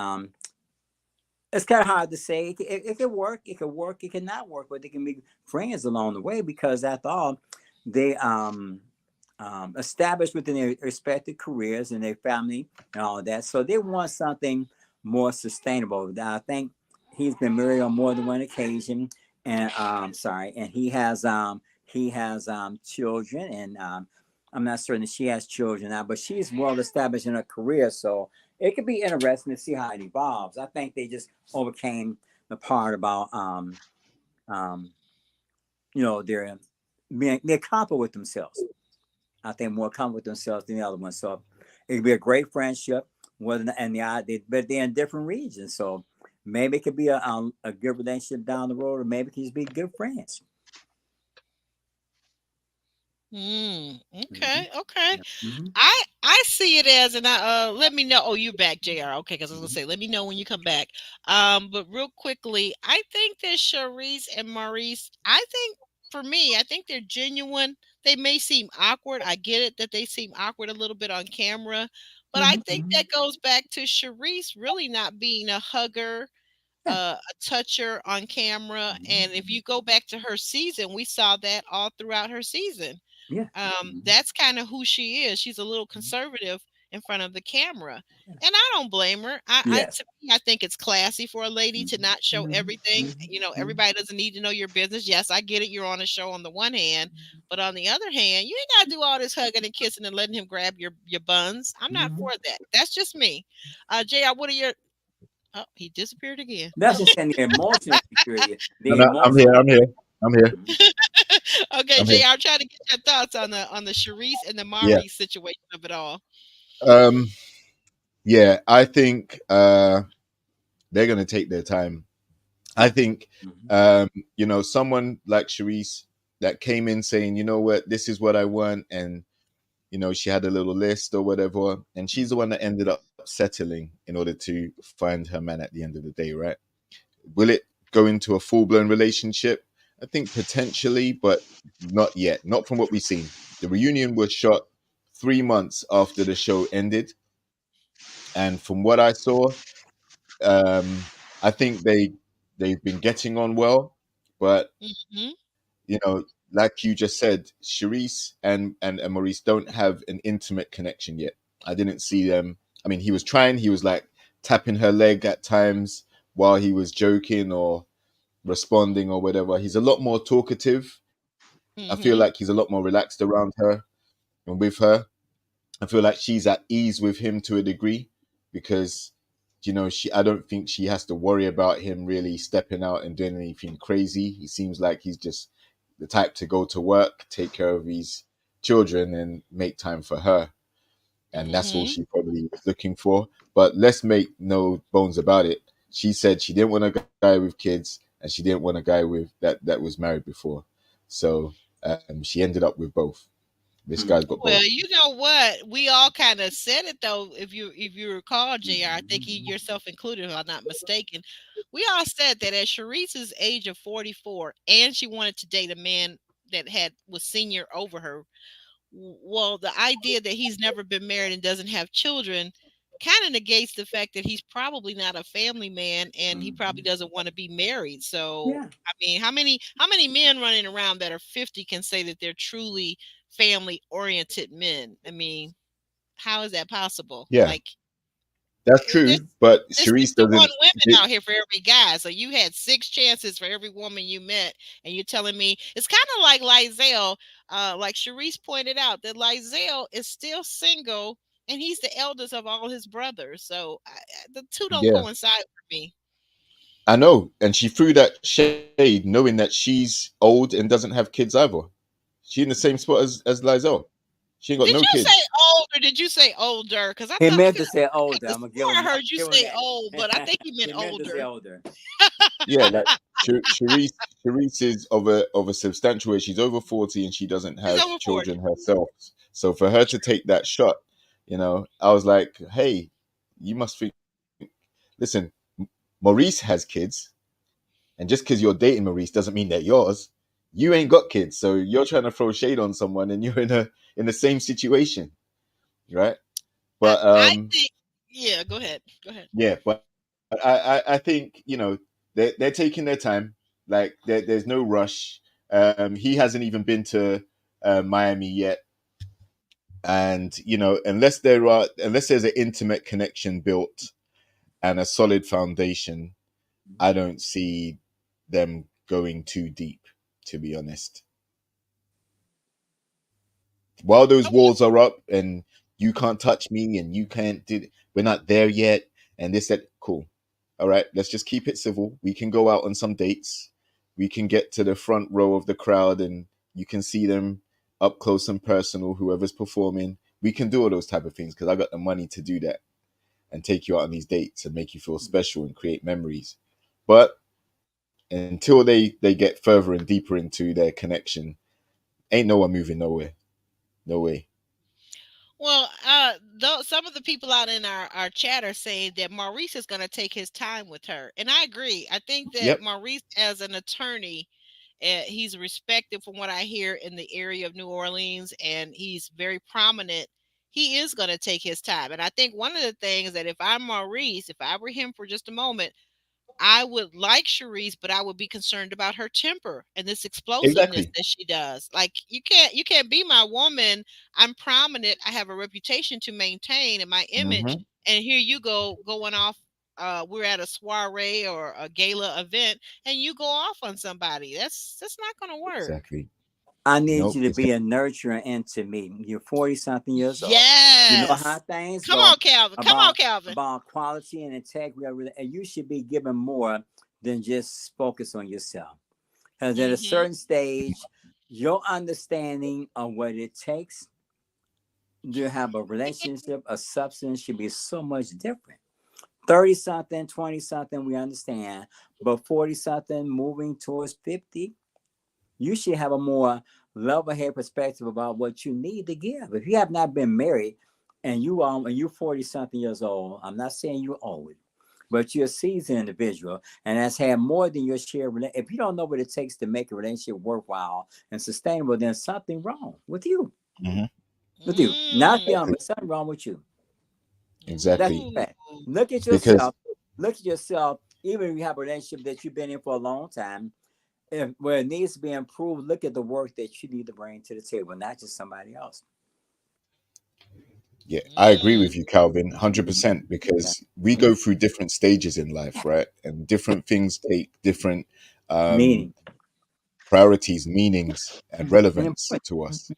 it's kind of hard to say. It could work. It could work. It can not work. But they can be friends along the way because after all, they established within their respective careers and their family and all of that. So they want something more sustainable. I think he's been married on more than one occasion, and sorry, and he has children, and I'm not certain that she has children now, but she's well established in her career, so it could be interesting to see how it evolves. I think they just overcame the part about um, they're comfortable with themselves. I think more comfortable with themselves than the other one. So it could be a great friendship. But they're in different regions, so maybe it could be a good relationship down the road, or maybe it can just be good friends. Okay, okay. Yeah. Mm-hmm. I see it as, and I let me know. Oh, you're back, Jr. Okay, because I was gonna Mm-hmm. say, let me know when you come back. But real quickly, I think that Charisse and Maurice, I think for me, I think they're genuine. They may seem awkward. I get it that they seem awkward a little bit on camera, but I think Mm-hmm. that goes back to Charisse really not being a hugger, Yeah. a toucher on camera. And Mm-hmm. if you go back to her season, we saw that all throughout her season. Yeah. Mm-hmm. That's kind of who she is. She's a little conservative in front of the camera, and I don't blame her. Yes. To me, I think it's classy for a lady to not show Mm-hmm. everything. You know, Mm-hmm. everybody doesn't need to know your business. Yes, I get it. You're on a show on the one hand, but on the other hand, you ain't gotta do all this hugging and kissing and letting him grab your buns. I'm not Mm-hmm. for that. That's just me. Jr. What are your? Oh, he disappeared again. That's just saying the emotional security. No, The no, I'm here. emotional. I'm here. I'm here. Mhm. Okay, I'm Jr. here. I'm trying to get your thoughts on the Charisse and the Yeah. Mari situation of it all. Um. Yeah. I think they're gonna take their time. I think Mhm. someone like Sharice that came in saying, you know what, this is what I want, and she had a little list or whatever, and she's the one that ended up settling in order to find her man at the end of the day, right? Will it go into a full-blown relationship? I think potentially, but not yet. Not from what we've seen. The reunion was shot 3 months after the show ended, and from what I saw, I think they've been getting on well, but Mhm. like you just said, Sharice and Maurice don't have an intimate connection yet. I didn't see them. I mean, he was trying. He was like tapping her leg at times while he was joking or responding or whatever. He's a lot more talkative. I feel Mhm. like he's a lot more relaxed around her and with her. I feel like she's at ease with him to a degree. because I don't think she has to worry about him really stepping out and doing anything crazy. He seems like he's just the type to go to work, take care of his children, and make time for her. And that's all Mhm. she probably was looking for. But let's make no bones about it. She said she didn't want a guy with kids, and she didn't want a guy with that was married before. So she ended up with both. This guy's got Well, both. you know what? We all kind of said it though. If you recall, Jr., I think you yourself included, if I'm not mistaken. We all said that at Sharice's age of 44, and she wanted to date a man that was senior over her. Well, the idea that he's never been married and doesn't have children kind of negates the fact that he's probably not a family man and he probably doesn't want to be married. So, Yeah. I mean, how many men running around that are 50 can say that they're truly family oriented men? I mean, how is that possible? Yeah, Like, that's there's true. But there's Sharice 61 doesn't. women out here for every guy. So you had 6 chances for every woman you met. And you're telling me it's kind of like Lizelle, like Sharice pointed out, that Lizelle is still single and he's the eldest of all his brothers. So the two don't Yeah, coincide for me. I know. And she threw that shade knowing that she's old and doesn't have kids either. She's in the same spot as Lizelle. She ain't got Did no you say kids. old or did you say older? Because I He thought meant to because say I could older. have I'm gonna give swore I him. heard you Give him say that. old, but I think you meant He meant to say older. older. Yeah, like Sharice is of a substantial age. She's over 40 and she doesn't He's have over 40. children herself. So for her to take that shot, I was like, hey, you must think. Listen, Maurice has kids, and just because you're dating Maurice doesn't mean they're yours. You ain't got kids, so you're trying to throw shade on someone, and you're in the same situation, right? I, But I think, yeah, go ahead. Go ahead. yeah, but I think they're taking their time. Like there's no rush. He hasn't even been to Miami yet, and unless there's an intimate connection built and a solid foundation, I don't see them going too deep. To be honest, while those walls are up and you can't touch me and you can't we're not there yet, and this that cool. All right, let's just keep it civil. We can go out on some dates. We can get to the front row of the crowd and you can see them up close and personal, whoever's performing. We can do all those type of things because I got the money to do that and take you out on these dates and make you feel special and create memories. But until they get further and deeper into their connection, ain't no one moving nowhere. No way. Well, though some of the people out in our chat are saying that Maurice is going to take his time with her, and I agree. I think that Yep. Maurice, as an attorney, he's respected from what I hear in the area of New Orleans, and he's very prominent. He is going to take his time, and I think one of the things that if I'm Maurice, if I were him for just a moment, I would like Sharice, but I would be concerned about her temper and this explosiveness Exactly. that she does. Like you can't be my woman. I'm prominent. I have a reputation to maintain and my image. Mm-hmm. And here you go going off. We're at a soiree or a gala event, and you go off on somebody. That's not going to work. Exactly. I need Nope. you to be a nurturer and to me. You're 40-something years old. You know how Yes. things Come go on, Calvin. Come on, Calvin. about quality and integrity, and you should be given more than just focus on yourself. Because at a certain stage, your understanding of what it takes to have a relationship, a substance should be so much different. 30-something, 20-something, we understand, but 40-something moving towards 50, you should have a more level-head perspective about what you need to give. If you have not been married and you're 40-something years old, I'm not saying you're old, but you're a seasoned individual and has had more than your share. If you don't know what it takes to make a relationship worthwhile and sustainable, then something wrong with you. Mm-hmm. With you, not them, but something wrong with you. Exactly. That's fact. Look at Because yourself. Look at yourself. Even if you have a relationship that you've been in for a long time, where it needs to be improved, look at the work that you need to bring to the table, not just somebody else. yeah, I agree with you, Calvin, 100%. Because we go through different stages in life, right? And different things take different Meaning. priorities, meanings, and relevance And to us.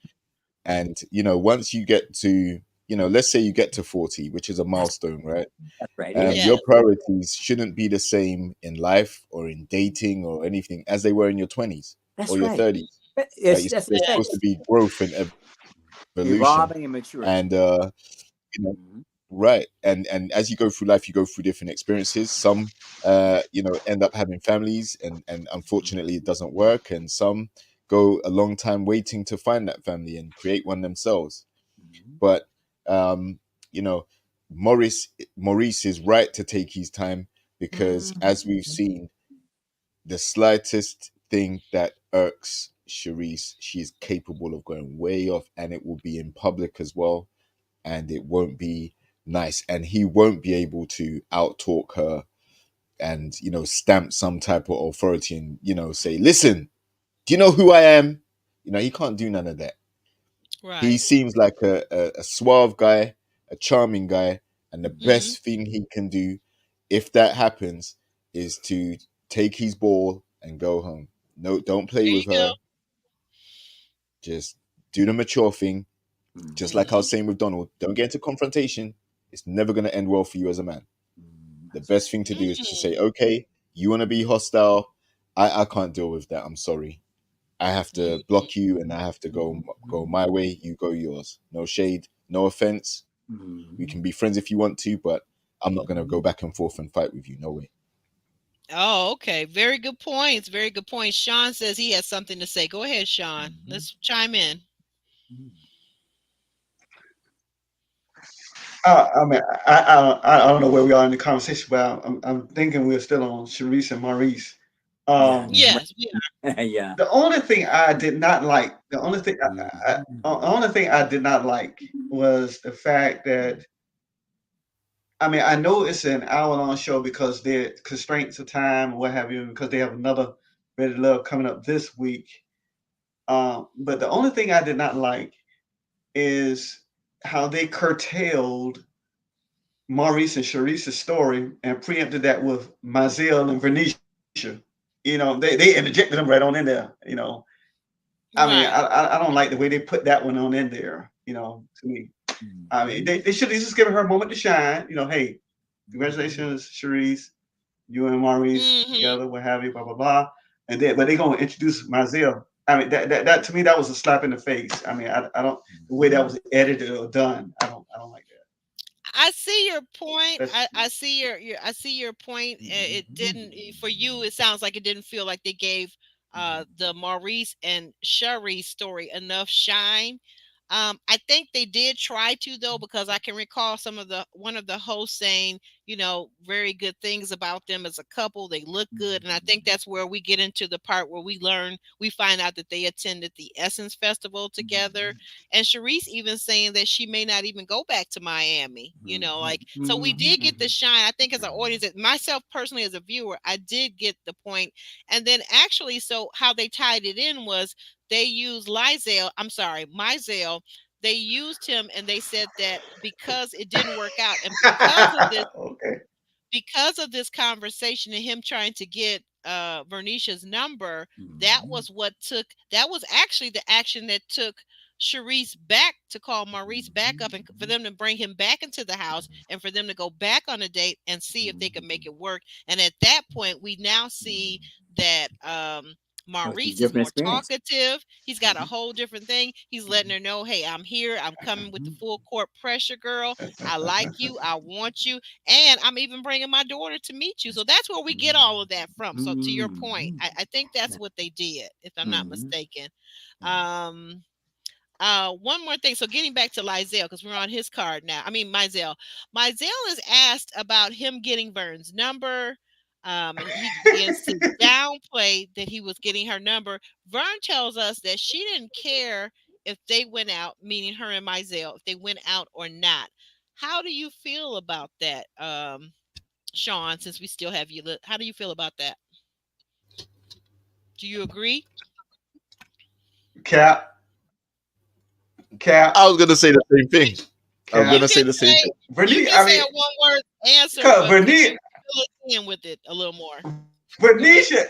And once you get to let's say you get to 40, which is a milestone, right? That's right. Yeah. Your priorities shouldn't be the same in life or in dating or anything as they were in your 20s That's or your right. 30s. But Like, that's there's supposed to be growth and evolution, evolving and maturing. and Mhm. right. And as you go through life, you go through different experiences. Some end up having families, and unfortunately it doesn't work, and some go a long time waiting to find that family and create one themselves. Mhm. But you know, Maurice is right to take his time, because as we've seen, the slightest thing that irks Charisse, she's capable of going way off, and it will be in public as well, and it won't be nice, and he won't be able to outtalk her and stamp some type of authority and say, listen, do you know who I am? He can't do none of that. He Right. seems like a suave guy, a charming guy, and the Mhm. best thing he can do, if that happens, is to take his ball and go home. No, don't play There with you go. her. Just do the mature thing. Just like I was Mhm. saying with Donald, don't get into confrontation. It's never going to end well for you as a man. The best thing to do is to Mm. say, okay, you want to be hostile. I can't deal with that. I'm sorry. I have to Mhm. block you, and I have to go my way. You go yours. No shade, no offense. We can be friends if you want to, but I'm not going to go back and forth and fight with you. No way. Oh, okay. Very good points. Very good points. Sean says he has something to say. Go ahead, Sean. Let's chime in. I mean, I don't know where we are in the conversation, but I'm thinking we're still on Sharice and Maurice. Yes, we are. Yeah. The only thing I did not like, the only thing I did not like was the fact that, I mean, I know it's an hour-long show because there constraints of time or what have you, because they have another Ready to Love coming up this week. But the only thing I did not like is how they curtailed Maurice and Sharice's story and preempted that with Maziel and Vernicia. They interjected them right on in there. I mean, Right. I don't like the way they put that one on in there. To me, I mean, they should have just given her a moment to shine. Hey, congratulations, Sharice, you and Maurice Mhm. together, what have you, blah blah blah. And then, but they're gonna introduce Maziel. I mean, that to me that was a slap in the face. I mean, I don't the way that was edited or done. I don't like that. I see your point. That's I see I see your point. It didn't for you. It sounds like it didn't feel like they gave the Maurice and Shari story enough shine. I think they did try to though, because I can recall one of the hosts saying, very good things about them as a couple. They look good, and I think that's where we get into the part where we find out that they attended the Essence Festival together, and Sharice even saying that she may not even go back to Miami. So we did get the shine. I think as an audience, myself personally as a viewer, I did get the point. And then actually, so how they tied it in was they used Mizell. They used him, and they said that because it didn't work out, and okay. because of this conversation and him trying to get Vernicia's number, that was actually the action that took Sharice back to call Maurice back up, and for them to bring him back into the house, and for them to go back on a date and see if they could make it work. And at that point, we now see that Maurice is more talkative. He's got a whole different thing. He's letting her know, hey, I'm here. I'm coming with the full court pressure, girl. I like you. I want you. And I'm even bringing my daughter to meet you. So that's where we get all of that from. So to your point, I think that's what they did, if I'm not mistaken. One more thing. So getting back to Lizelle, because we're on his card now. I mean, Mizell. Mizell is asked about him getting Vern's number. And he begins to downplay that he was getting her number. Vern tells us that she didn't care if they went out, meaning her and Mizell, if they went out or not. How do you feel about that, Sean, since we still have you? How do you feel about that? Do you agree? Cap. I was going to say the same thing. I was going to say the same thing. You can say a one-word answer, but could you fill us in with it a little more? Vernicia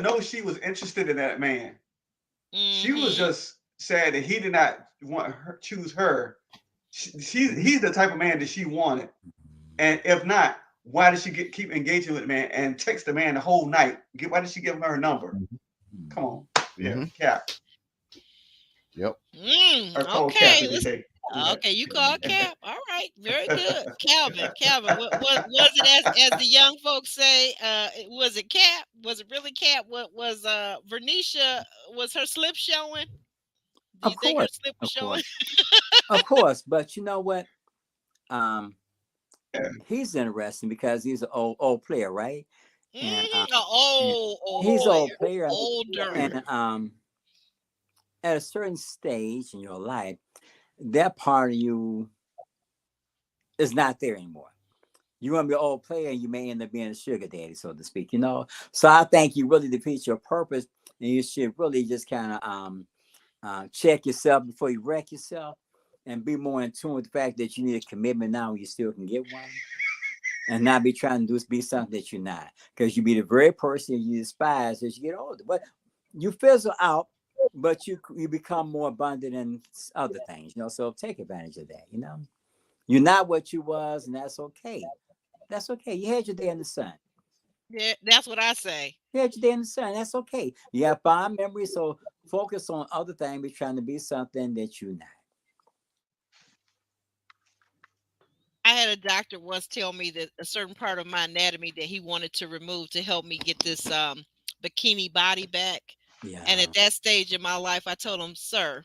knows she was interested in that man. She was just said that he did not want her choose her, he's the type of man that she wanted. And if not, why did she keep engaging with the man and text the man the whole night? Why did she give him her number? Come on. Yeah, Cap. Yep. Or call Cap Okay, if they say. okay, you call Cap. All right, very good. Calvin, what was it as the young folks say? Was it Cap? Was it really Cap? What was Vernisha, was her slip showing? Do you think her slip was showing? Of course, but you know what? Yeah. He's interesting because he's an old player, right? And He's an old player. Older. And at a certain stage in your life, that part of you is not there anymore. You want to be an old player, and you may end up being a sugar daddy, so to speak, you know. So I think you really defeat your purpose, and you should really just kind of check yourself before you wreck yourself, and be more in tune with the fact that you need a commitment now when you still can get one, and not be trying to be something that you're not, because you be the very person you despise as you get older. But you fizzle out, but you become more abundant in other things, you know. So take advantage of that, you know. You're not what you was, and that's okay. That's okay. You had your day in the sun. Yeah, that's what I say. You had your day in the sun. That's okay. You have fond memories, so focus on other things. Be trying to be something that you're not. I had a doctor once tell me that a certain part of my anatomy that he wanted to remove to help me get this bikini body back. Yeah. And at that stage in my life, I told him, sir,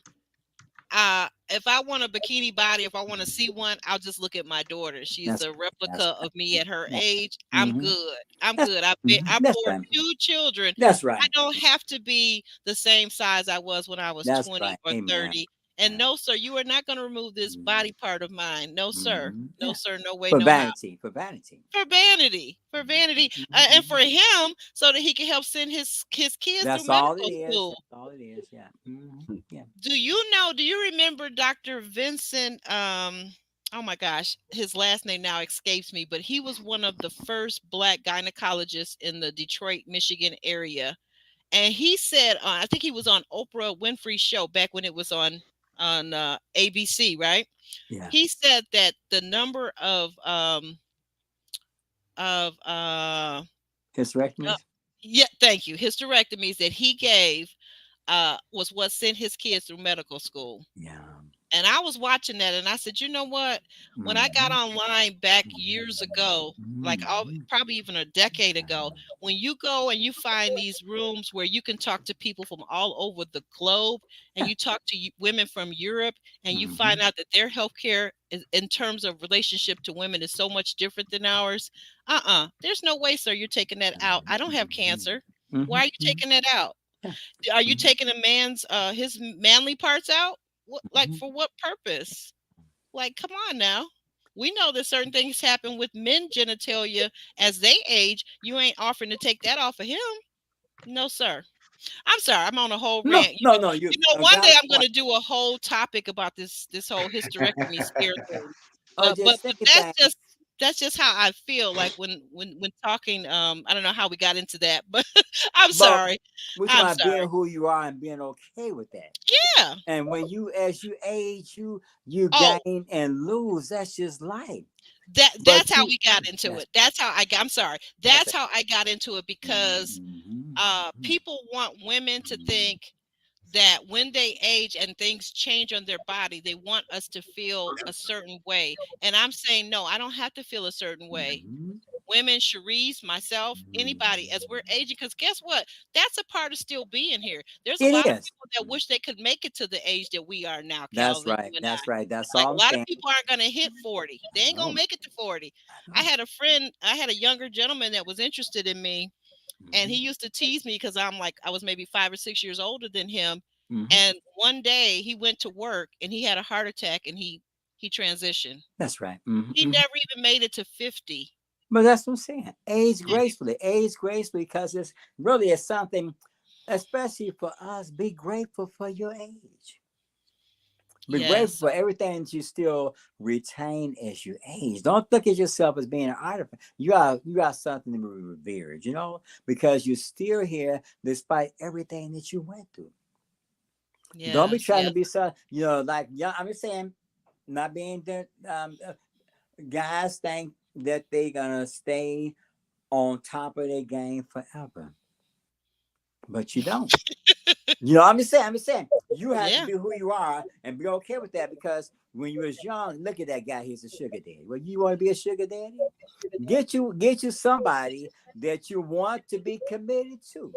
if I want a bikini body, if I want to see one, I'll just look at my daughter. She's a replica of me at her age. I'm good. I'm good. I bore 2 children. That's right. I don't have to be the same size I was when I was 20 or 30. And no, sir, you are not going to remove this body part of mine. No, sir. No, sir. No way. For no vanity. how. For vanity. For vanity. For vanity. And for him, so that he can help send his kids That's through all medical it is. school. That's all it is. Yeah. Yeah. Do you remember Dr. Vincent? Oh my gosh, his last name now escapes me, but he was one of the first Black gynecologists in the Detroit, Michigan area. And he said, I think he was on Oprah Winfrey's show back when it was on ABC, right? Yeah. He said that the number of hysterectomies. Thank you. Hysterectomies that he gave was what sent his kids through medical school. Yeah. And I was watching that, and I said, you know what? When I got online back years ago, like probably even a decade ago, when you go and you find these rooms where you can talk to people from all over the globe, and you talk to women from Europe, and you find out that their healthcare in terms of relationship to women is so much different than ours. There's no way, sir, you're taking that out. I don't have cancer. Why are you taking that out? Are you taking a man's his manly parts out? Like for what purpose? Like, come on now. We know that certain things happen with men genitalia as they age. You ain't offering to take that off of him. No, sir. I'm sorry. I'm on a whole rant. No. One day I'm going to do a whole topic about this whole hysterectomy scare thing. But that's just how I feel like when talking. I don't know how we got into that, but I'm sorry. We're talking about being who you are and being okay with that. Yeah. And when as you age, you gain and lose. That's just life. That's how we got into it. That's how I'm sorry. That's how I got into it, because people want women to think that when they age and things change on their body, they want us to feel a certain way. And I'm saying, no, I don't have to feel a certain way. Women, Cherise, myself, anybody, as we're aging, because guess what? That's a part of still being here. There's a lot of people that wish they could make it to the age that we are now. That's right. That's right. That's all. A lot of people aren't going to hit 40. They ain't going to make it to 40. I had a younger gentleman that was interested in me. And he used to tease me because I was maybe 5 or 6 years older than him. And one day he went to work and he had a heart attack and he transitioned. That's right. He never even made it to 50. But that's what I'm saying. Age gracefully, because it's really something, especially for us. Be grateful for your age. Be grateful for everything that you still retain as you age. Don't look at yourself as being an artifact. You got something to be revered, because you're still here despite everything that you went through. Don't be Yes, trying to yes. be so, like, yeah, I'm just saying, not being the guys think that they gonna stay on top of their game forever, but you don't. I'm just saying. I'm just saying. You have to Yeah. be who you are and be okay with that, because when you was young, look at that guy. He's a sugar daddy. Well, you want to be a sugar daddy? Get you somebody that you want to be committed to,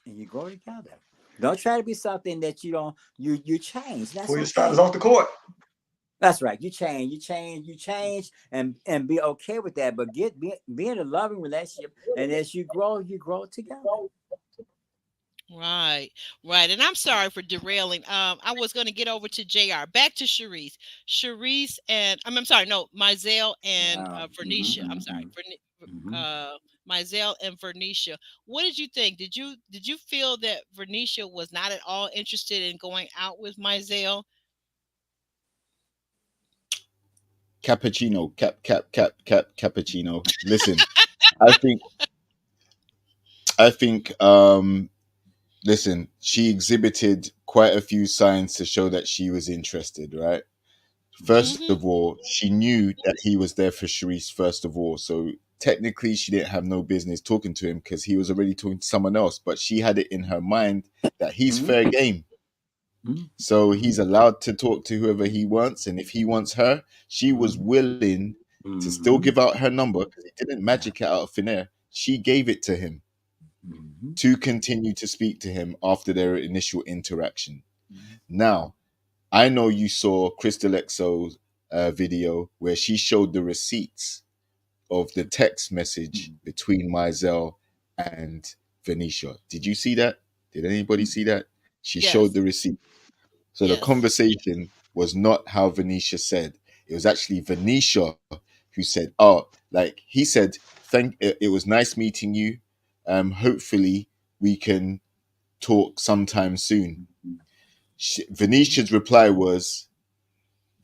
and you grow together. Don't try to be something that you don't. You change. That's Pull your starters okay. off the court. That's right. You change, and be okay with that. But be in a loving relationship, and as you grow together. Right, right. And I'm sorry for derailing. I was going to get over to JR. Back to Sharice. Sharice and I'm sorry, no, Mizell and Vernisha. I'm sorry, Mhm. Mizell and Vernisha. What did you think? Did you feel that Vernisha was not at all interested in going out with Mizell? Cappuccino, cappuccino. Listen, I think, I think, listen, she exhibited quite a few signs to show that she was interested, right? First Mm-hmm. of all, she knew that he was there for Sharice, first of all. So technically, she didn't have no business talking to him because he was already talking to someone else. But she had it in her mind that he's Mhm. fair game. Mhm. So he's allowed to talk to whoever he wants. And if he wants her, she was willing to still Mhm. give out her number because he didn't magic it out of thin air. She gave it to him Mhm. to continue to speak to him after their initial interaction. Mhm. Now, I know you saw Crystal Exo's video where she showed the receipts of the text message between Mizell and Venetia. Did you see that? Did anybody see that? She showed Yes, the receipt. So the yes. conversation was not how Venetia said. It was actually Venetia who said, "Oh, like he said, thank. It was nice meeting you. Hopefully we can talk sometime soon." Venetia's reply was,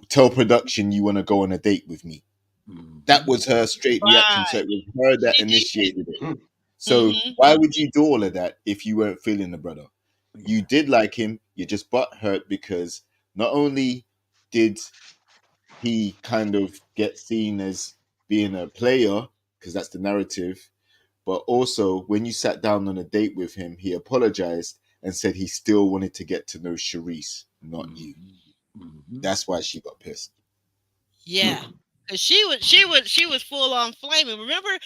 "Tell production you want to go on a date with me." That Mhm. was her straight reaction. So Right. it was her that She did. initiated it. Hmm. So Mm-hmm. why would you do all of that if you weren't feeling the brother? You Yeah. did like him. You just butt hurt because not only did he kind of get seen as being a player, because that's the narrative, but also when you sat down on a date with him, he apologized and said he still wanted to get to know Sharice, not you. Mhm. Mhm. That's why she got pissed. Yeah. Cause she was full on flaming. Remember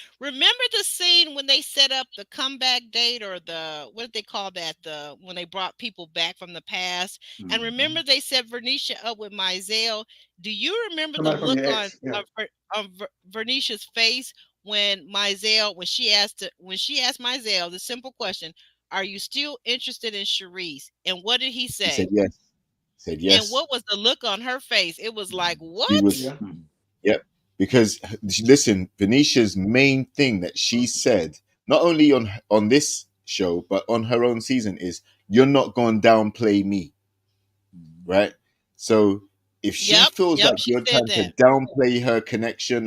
the scene when they set up the comeback date, or the what did they call that? The when they brought people back from the past. And remember Mhm. they set Vernisha up with Mizell. Do you remember the Somebody from look your on ex. Yeah. Vernisha's face when she asked Mizell the simple question, "Are you still interested in Sharice?" And what did he He said say? yes. He said And yes. what was the look on her face? It was like, She what? was, Yeah. Mhm. yep. Because listen, Venetia's main thing that she said, not only on this show, but on her own season, is you're not going to downplay me, right? So if she Yep, feels yep, like she you're said trying to that. downplay her connection,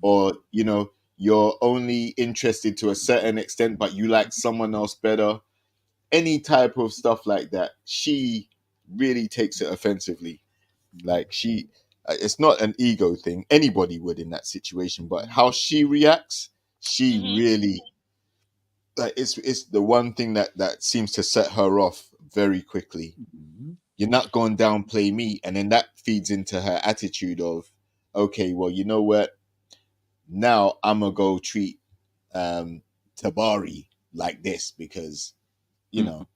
or you're only interested to a certain extent, but you like someone else better, any type of stuff like that, she really takes it offensively. Like it's not an ego thing. Anybody would in that situation, but how she reacts, she Hmm. really, like, it's the one thing that seems to set her off very quickly. Mhm. You're not going to downplay me, and then that feeds into her attitude of, okay, well, you know what? Now I'm gonna go treat Tabari like this because you know.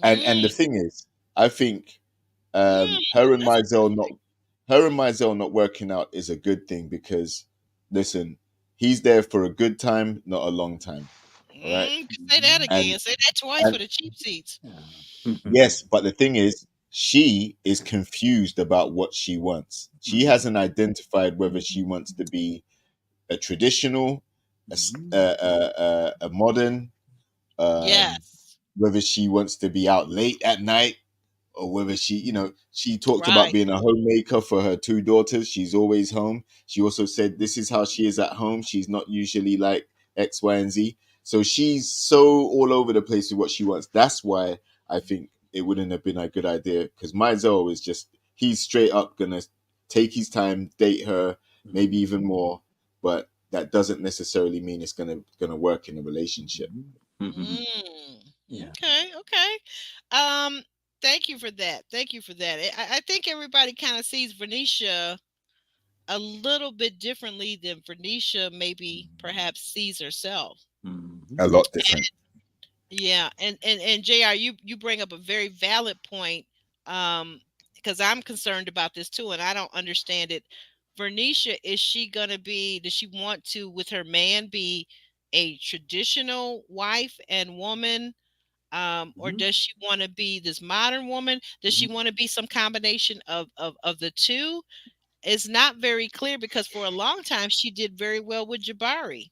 And the Mm, thing is, I think mm, her and that's Mizell not working out is a good thing because listen, he's there for a good time, not a long time. All right. say that Mhm. And again. Say that twice and for the cheap seats. Yeah. yes, but the thing is, she is confused about what she wants. She Mhm. hasn't identified whether she wants to be a traditional, Mhm. a modern, um, Yes. whether she wants to be out late at night, or whether she talked about Right. being a homemaker for her two daughters. She's always home. She also said this is how she is at home. She's not usually like X, Y, and Z. So she's so all over the place with what she wants. That's why I think it wouldn't have been a good idea because Mizell is just he's straight up gonna take his time, date her, maybe even more, but that doesn't necessarily mean it's gonna work in a relationship. Yeah. Okay. Um, Thank you for that. Thank you for that. I think everybody kind of sees Vernisha a little bit differently than Vernisha maybe perhaps sees herself. A lot different. Yeah, and Jr. You bring up a very valid point, because I'm concerned about this too, and I don't understand it. Vernisha, is she gonna be? Does she want to, with her man, be a traditional wife and woman, or does she want to be this modern woman? Does she want to be some combination of the two? It's not very clear because for a long time she did very well with Jabari.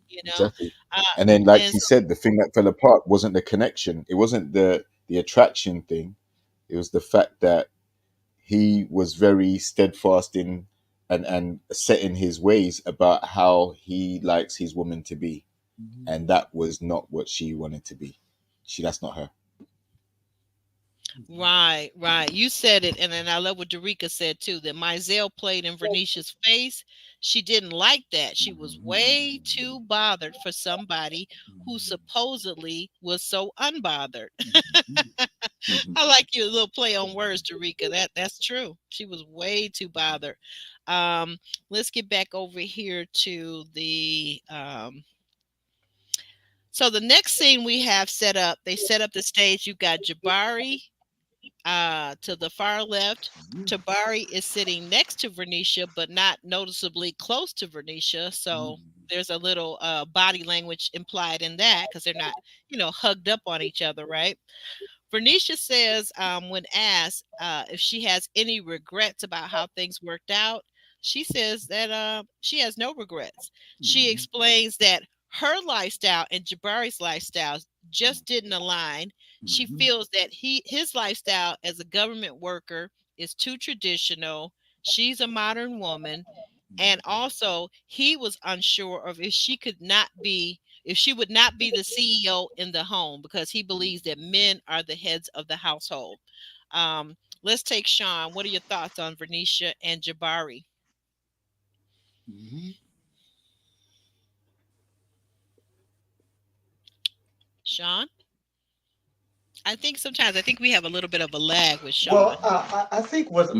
You know, Exactly. uh, And then, like and he so said, the thing that fell apart wasn't the connection. It wasn't the attraction thing. It was the fact that he was very steadfast in and set in his ways about how he likes his woman to be, and that was not what she wanted to be. That's not her. right. You said it, and then I love what Derica said too. That Mizell played in Vernisha's face. She didn't like that. She was way too bothered for somebody who supposedly was so unbothered. I like your little play on words, Derica. That's true. She was way too bothered. Um, let's get back over here to the so the next scene we have set up. They set up the stage. You've got Jabari to the far left. Tabari is sitting next to Vernisha, but not noticeably close to Vernisha. So there's a little body language implied in that because they're not, hugged up on each other, right? Vernisha says, when asked if she has any regrets about how things worked out, she says that she has no regrets. She explains that her lifestyle and Jabari's lifestyle just didn't align. She feels that his lifestyle as a government worker is too traditional. She's a modern woman. And also, he was unsure of if she would not be the CEO in the home because he believes that men are the heads of the household. Let's take Sean. What are your thoughts on Vernisha and Jabari? Sean? I think we have a little bit of a lag with Sean. Well, I think with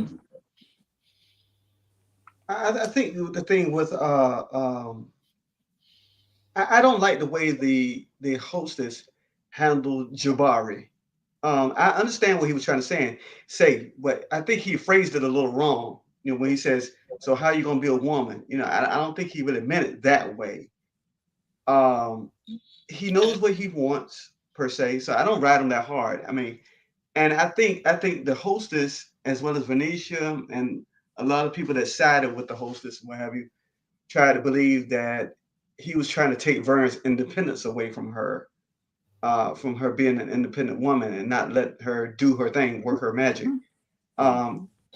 I think the thing with I don't like the way the hostess handled Jabari. I understand what he was trying to say, but I think he phrased it a little wrong. When he says, "So how you gonna be a woman?" I don't think he really meant it that way. Um, he knows Okay. what he wants per se, so I don't ride him that hard. I mean, and I think the hostess as well as Venetia and a lot of people that sided with the hostess and what have you tried to believe that he was trying to take Vern's independence away from her being an independent woman and not let her do her thing, work her magic.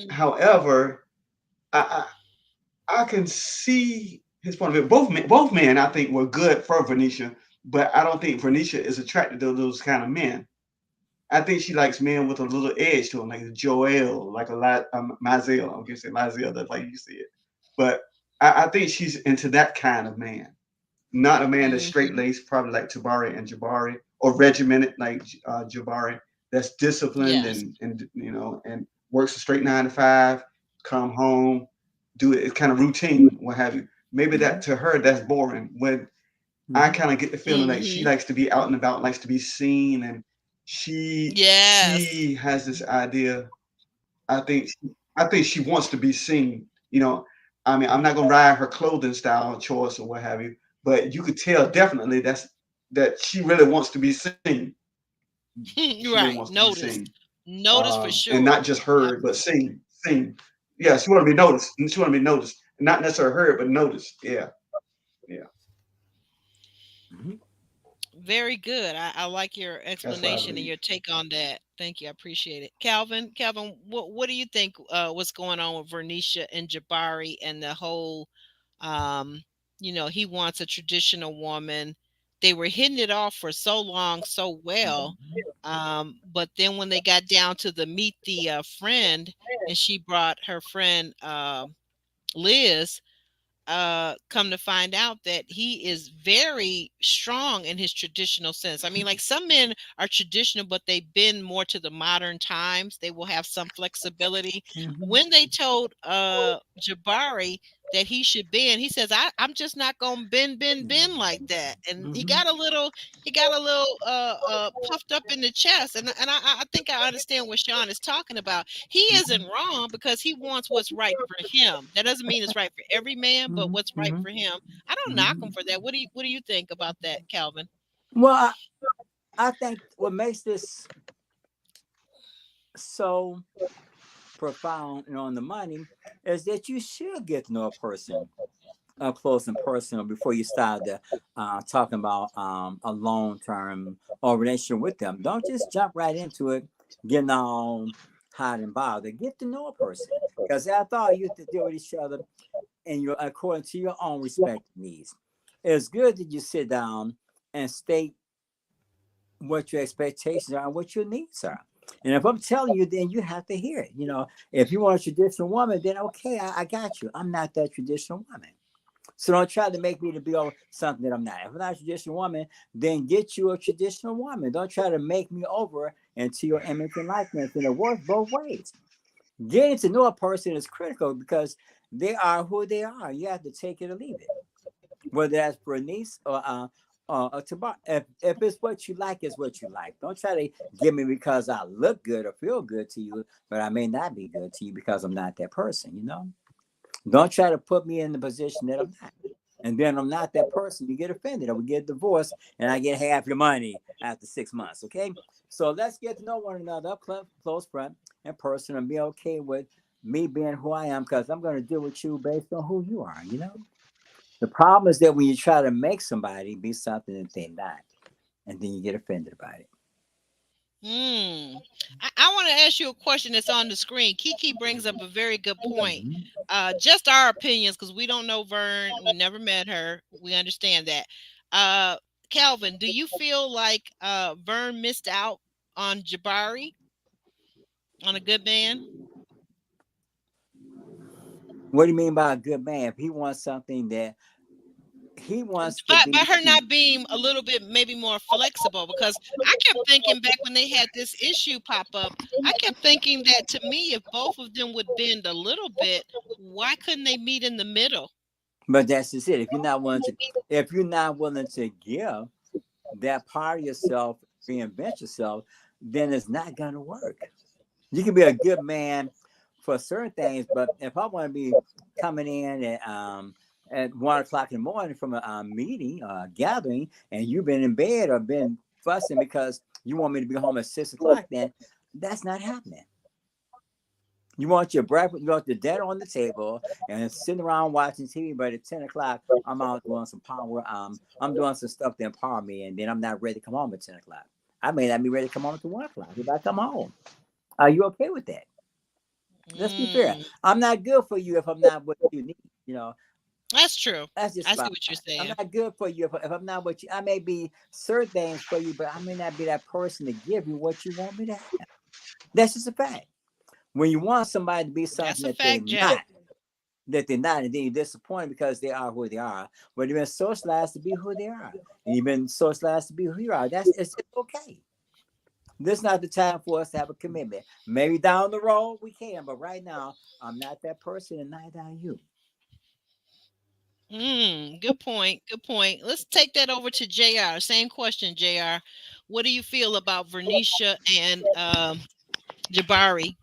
However, I, I can see his point of view. Both men, I think, were good for Venetia, but I don't think Venetia is attracted to those kind of men. I think she likes men with a little edge to them, like Joel, like a lot, Maziel. I'm gonna say Maziel, that's like you see it. But I think she's into that kind of man, not a man that's straight Mhm. laced, probably like Tabari and Jabari, or regimented like Jabari, that's disciplined Yes. and works a straight 9 to 5, come home, do it. It's kind of routine, what have you. Maybe that to her that's boring. When I kind of get the feeling like she Mhm. likes to be out and about, likes to be seen, and she Yes. she has this idea. I think she wants to be seen. I mean, I'm not gonna ride her clothing style choice or what have you, but you could tell definitely that she really wants to be seen. She really Right. wants to be Noticed. seen, Noticed for and sure. not just heard, but seen. Seen. Yeah, she want to be noticed. She want to be noticed, not necessarily heard, but noticed. Yeah, yeah. Very good. I like your That's what I explanation and believe. your take on that. Thank you. I appreciate it. Calvin, what do you think what's going on with Vernisha and Jabari and the whole he wants a traditional woman they were hitting it off for so long, so well. But then when they got down to the meet the friend, and she brought her friend Liz, come to find out that he is very strong in his traditional sense. I mean, like some men are traditional, but they bend more to the modern times. They will have some flexibility. When they told Jabari that he should bend, he says, I'm just not gonna bend like that. And he got a little puffed up in the chest. And I think I understand what Sean is talking about. He isn't wrong because he wants what's right for him. That doesn't mean it's right for every man, but what's right for him. I don't knock him for that. What do you think about that, Calvin? Well, I think what makes this so profound and on the money is that you should get to know a person up close and personal before you start to talking about a long-term or relationship with them. Don't just jump right into it, getting all hot and bothered. Get to know a person, because after all, you have to deal with each other and you're according to your own respective needs. It's good that you sit down and state what your expectations are and what your needs are. And if I'm telling you, then you have to hear it. You know, if you want a traditional woman, then okay, I got you. I'm not that traditional woman. So don't try to make me to be over something that I'm not. If I'm not a traditional woman, then get you a traditional woman. Don't try to make me over into your image and likeness. And it works both ways. Getting to know a person is critical because they are who they are. You have to take it or leave it. Whether that's Bernice or Tabar. If it's what you like, it's what you like. Don't try to get me because I look good or feel good to you, but I may not be good to you because I'm not that person, you know? Don't try to put me in the position that I'm not. And then I'm not that person. You get offended, or we get divorced, and I get half your money after 6 months. Okay. So let's get to know one another up close, front, and person, and be okay with me being who I am, because I'm going to deal with you based on who you are, you know? The problem is that when you try to make somebody be something that they're not, and then you get offended about it. I want to ask you a question that's on the screen. Kiki brings up a very good point. Just our opinions, because we don't know Vern. We never met her. We understand that. Calvin, do you feel like Vern missed out on Jabari, on a good man? What do you mean by a good man? If he wants something that he wants to be, by her not being a little bit maybe more flexible, because I kept thinking back when they had this issue pop up, I kept thinking that to me, if both of them would bend a little bit, why couldn't they meet in the middle? but that's just it. If you're not willing to give that part of yourself, reinvent yourself, then it's not gonna work. You can be a good man for certain things, but if I want to be coming in at 1 o'clock in the morning from a meeting, gathering, and you've been in bed or been fussing because you want me to be home at 6 o'clock, then that's not happening. You want your breakfast, you want the dinner on the table, and sitting around watching TV. But at 10 o'clock, I'm out doing some power. I'm doing some stuff to empower me, and then I'm not ready to come home at 10 o'clock. I may not be ready to come home at 1 o'clock if I come home. Are you okay with that? Let's be fair. I'm not good for you if I'm not what you need. You know, that's true. That's just I see what you're saying. I'm not good for you if I'm not what you. I may be certain things for you, but I may not be that person to give you what you want me to have. That's just a fact. When you want somebody to be something that they're not, and then you're disappointed because they are who they are. But you've been socialized to be who they are, and you've been socialized to be who you are. It's okay. This is not the time for us to have a commitment. Maybe down the road we can, but right now I'm not that person, and neither are you. Good point. Good point. Let's take that over to JR. Same question, JR. What do you feel about Vernisha and Jabari?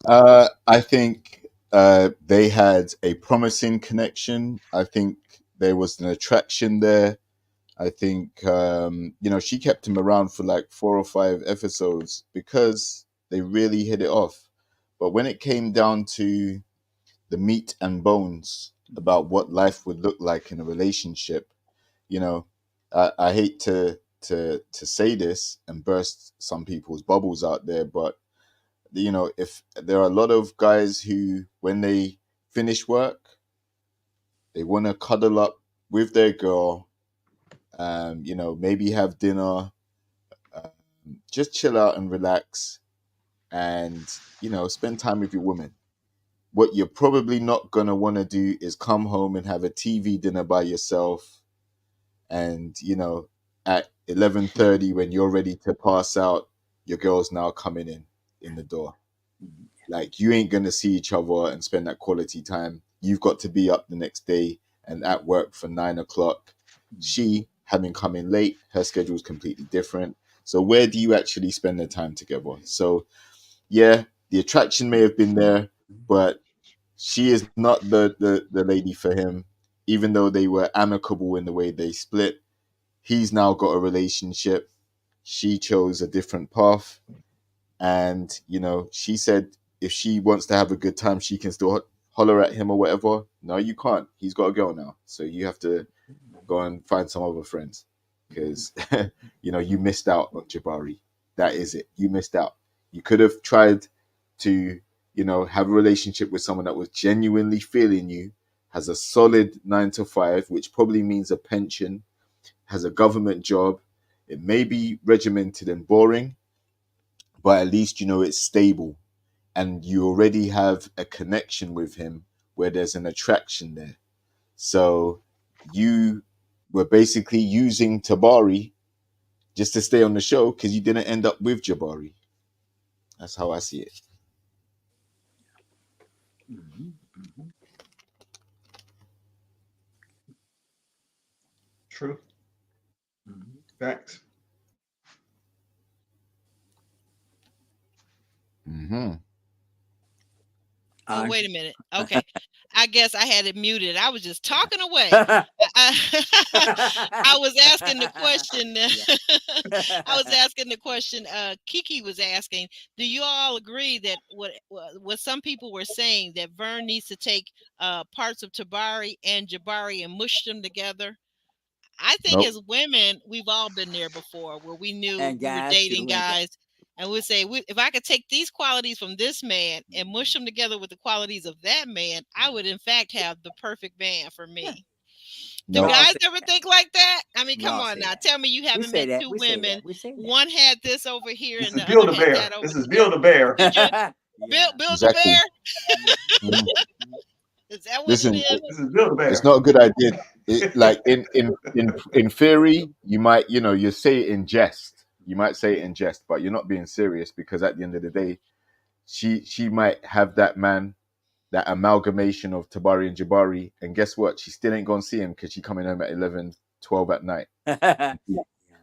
I think they had a promising connection. I think there was an attraction there. I think she kept him around for like 4 or 5 episodes because they really hit it off. But when it came down to the meat and bones about what life would look like in a relationship, I hate to say this and burst some people's bubbles out there, but if there are a lot of guys who, when they finish work, they want to cuddle up with their girl You know, maybe have dinner, just chill out and relax, and you know, spend time with your woman. What you're probably not gonna want to do is come home and have a TV dinner by yourself, and you know, at 11:30 when you're ready to pass out, your girl's now coming in the door. Like, you ain't gonna see each other and spend that quality time. You've got to be up the next day and at work for 9 o'clock. She, having come in late, her schedule is completely different. So where do you actually spend the time together? So yeah, the attraction may have been there, but she is not the lady for him. Even though they were amicable in the way they split, he's now got a relationship. She chose a different path. And, you know, she said if she wants to have a good time, she can still holler at him or whatever. No, you can't. He's got a girl now. So you have to go and find some other friends because, you know, you missed out on Jabari. That is it. You missed out. You could have tried to, you know, have a relationship with someone that was genuinely feeling you, has a solid 9 to 5, which probably means a pension, has a government job. It may be regimented and boring, but at least you know it's stable and you already have a connection with him where there's an attraction there. So you were basically using Tabari just to stay on the show because you didn't end up with Jabari. That's how I see it. True. Facts. Mm-hmm. Oh, wait a minute. Okay. I guess I had it muted. I was just talking away. I was asking the question. I was asking the question. Kiki was asking, do you all agree that what some people were saying, that Vern needs to take parts of Tabari and Jabari and mush them together? I think Nope. as women, we've all been there before where we knew And we were guys dating too, and guys. And we'd say, if I could take these qualities from this man and mush them together with the qualities of that man, I would, in fact, have the perfect man for me. Do Nope. guys ever think like that? I mean, come We all on say now. that. Tell me you haven't say met that. two We say women. that. We say that. One had this over here This and is the other had Build-A-Bear. that over This is there. Build-A-Bear. Did you Yeah. build a Exactly. bear? Mhm. Is that what Listen, it is? This is Build-A-Bear. it's not a good idea. Like in theory, you might, you know, you say it in jest. You might say it in jest, but you're not being serious because at the end of the day, she might have that man, that amalgamation of Tabari and Jabari, and guess what? She still ain't gonna see him because she coming home at 11, 12 at night.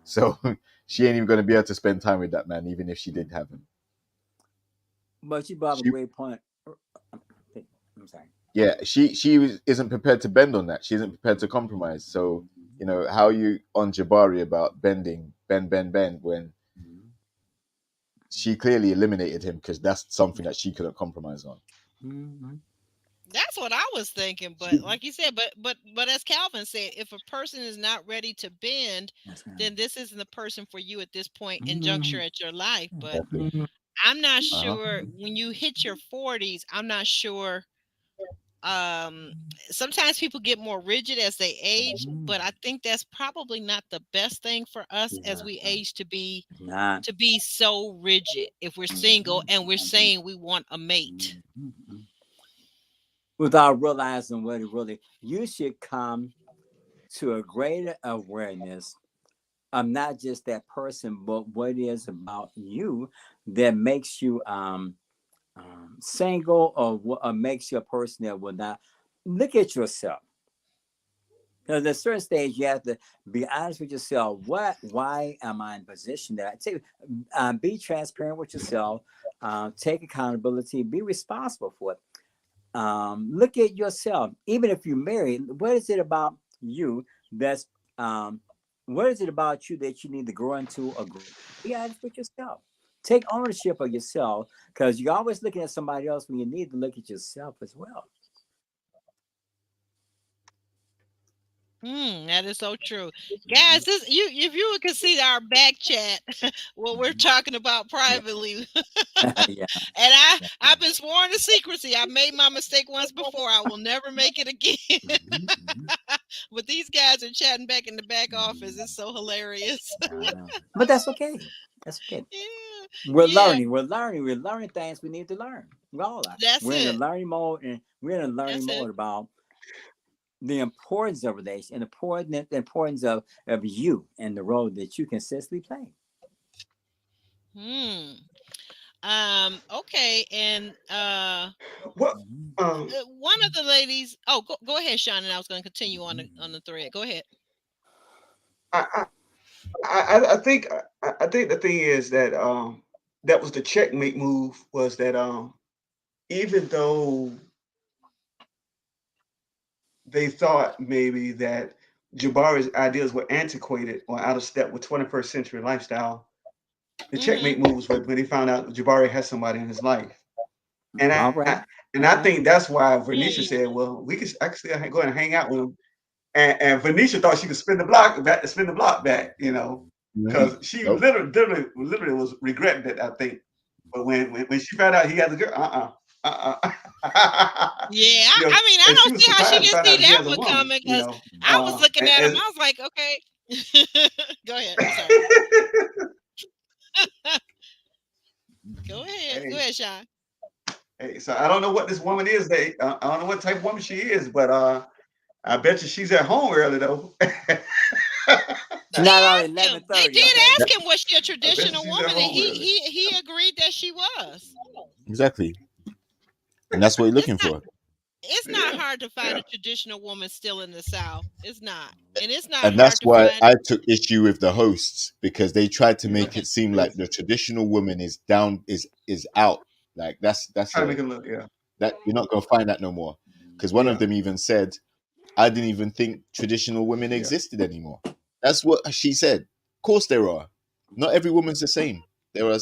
So she ain't even gonna be able to spend time with that man, even if she did have him. But you brought up a She- great point. I'm sorry. Yeah, she isn't prepared to bend on that. She isn't prepared to compromise. So, you know, how are you on Jabari about bend when she clearly eliminated him because that's something that she couldn't compromise on. Mm-hmm. That's what I was thinking, but like you said, but as Calvin said, if a person is not ready to bend, then this isn't the person for you at this point in juncture at your life. But I'm not sure when you hit your 40s. I'm not sure. Sometimes people get more rigid as they age, but I think that's probably not the best thing for us as we age to be so rigid if we're single and we're saying we want a mate. Without realizing what it really, you should come to a greater awareness of not just that person, but what it is about you that makes you single, or makes you a person that will not look at yourself. Because at a certain stage, you have to be honest with yourself. Why am I in position that I take? Be transparent with yourself. Take accountability. Be responsible for it. Look at yourself. Even if you're married, what is it about you that's what is it about you that you need to grow into? Be honest with yourself. Take ownership of yourself, because you're always looking at somebody else when you need to look at yourself as well. That is so true, guys. If you could see our back chat, what we're talking about privately, Yeah. and I've been sworn to secrecy. I made my mistake once before. I will never make it again. But these guys are chatting back in the back office. It's so hilarious. I know. But that's okay. That's okay. Yeah, We're yeah, learning. We're learning things we need to learn. We all are. that's We're in a it. learning mode, and we're in a learning That's it. mode about the importance of relation and the importance of you and the role that you consistently play. Hmm. Okay, and What Mhm. one of the ladies. Oh, go ahead, Sean, and I was going to continue on the thread. Go ahead. I I think the thing is that that was the checkmate move was that even though they thought maybe that Jabari's ideas were antiquated or out of step with 21st century lifestyle, the Mm-hmm. checkmate moves when they found out Jabari has somebody in his life. And All I right. and All I right. think that's why Venetia Mm. said, "Well, we could actually go and hang out with him." And Venetia thought she could spin the block back, Mhm. because she Nope. literally was regretting it. I think, but when she found out he has a girl, Yeah, I mean, I and she don't was see how she surprised to can find see out he that has a one woman, coming because I was looking and, at him. and I was like, okay. Go ahead. I'm sorry. Go ahead. Go hey, ahead, Sean. hey, so I don't know what this woman is. I don't know what type of woman she is, but I bet you she's at home early though. She's They not on asked him. They 11:30. did Okay. ask him, was she a I bet you traditional she's at woman, and home he early. he he agreed that she was. Exactly. And that's what you're It's looking not. for. It's not Yeah, hard to find yeah. a traditional woman still in the South. It's not, and it's not And that's hard to why find. I took issue with the hosts because they tried to make Okay. it seem like the traditional woman is down is out. Like that's Trying to a make it look, yeah, that you're not gonna find that no more. Because one of yeah, them even said, I didn't even think traditional women yeah. existed anymore. That's what she said. Of course there are. Not every woman's the same. There are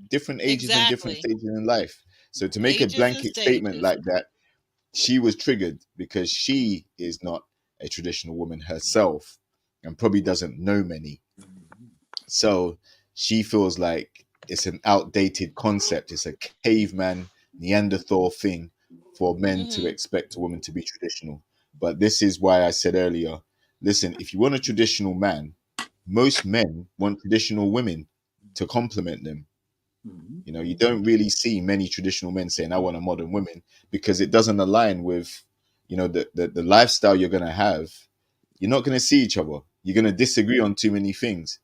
different ages and different Exactly. stages in life. So to make a Ages and blanket statement stages. like that, she was triggered because she is not a traditional woman herself and probably doesn't know many. So she feels like it's an outdated concept. It's a caveman, Neanderthal thing for men to Hmm. expect a woman to be traditional. But this is why I said earlier, listen, if you want a traditional man, most men want traditional women to complement them. Mhm. You know, you don't really see many traditional men saying, I want a modern woman because it doesn't align with, the lifestyle you're going to have. You're not going to see each other. You're going to disagree on too many things,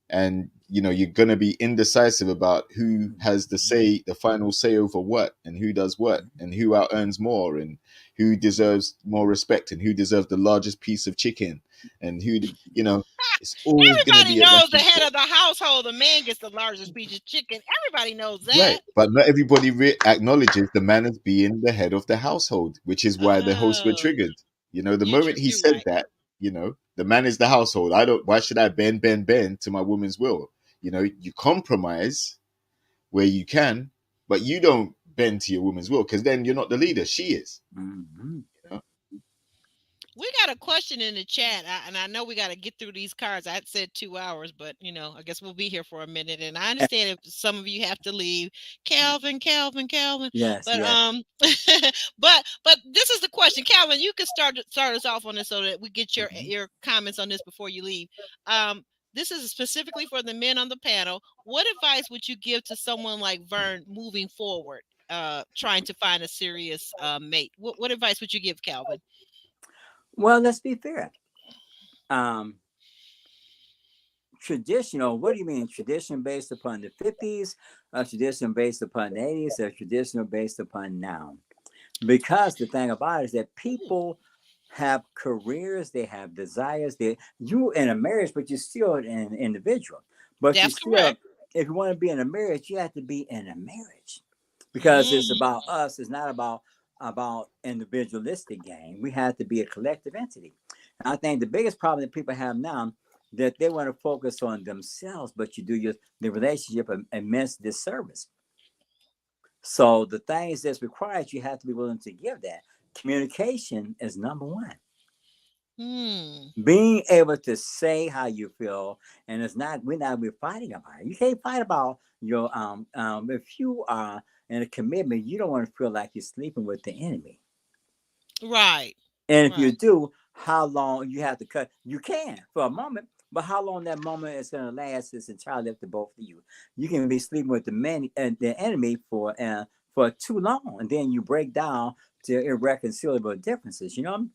and you're going to be indecisive about who has the final say over what, and who does what, and who out earns more, and who deserves more respect, and who deserves the largest piece of chicken, and it's always going to Everybody be a back knows the and head forth. of the household. The man gets the largest piece of chicken. Everybody knows Right, that. but not everybody acknowledges the man as being the head of the household, which is why the hosts were Oh, triggered. The moment he you're said right. that, the man is the household. I don't. Why should I bend to my woman's will? You compromise where you can, but you don't bend to your woman's will because then you're not the leader. She is. Mhm. You know? We got a question in the chat, and I know we got to get through these cards. I had said 2 hours, but I guess we'll be here for a minute. And I understand if some of you have to leave, Calvin. Yes, But yes. but this is the question, Calvin. You can start us off on this so that we get your Mhm. your comments on this before you leave. This is specifically for the men on the panel. What advice would you give to someone like Vern moving forward, trying to find a serious mate? What advice would you give, Calvin? Well, let's be fair. Um, Traditional. What do you mean? Tradition based upon the 50s, a tradition based upon the 80s, a traditional based upon now? Because the thing about it is that people have careers, they have desires. You in a marriage, but you're still an individual. But you That's still, correct. if you want to be in a marriage, you have to be in a marriage because it's Mm. about us. It's not about individualistic gain. We have to be a collective entity. And I think the biggest problem that people have now that they want to focus on themselves, but you do the relationship an immense disservice. So the things that's required, you have to be willing to give that. Communication is number one. Hmm. Being able to say how you feel, and we're fighting about it. You can't fight about your if you are in a commitment, you don't want to feel like you're sleeping with the enemy. Right. And if you Right. do, how long you have to cut. You can for a moment, but how long that moment is going to last is entirely up to both of you. You can be sleeping with the man and the enemy for too long, and then you break down to irreconcilable differences. You know.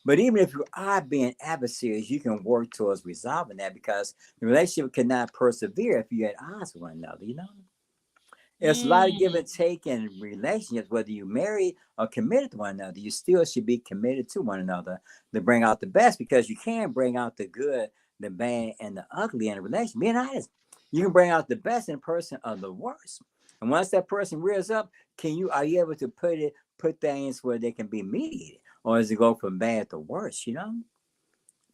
But even if you are being adversaries, you can work towards resolving that because the relationship cannot persevere if you're at odds with one another. You know. It's a lot of give Mm, and take in relationships, whether you married or committed to one another. You still should be committed to one another to bring out the best because you can bring out the good, the bad, and the ugly in a relationship. Being honest, you can bring out the best in a person or the worst. And once that person rears up, are you able to put things where they can be mediated? Or does it go from bad to worse, you know?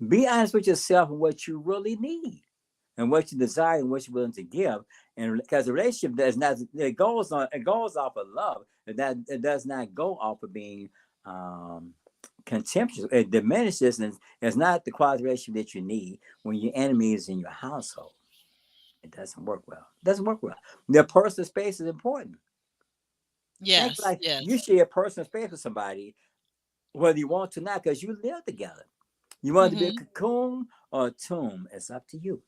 Be honest with yourself and what you really need and what you desire and what you're willing to give. And because the relationship does not, it goes off of love. It does not go off of being contemptuous. It diminishes, and it's not the quality relationship that you need when your enemy is in your household. It doesn't work well. It doesn't work well. The personal space is important. Think yes, like you yes. share personal space with somebody, whether you want to or not, because you live together. You want it to be a Mm-hmm. cocoon or a tomb. It's up to you.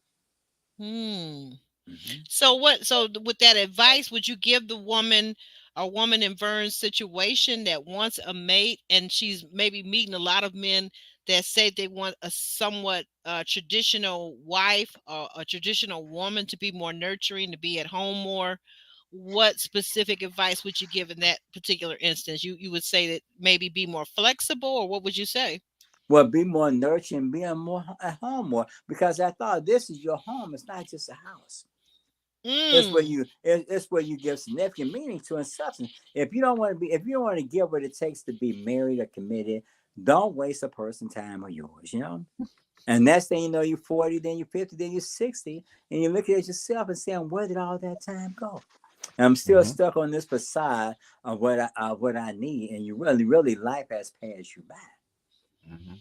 Hmm. Mhm. With that advice, would you give a woman in Vern's situation that wants a mate and she's maybe meeting a lot of men that say they want a somewhat traditional wife or a traditional woman to be more nurturing, to be at home more? What specific advice would you give in that particular instance? You would say that maybe be more flexible, or what would you say? Well, be more nurturing, be more at home more, because I thought this is your home. It's not just a house. Mm. It's where you give significant meaning to and substance. If you don't want to give what it takes to be married or committed, don't waste a person's time or yours. You know. And next thing you know, you're 40, then you're 50, then you're 60, and you're looking at yourself and saying, "Where did all that time go?" And I'm still Hmm. stuck on this facade of what I need, and you really life has passed you by. Hmm.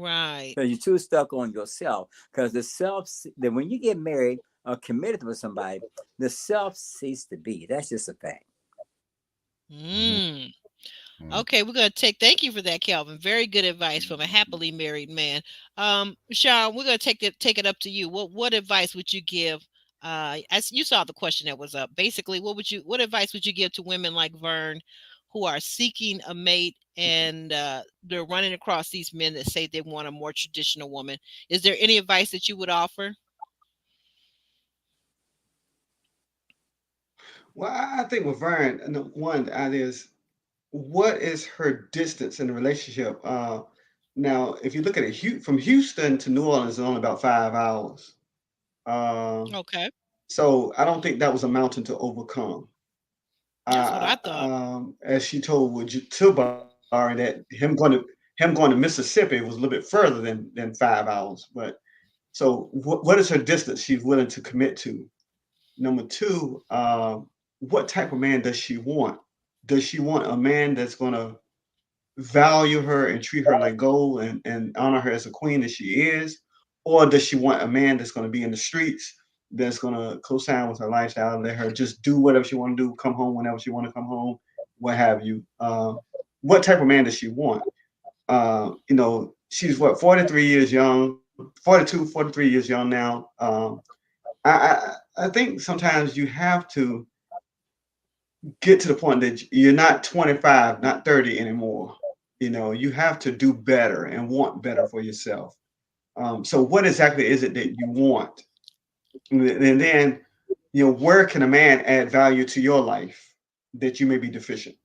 Right. Because you're too stuck on yourself. Because that when you get married or committed with somebody, the self ceases to be. That's just a fact. Hmm. Mm. Hmm. Okay, we're gonna take. Thank you for that, Calvin. Very good advice from a happily married man. Sean, we're gonna take it up to you. What advice would you give? As you saw the question that was up, basically, what advice would you give to women like Vern, who are seeking a mate and they're running across these men that say they want a more traditional woman? Is there any advice that you would offer? Well, I think with Vern, one is what is her distance in the relationship? Now, if you look at it, from Houston to New Orleans is only about 5 hours. Um, Okay, so I don't think that was a mountain to overcome. that's what I thought. As she told with Tilbar that him going to Mississippi was a little bit further than 5 hours. But so what is her distance she's willing to commit to? Number two, what type of man does she want? Does she want a man that's going to value her and treat her like gold and honor her as a queen as she is? Or does she want a man that's going to be in the streets, that's going to co-sign with her lifestyle, let her just do whatever she want to do, come home whenever she want to come home, what have you? What type of man does she want? She's what, 43 years young, 42, 43 years young now. I think sometimes you have to get to the point that you're not 25, not 30 anymore. You have to do better and want better for yourself. So what exactly is it that you want? And then, where can a man add value to your life that you may be deficient?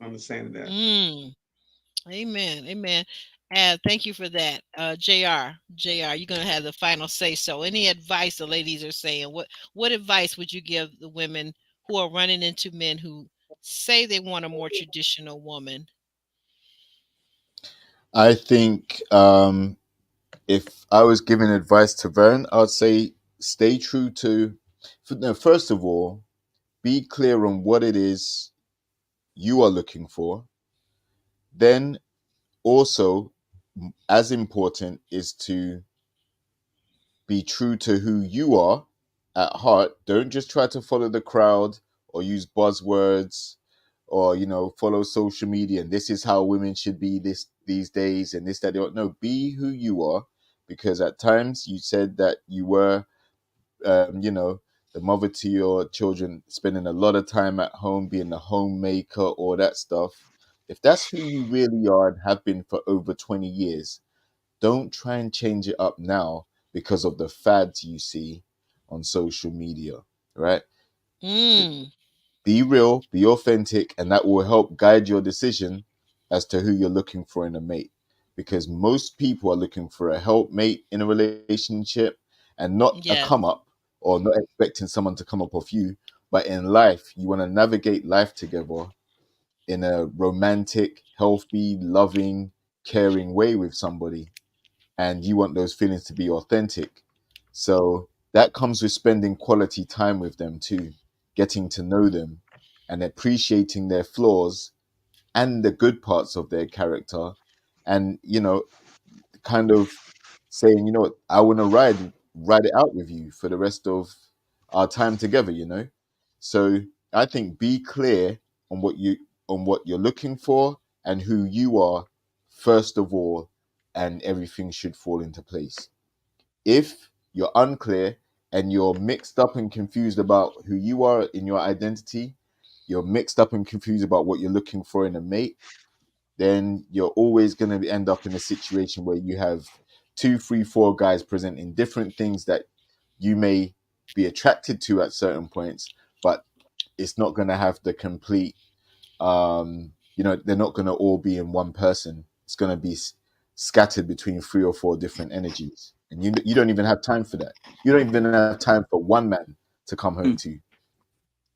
Understanding that. Mm. Amen. Amen. Thank you for that. JR, you're gonna have the final say. So any advice the ladies are saying, what advice would you give the women who are running into men who say they want a more traditional woman? I think if I was giving advice to Vern, I would say stay true to. No, first of all, be clear on what it is you are looking for. Then, also, as important is to be true to who you are at heart. Don't just try to follow the crowd or use buzzwords or follow social media and this is how women should be these days and this that they don't know. Be who you are, because at times you said that you were the mother to your children, spending a lot of time at home, being a homemaker, all that stuff. If that's who you really are and have been for over 20 years, don't try and change it up now because of the fads you see on social media, right? Mm. Be real, be authentic, and that will help guide your decision as to who you're looking for in a mate. Because most people are looking for a helpmate in a relationship and not a Yes. come up, or not expecting someone to come up off you. But in life, you want to navigate life together in a romantic, healthy, loving, caring way with somebody. And you want those feelings to be authentic. So that comes with spending quality time with them too, getting to know them and appreciating their flaws and the good parts of their character. And, kind of saying, what, I want to ride it out with you for the rest of our time together. So I think be clear on what you're looking for and who you are first of all, and everything should fall into place. If you're unclear and you're mixed up and confused about who you are in your identity, you're mixed up and confused about what you're looking for in a mate, then you're always going to end up in a situation where you have two, three, four guys presenting different things that you may be attracted to at certain points, but it's not going to have the complete, they're not going to all be in one person. It's going to be scattered between three or four different energies. And you don't even have time for that. You don't even have time for one man to come home to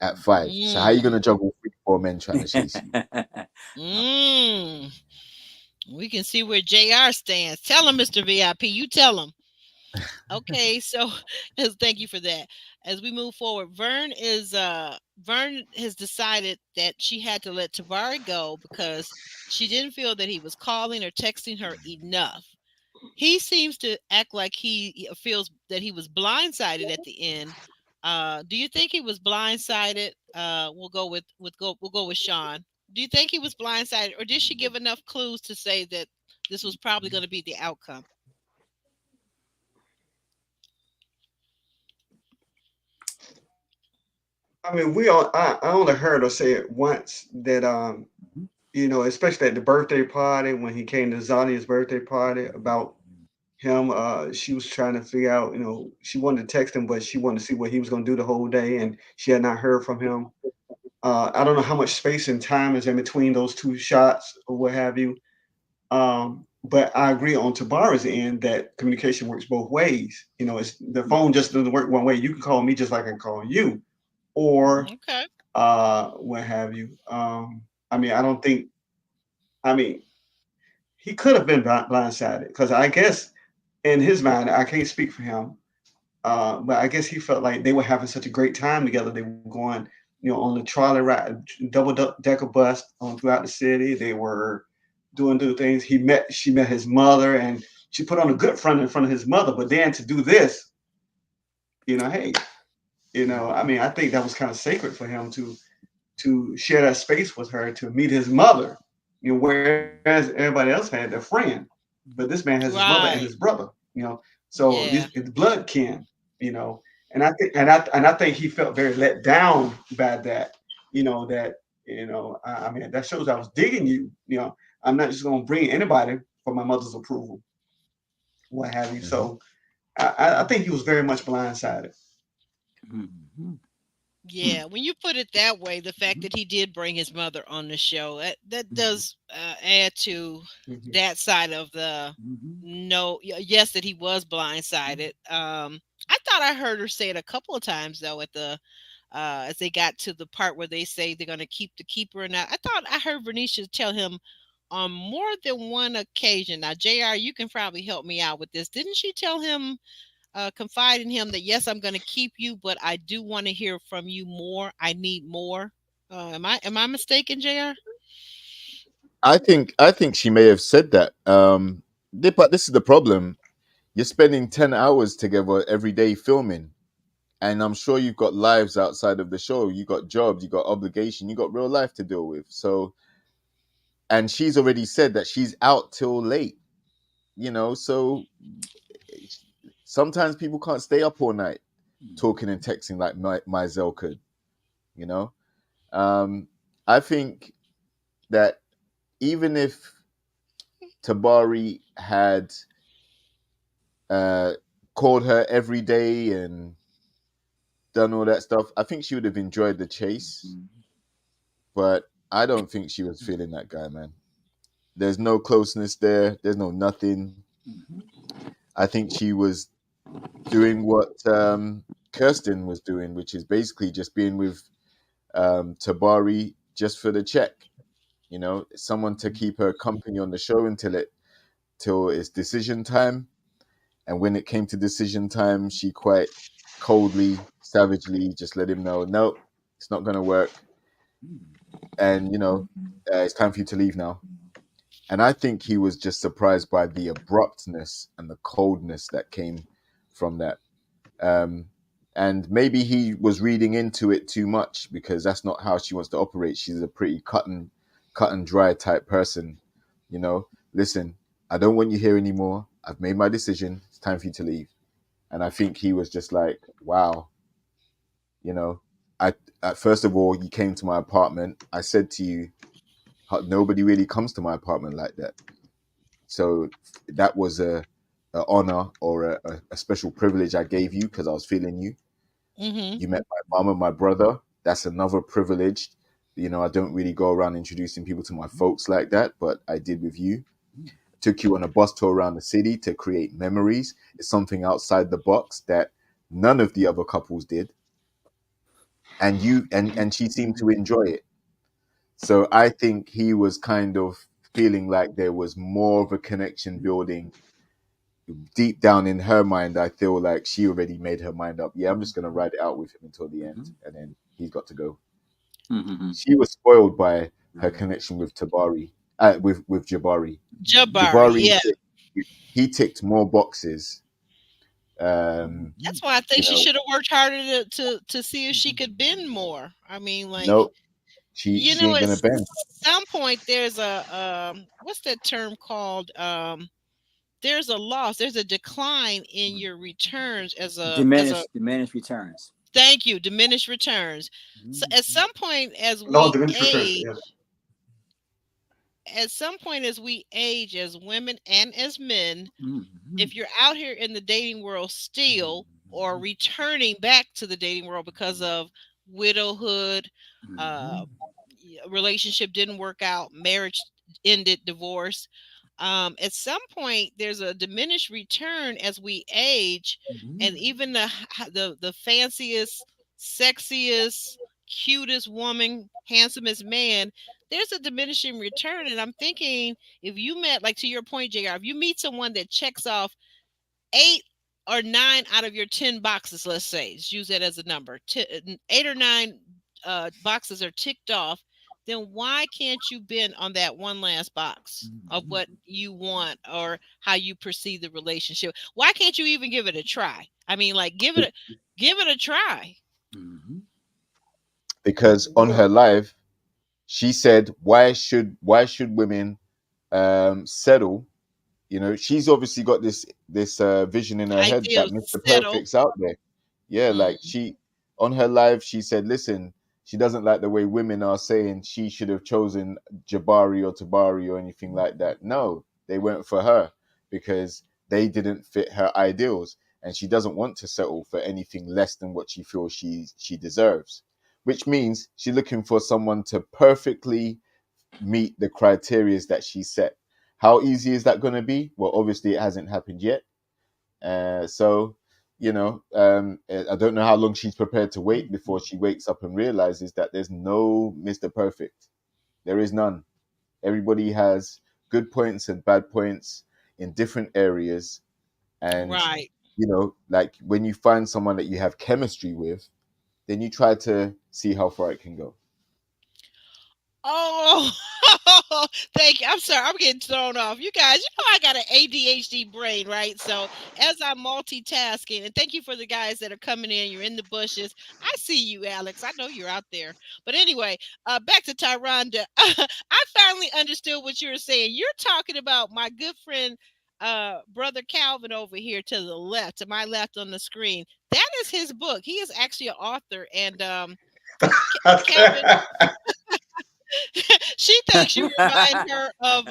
at 5. So how are you going to Mm. juggle 3, 4 men trying to chase you? Mm. We can see where JR stands. Tell him, Mr. VIP. You tell him. Okay, so thank you for that. As we move forward, Vern has decided that she had to let Tabari go because she didn't feel that he was calling or texting her enough. He seems to act like he feels that he was blindsided at the end. Do you think he was blindsided? We'll go with Sean. Do you think he was blindsided, or did she give enough clues to say that this was probably going to be the outcome? I mean, I only heard her say it once that especially at the birthday party when he came to Zania's birthday party about him. She was trying to figure out, she wanted to text him, but she wanted to see what he was going to do the whole day, and she had not heard from him. I don't know how much space and time is in between those two shots or what have you. But I agree on Tabara's end that communication works both ways. It's the phone just doesn't work one way. You can call me just like I can call you, or Okay. what have you. I mean, I don't think. I mean, he could have been blindsided because I guess in his mind, I can't speak for him, but I guess he felt like they were having such a great time together. They were going, on the trolley ride, double decker bus throughout the city. They were doing things. She met his mother, and she put on a good front in front of his mother. But then to do this, hey, I mean, I think that was kind of sacred for him to share that space with her, to meet his mother. Whereas everybody else had their friend, but this man has his mother and Right. his brother. So Yeah. it's blood kin. And I think he felt very let down by that. That I mean, that shows I was digging you. I'm not just going to bring anybody for my mother's approval, what have you. Mhm. So I think he was very much blindsided. Yeah, when you put it that way, the fact that he did bring his mother on the show, that does add to Mhm. that side of the yes, that he was blindsided. I thought I heard her say it a couple of times though at the as they got to the part where they say they're going to keep the keeper, and I thought I heard Venetia tell him on more than one occasion. Now, JR, you can probably help me out with this. Didn't she tell him, confide in him that yes, I'm going to keep you, but I do want to hear from you more. I need more. Am I mistaken, JR? I think she may have said that. But this is the problem. You're spending 10 hours together every day filming. And I'm sure you've got lives outside of the show. You got jobs, you got obligation, you got real life to deal with. So, and she's already said that she's out till late, you know. So sometimes people can't stay up all night talking and texting like Mizell could, you know. I think that even if Tabari had called her every day and done all that stuff, I think she would have enjoyed the chase. But I don't think she was feeling that guy, man. There's no closeness there. There's no nothing. I think she was doing what Kirsten was doing, which is basically just being with Tabari just for the check. You know, someone to keep her company on the show till it's decision time. And when it came to decision time, she quite coldly, savagely just let him know, no, it's not going to work. And, you know, it's time for you to leave now. And I think he was just surprised by the abruptness and the coldness that came from that. And maybe he was reading into it too much, because that's not how she wants to operate. She's a pretty cut and dry type person. You know, listen, I don't want you here anymore. I've made my decision. It's time for you to leave. And I think he was just like, wow, you know, first of all, you came to my apartment. I said to you, nobody really comes to my apartment like that. So that was a honor or a special privilege I gave you because I was feeling you. You met my mom and my brother. That's another privilege. You know, I don't really go around introducing people to my folks like that, but I did with you. Took you on a bus tour around the city to create memories. It's something outside the box that none of the other couples did. And you and she seemed to enjoy it. So I think he was kind of feeling like there was more of a connection building deep down in her mind. I feel like she already made her mind up. Yeah, I'm just going to ride it out with him until the end, and then he's got to go. She was spoiled by her connection with Tabari, with Jabari. Jabari, yeah. He ticked more boxes. That's why I think she should have worked harder to see if she could bend more. I mean, like, nope, she ain't gonna bend. At some point, there's a what's that term called? There's a loss. There's a decline in your returns as a diminished returns. Thank you, diminished returns. So at some point, as we age, as women and as men, if you're out here in the dating world still, or returning back to the dating world because of widowhood, relationship didn't work out, marriage ended, divorce. At some point, there's a diminished return as we age, and even the fanciest, sexiest, cutest woman, handsomest man, there's a diminishing return. And I'm thinking, if you met, like to your point, JR, if you meet someone that checks off 8 or 9 out of your 10 boxes, let's say, let's use that as a number, 8 or 9 boxes are ticked off, then why can't you bend on that one last box of what you want or how you perceive the relationship? Why can't you even give it a try? I mean, like, give it a try. Because on her live, she said, why should women settle? You know, she's obviously got this vision in her head that Mr. Perfect's out there. Yeah, like on her live, she said, listen, she doesn't like the way women are saying she should have chosen Jabari or Tabari or anything like that. No, they went for her because they didn't fit her ideals. And she doesn't want to settle for anything less than what she feels she deserves. Which means she's looking for someone to perfectly meet the criteria that she set. How easy is that going to be? Well, obviously it hasn't happened yet. So, you know, I don't know how long she's prepared to wait before she wakes up and realizes that there's no Mr. Perfect. There is none. Everybody has good points and bad points in different areas. And, you know, like when you find someone that you have chemistry with, then you try to see how far it can go. Oh, Oh, thank you. I'm sorry. I'm getting thrown off. You guys, I got an ADHD brain, right? So as I'm multitasking, and thank you for the guys that are coming in. You're in the bushes. I see you, Alex. I know you're out there. But anyway, back to Tyronda. I finally understood what you were saying. You're talking about my good friend, brother Calvin over here to the left, to my left on the screen. That is his book. He is actually an author, and Calvin, she thinks you remind her of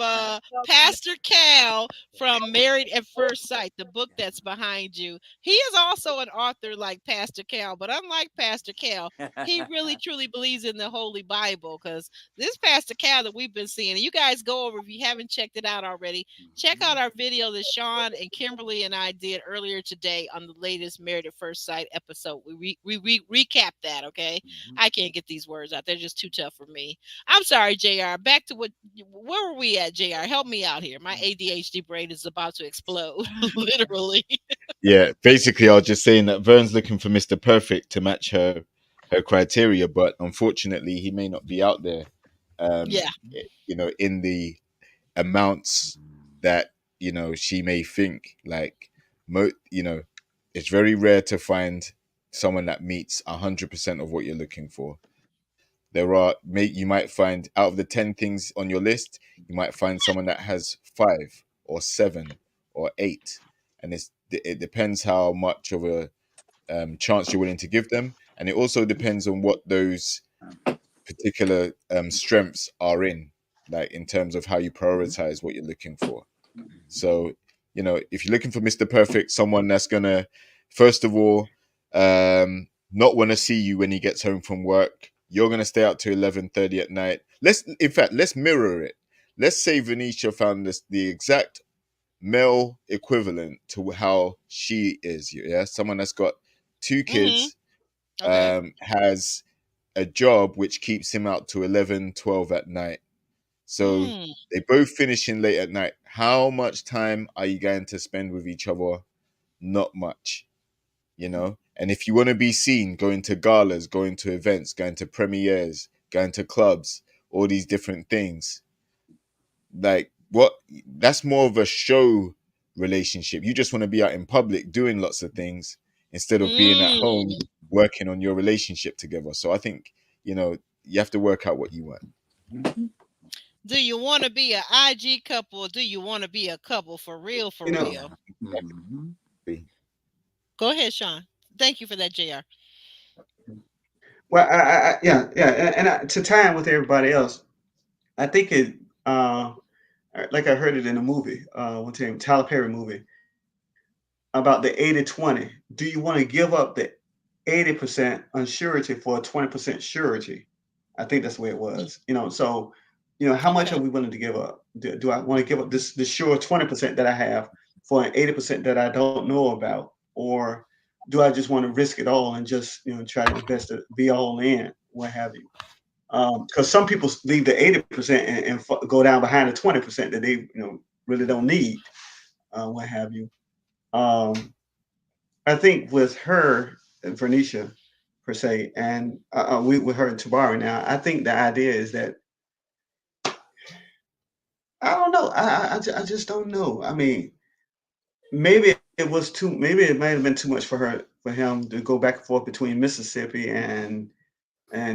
Pastor Cal from Married at First Sight, the book that's behind you. He is also an author like Pastor Cal, but unlike Pastor Cal, he really truly believes in the Holy Bible, because this Pastor Cal that we've been seeing, and you guys go over, if you haven't checked it out already, check out our video that Sean and Kimberly and I did earlier today on the latest Married at First Sight episode. We recap that, okay? I can't get these words out. They're just too tough for me. I'm sorry, JR. Back to where were we at, JR? Help me out here. My ADHD brain is about to explode, literally. Yeah, basically, I was just saying that Vern's looking for Mr. Perfect to match her criteria, but unfortunately, he may not be out there. Yeah. In the amounts that she may think. Like, it's very rare to find someone that meets 100% of what you're looking for. You might find, out of the 10 things on your list, you might find someone that has 5 or 7 or 8, and it depends how much of a chance you're willing to give them, and it also depends on what those particular strengths are in, like in terms of how you prioritize what you're looking for. So, if you're looking for Mr. Perfect, someone that's gonna, first of all, not want to see you when he gets home from work. You're going to stay out to 11:30 at night. Let's mirror it. Let's say Venetia found the exact male equivalent to how she is. Yeah, someone that's got 2 kids, Okay. has a job which keeps him out to 11, 12 at night. So they both finishing late at night. How much time are you going to spend with each other? Not much. And if you want to be seen going to galas, going to events, going to premieres, going to clubs, all these different things, like, that's more of a show relationship. You just want to be out in public doing lots of things instead of being at home working on your relationship together. So I think, you have to work out what you want. Do you want to be an IG couple, or do you want to be a couple for real, real? Go ahead, Sean. Thank you for that, JR. Well, yeah, and to tie in with everybody else, I think it, like I heard it in a movie, one time, Tyler Perry movie, about the 80-20. Do you want to give up the 80% unsurety for a 20% surety? I think that's the way it was. So, how much are we willing to give up? Do I want to give up this sure 20% that I have for an 80% that I don't know about? Or do I just want to risk it all and just, try my best to be all in, what have you? Because some people leave the 80% and go down behind the 20% that they, really don't need, what have you. I think with her, Vernicia, per se, and we with her and Tabari now, I think the idea is that, I don't know. I just don't know. I mean, maybe maybe it might have been too much for him to go back and forth between Mississippi and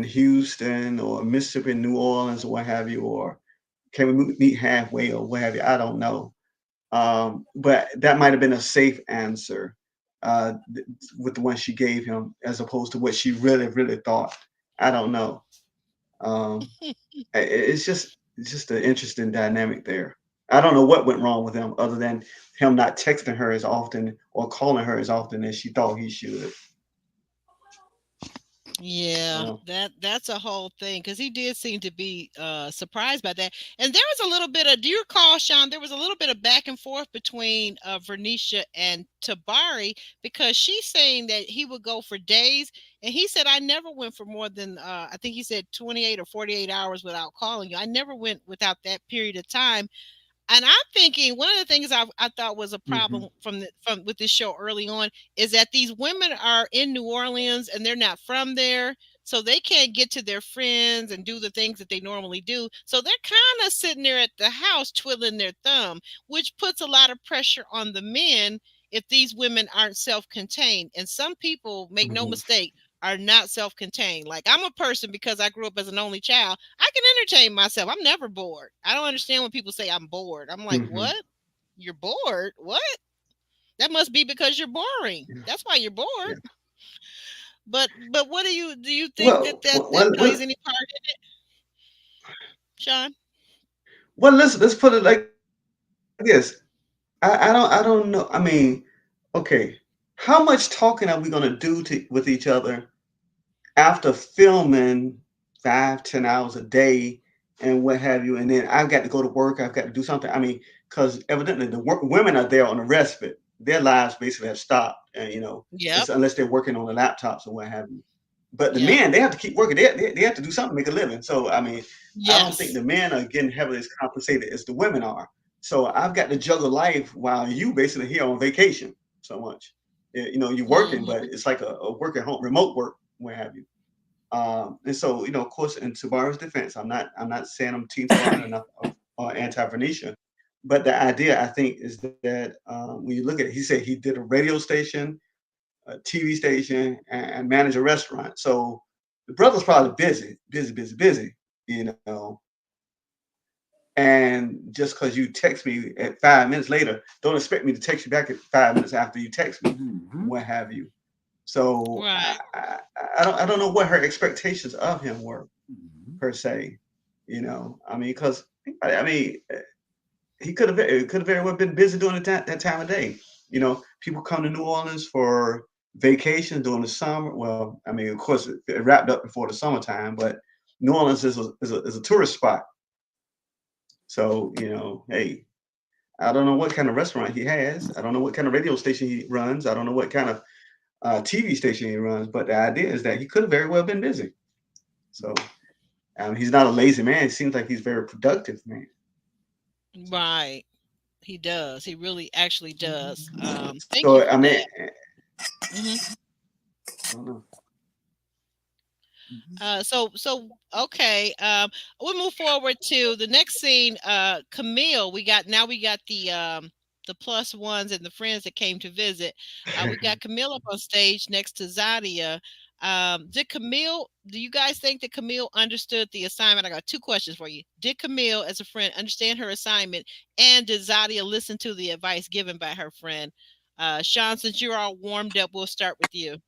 Houston, or Mississippi and New Orleans, or what have you, or can we meet halfway, or what have you? I don't know. But that might have been a safe answer, with the one she gave him, as opposed to what she really, really thought. I don't know. It's just an interesting dynamic there. I don't know what went wrong with him, other than him not texting her as often or calling her as often as she thought he should. Yeah, that's a whole thing, because he did seem to be surprised by that. And there was a little bit of, do you recall, Sean, there was a little bit of back and forth between Vernicia and Tabari, because she's saying that he would go for days, and he said, I never went for more than I think he said 28 or 48 hours without calling you. I never went without that period of time. And I'm thinking, one of the things I thought was a problem from with this show early on is that these women are in New Orleans and they're not from there. so they can't get to their friends and do the things that they normally do. So they're kind of sitting there at the house twiddling their thumb, which puts a lot of pressure on the men if these women aren't self-contained. And some people, make no Mhm. mistake, are not self-contained. Like, I'm a person, because I grew up as an only child, I can entertain myself. I'm never bored. I don't understand when people say I'm bored. I'm like, Mhm. what? You're bored? What? That must be because you're boring. Yeah. That's why you're Yeah. bored. But what do you think Well, that plays any part in it, Sean? let's put it like this. I don't know. I mean, okay, how much talking are we gonna do with each other after filming 5, 10 hours a day and what have you? And then I've got to go to work. I've got to do something. I mean, because evidently the women are there on a respite. Their lives basically have stopped, and Yep. it's unless they're working on the laptops or what have you. But the Yep. men, they have to keep working. They have to do something to make a living. So I mean, I don't think Yes. the men are getting heavily as compensated as the women are. So I've got to juggle life while you basically here on vacation so much. You're working, but Hmm. it's like a work at home, remote work, what have you. And so, of course, in Tabara's defense, I'm not saying I'm Team Tabara enough or anti-Venetia, but the idea I think is that when you look at it, he said he did a radio station, a TV station, and manage a restaurant. So the brother's probably busy, busy, busy, busy, you know. And just because you text me at 5 minutes later, don't expect me to text you back at 5 minutes after you text me, Mhm. what have you. So Right. I don't know what her expectations of him were Mhm. per se. I mean, because I mean, it could have very well been busy during that time of day. People come to New Orleans for vacation during the summer. Well, I mean, of course, it wrapped up before the summertime, but New Orleans is a tourist spot. So hey, I don't know what kind of restaurant he has. I don't know what kind of radio station he runs. I don't know what kind of TV station he runs. But the idea is that he could have very well been busy. So he's not a lazy man. It seems like he's a very productive man. So, Right. He does. He really actually does. Thank you so for I mean, that. Hmm. I don't know. Mhm. So okay. We'll move forward to the next scene. Camille. We got the plus ones and the friends that came to visit. We got Camille up on stage next to Zadia. Do you guys think that Camille understood the assignment? I got two questions for you. Did Camille, as a friend, understand her assignment? And did Zadia listen to the advice given by her friend? Sean, since you're all warmed up, we'll start with you.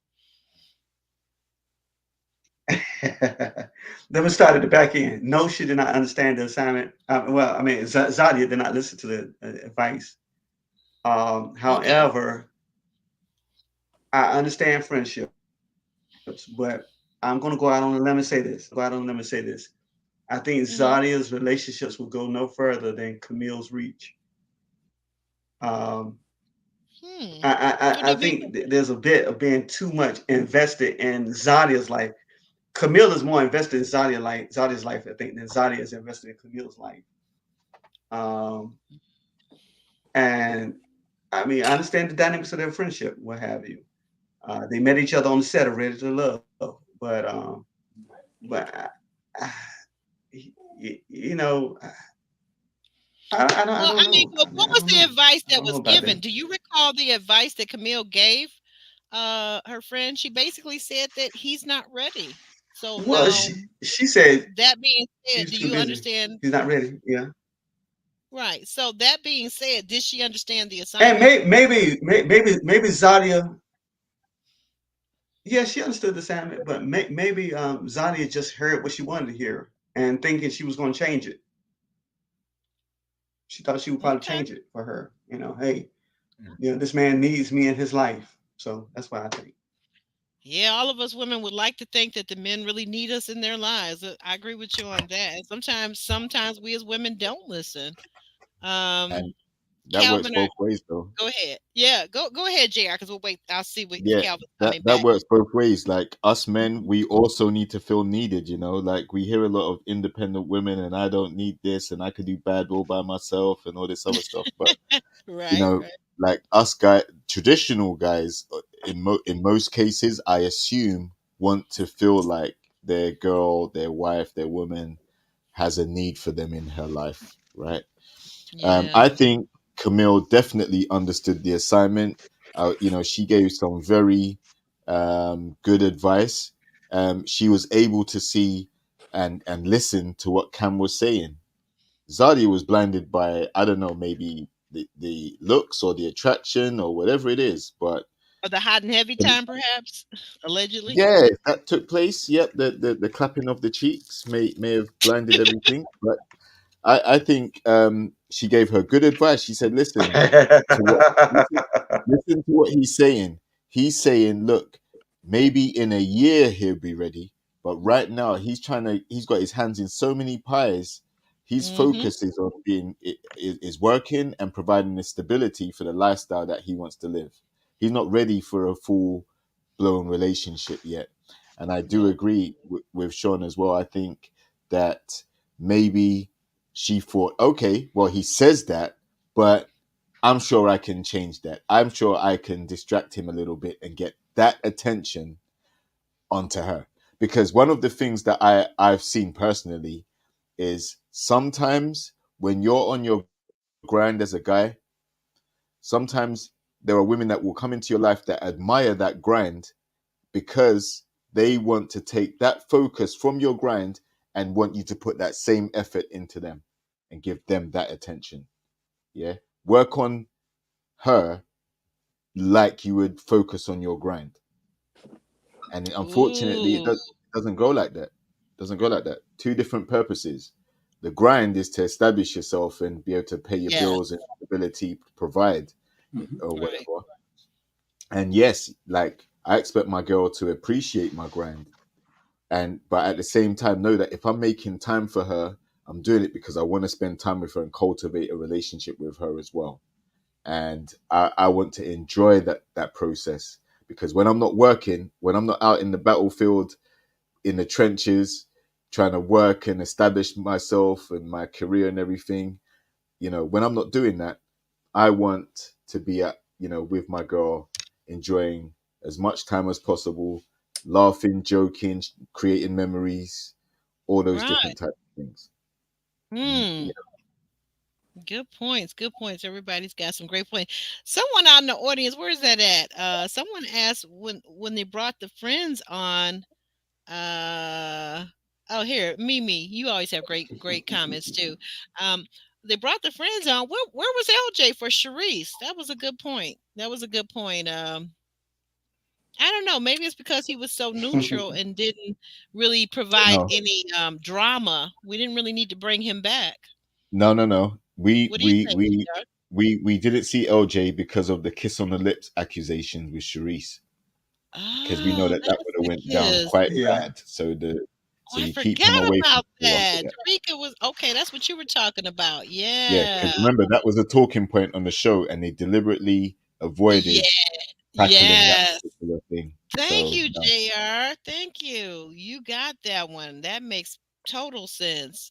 Then we started the back end. No, she did not understand the assignment. Well, I mean, Zadia did not listen to the advice. Okay. However, I understand friendships, but I'm going to go out on a limb and say this. Go out on a limb and say this. I think Hmm. Zadia's relationships will go no further than Camille's reach. Um, Hmm. I, What I, do I you mean? think there's a bit of being too much invested in Zadia's life. Camille is more invested in Zadia's life, I think, than Zadia is invested in Camille's life. Um, and I mean, I understand the dynamics of their friendship, what have you. They met each other on the set of Ready to Love, but I, you know, I Well, don't I mean, know. but what I was don't the know. advice I that don't know was about given? that. Do you recall the advice that Camille gave her friend? She basically said that he's not ready. So Well, now, she said that being said, he's do too you busy. understand? He's not ready. Yeah, Right. So that being said, did she understand the and assignment? maybe Zadia. Yeah, she understood the assignment, but maybe Zadia just heard what she wanted to hear and thinking she was going to change it. She thought she would probably Okay. change it for her. Hey, Mhm. this man needs me in his life. So that's what I think. Yeah, all of us women would like to think that the men really need us in their lives. I agree with you on that. And sometimes we as women don't listen. Um, And that works Calvin, both ways, though. go ahead. Yeah, go ahead, JR, because we'll wait. I'll see if Yeah, Calvin's that coming that back. works both ways. Like us men, we also need to feel needed. Like we hear a lot of independent women, and I don't need this, and I could do bad all by myself, and all this other stuff. But you Right, know, right. like us traditional guys, in most cases, I assume want to feel like their girl, their wife, their woman has a need for them in her life, right? Yeah. I think Camille definitely understood the assignment. She gave some very good advice. She was able to see and listen to what Cam was saying. Zadia was blinded by, I don't know, maybe the looks or the attraction or whatever it is. But Or the hot and heavy time, perhaps, allegedly. yeah, that took place. Yep, the clapping of the cheeks may have blinded everything. But I think she gave her good advice. She said, to what listen, listen to what he's saying. He's saying, look, maybe in a year he'll be ready, but right now he's got his hands in so many pies. His Mm-hmm. focus is on is working and providing the stability for the lifestyle that he wants to live. He's not ready for a full blown relationship yet. And I do Nope. agree with Sean as well. I think that maybe she thought, okay, well, he says that, but I'm sure I can change that. I'm sure I can distract him a little bit and get that attention onto her. Because one of the things that I've seen personally is sometimes when you're on your grind as a guy, sometimes there are women that will come into your life that admire that grind because they want to take that focus from your grind and want you to put that same effort into them and give them that attention. Yeah. Work on her like you would focus on your grind. And unfortunately, Ooh. doesn't go like that. Doesn't go like that. Two different purposes. The grind is to establish yourself and be able to pay your Yes. bills and ability to provide Mhm. or Right. whatever. And yes, like I expect my girl to appreciate my grind. But at the same time know that if I'm making time for her, I'm doing it because I want to spend time with her and cultivate a relationship with her as well. And I want to enjoy that process, because when I'm not working, when I'm not out in the battlefield, in the trenches, trying to work and establish myself and my career and everything, when I'm not doing that, I want to be with my girl, enjoying as much time as possible, laughing, joking, creating memories, all those Right. different types of things. Hmm. Good points. Good points. Everybody's got some great points. Someone out in the audience, where is that at? Someone asked when they brought the friends on. Uh, oh, here, Mimi. You always have great comments too. Um, they brought the friends on. Where was LJ for Sharice? That was a good point. That was a good point. I don't know. Maybe it's because he was so neutral and didn't really provide No, any drama. We didn't really need to bring him back. no. We What do you we think, we JR? we didn't see LJ because of the kiss on the lips accusations with Sharice, because we know Oh, that that's would have the went down kiss. quite Yeah. bad. So Oh, I you keep him forgot away from about everyone for that. that. Tarika was okay. That's what you were talking about. Yeah, because Yeah. remember that was a talking point on the show, and they deliberately Yeah. avoided tackling that Yes. particular thing. Thank So you, JR. Thank you. You got that one. That makes total sense.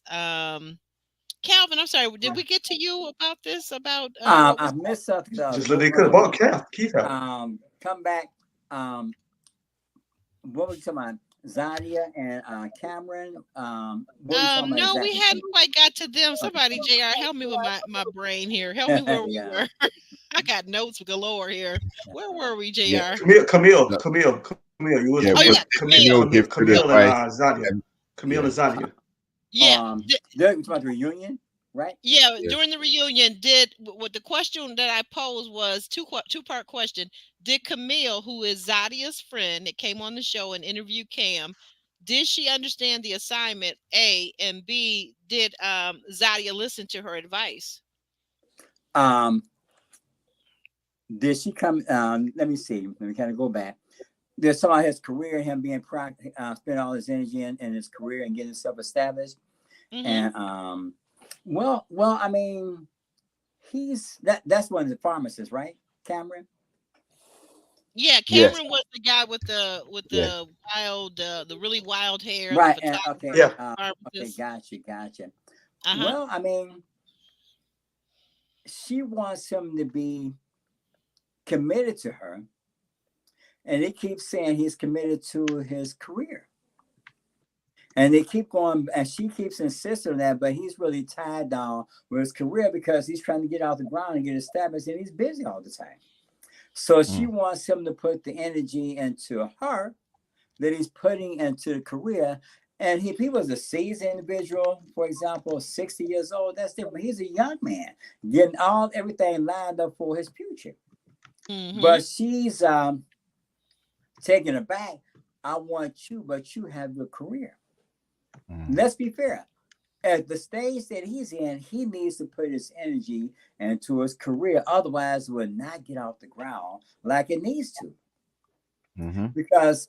Calvin, I'm sorry. Did we get to you about this? About what was I missed something Just let real they could early. about Keith out. Come back. What were you talking about? Zadia and Cameron. What were we talking about no, we exactly? hadn't quite got to them. Okay. Somebody, JR, help me with my brain here. Help me where we Yeah. were. I got notes galore here. Where were we, yeah, JR? Camille. no, You was yeah. Oh with yeah, Camille. Camille gave good Camille and advice, Zadia. and Camille yeah, and Zadia. Yeah, They're talking about the reunion, right? yeah. yeah. During the reunion, did what the question that I posed was two-part question. Did Camille, who is Zadia's friend that came on the show and interviewed Cam, did she understand the assignment? A, and B, did Zadia listen to her advice? Um, did she come? Let me see. Let me kind of go back. There's some of his career, him being spend all his energy in his career and getting himself established. Mm-hmm. And well, I mean, that's one of the pharmacists, right, Cameron? Yeah, Yes, Cameron was the guy with the yeah, wild, the really wild hair, the Right. And okay, photographer, Yeah. okay, pharmacist. gotcha. Uh-huh. Well, I mean, she wants him to be committed to her, and he keeps saying he's committed to his career. And they keep going, and she keeps insisting on that, but he's really tied down with his career because he's trying to get off the ground and get established, and he's busy all the time. So she wants him to put the energy into her that he's putting into the career. And if he was a seasoned individual, for example, 60 years old, that's different. He's a young man getting everything lined up for his future. But she's taking it back. I want you, but you have your career. Let's be fair. At the stage that he's in, he needs to put his energy into his career. Otherwise, it will not get off the ground like it needs to. Because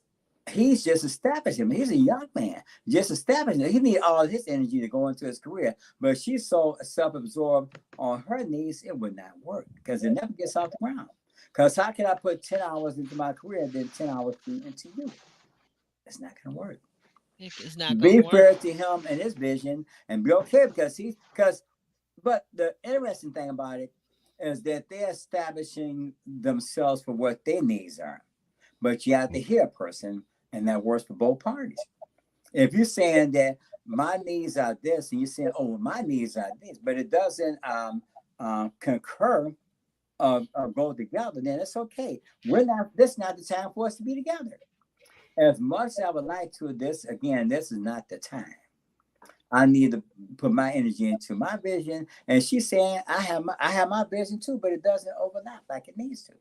he's just established him. He's a young man, just established him. He needs all of his energy to go into his career. But she's so self-absorbed on her needs, it would not work because it never gets off the ground. Because how can I put 10 hours into my career and then 10 hours into you? It's not going to work. It's not be gonna fair work. to him and his vision and be okay but the interesting thing about it is that they're establishing themselves for what their needs are. But you have to hear a person, and that works for both parties. If you're saying that my needs are this, and you're saying, oh, my needs are this, but it doesn't concur or go together, then it's okay. This is not the time for us to be together. As much as I would like to, this is not the time. I need to put my energy into my vision. And she's saying, I have my vision too, but it doesn't overlap like it needs to.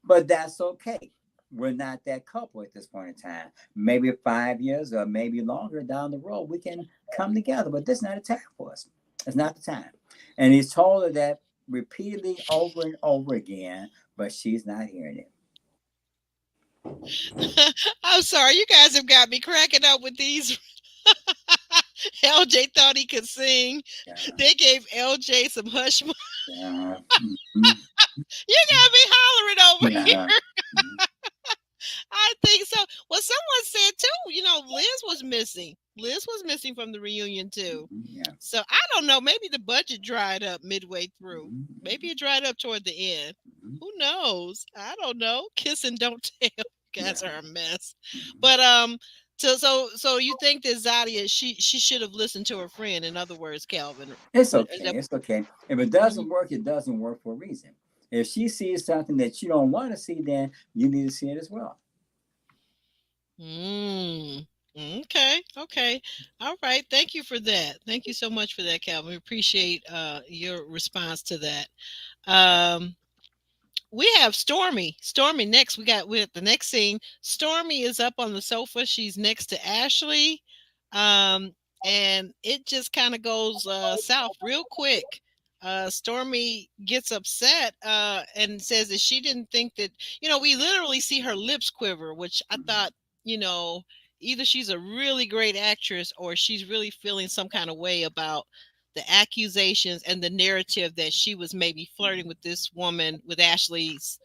But that's okay. We're not that couple at this point in time. Maybe 5 years or maybe longer down the road, we can come together. But this is not a time for us. It's not the time. And he's told her that repeatedly over and over again, but she's not hearing it. I'm sorry, you guys have got me cracking up with these. LJ thought he could sing. Yeah. They gave LJ some hush money. Yeah. You got me hollering over here. I think so. Well, someone said too, Liz was missing. Liz was missing from the reunion too. Yeah. So I don't know. Maybe the budget dried up midway through. Maybe it dried up toward the end. Who knows? I don't know. Kiss and don't tell. You guys are a mess. But so you think that Zadia she should have listened to her friend? In other words, Calvin. It's okay. It's okay. If it doesn't work, it doesn't work for a reason. If she sees something that you don't want to see, then you need to see it as well. Okay. All right. Thank you for that. Thank you so much for that, Calvin. We appreciate your response to that. We have Stormy. Stormy next. We're at the next scene. Stormy is up on the sofa. She's next to Ashley. And it just kind of goes south real quick. Stormy gets upset and says that she didn't think that, we literally see her lips quiver, which I thought, either she's a really great actress or she's really feeling some kind of way about the accusations and the narrative that she was maybe flirting with this woman, with Ashley's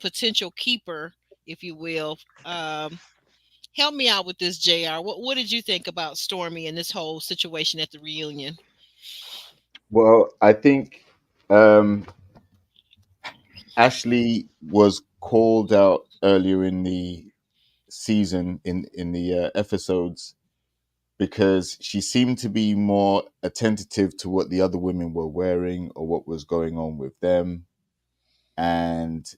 potential keeper, if you will. Help me out with this, JR. What did you think about Stormy and this whole situation at the reunion? Well, I think Ashley was called out earlier in the season, in the episodes, because she seemed to be more attentive to what the other women were wearing or what was going on with them. And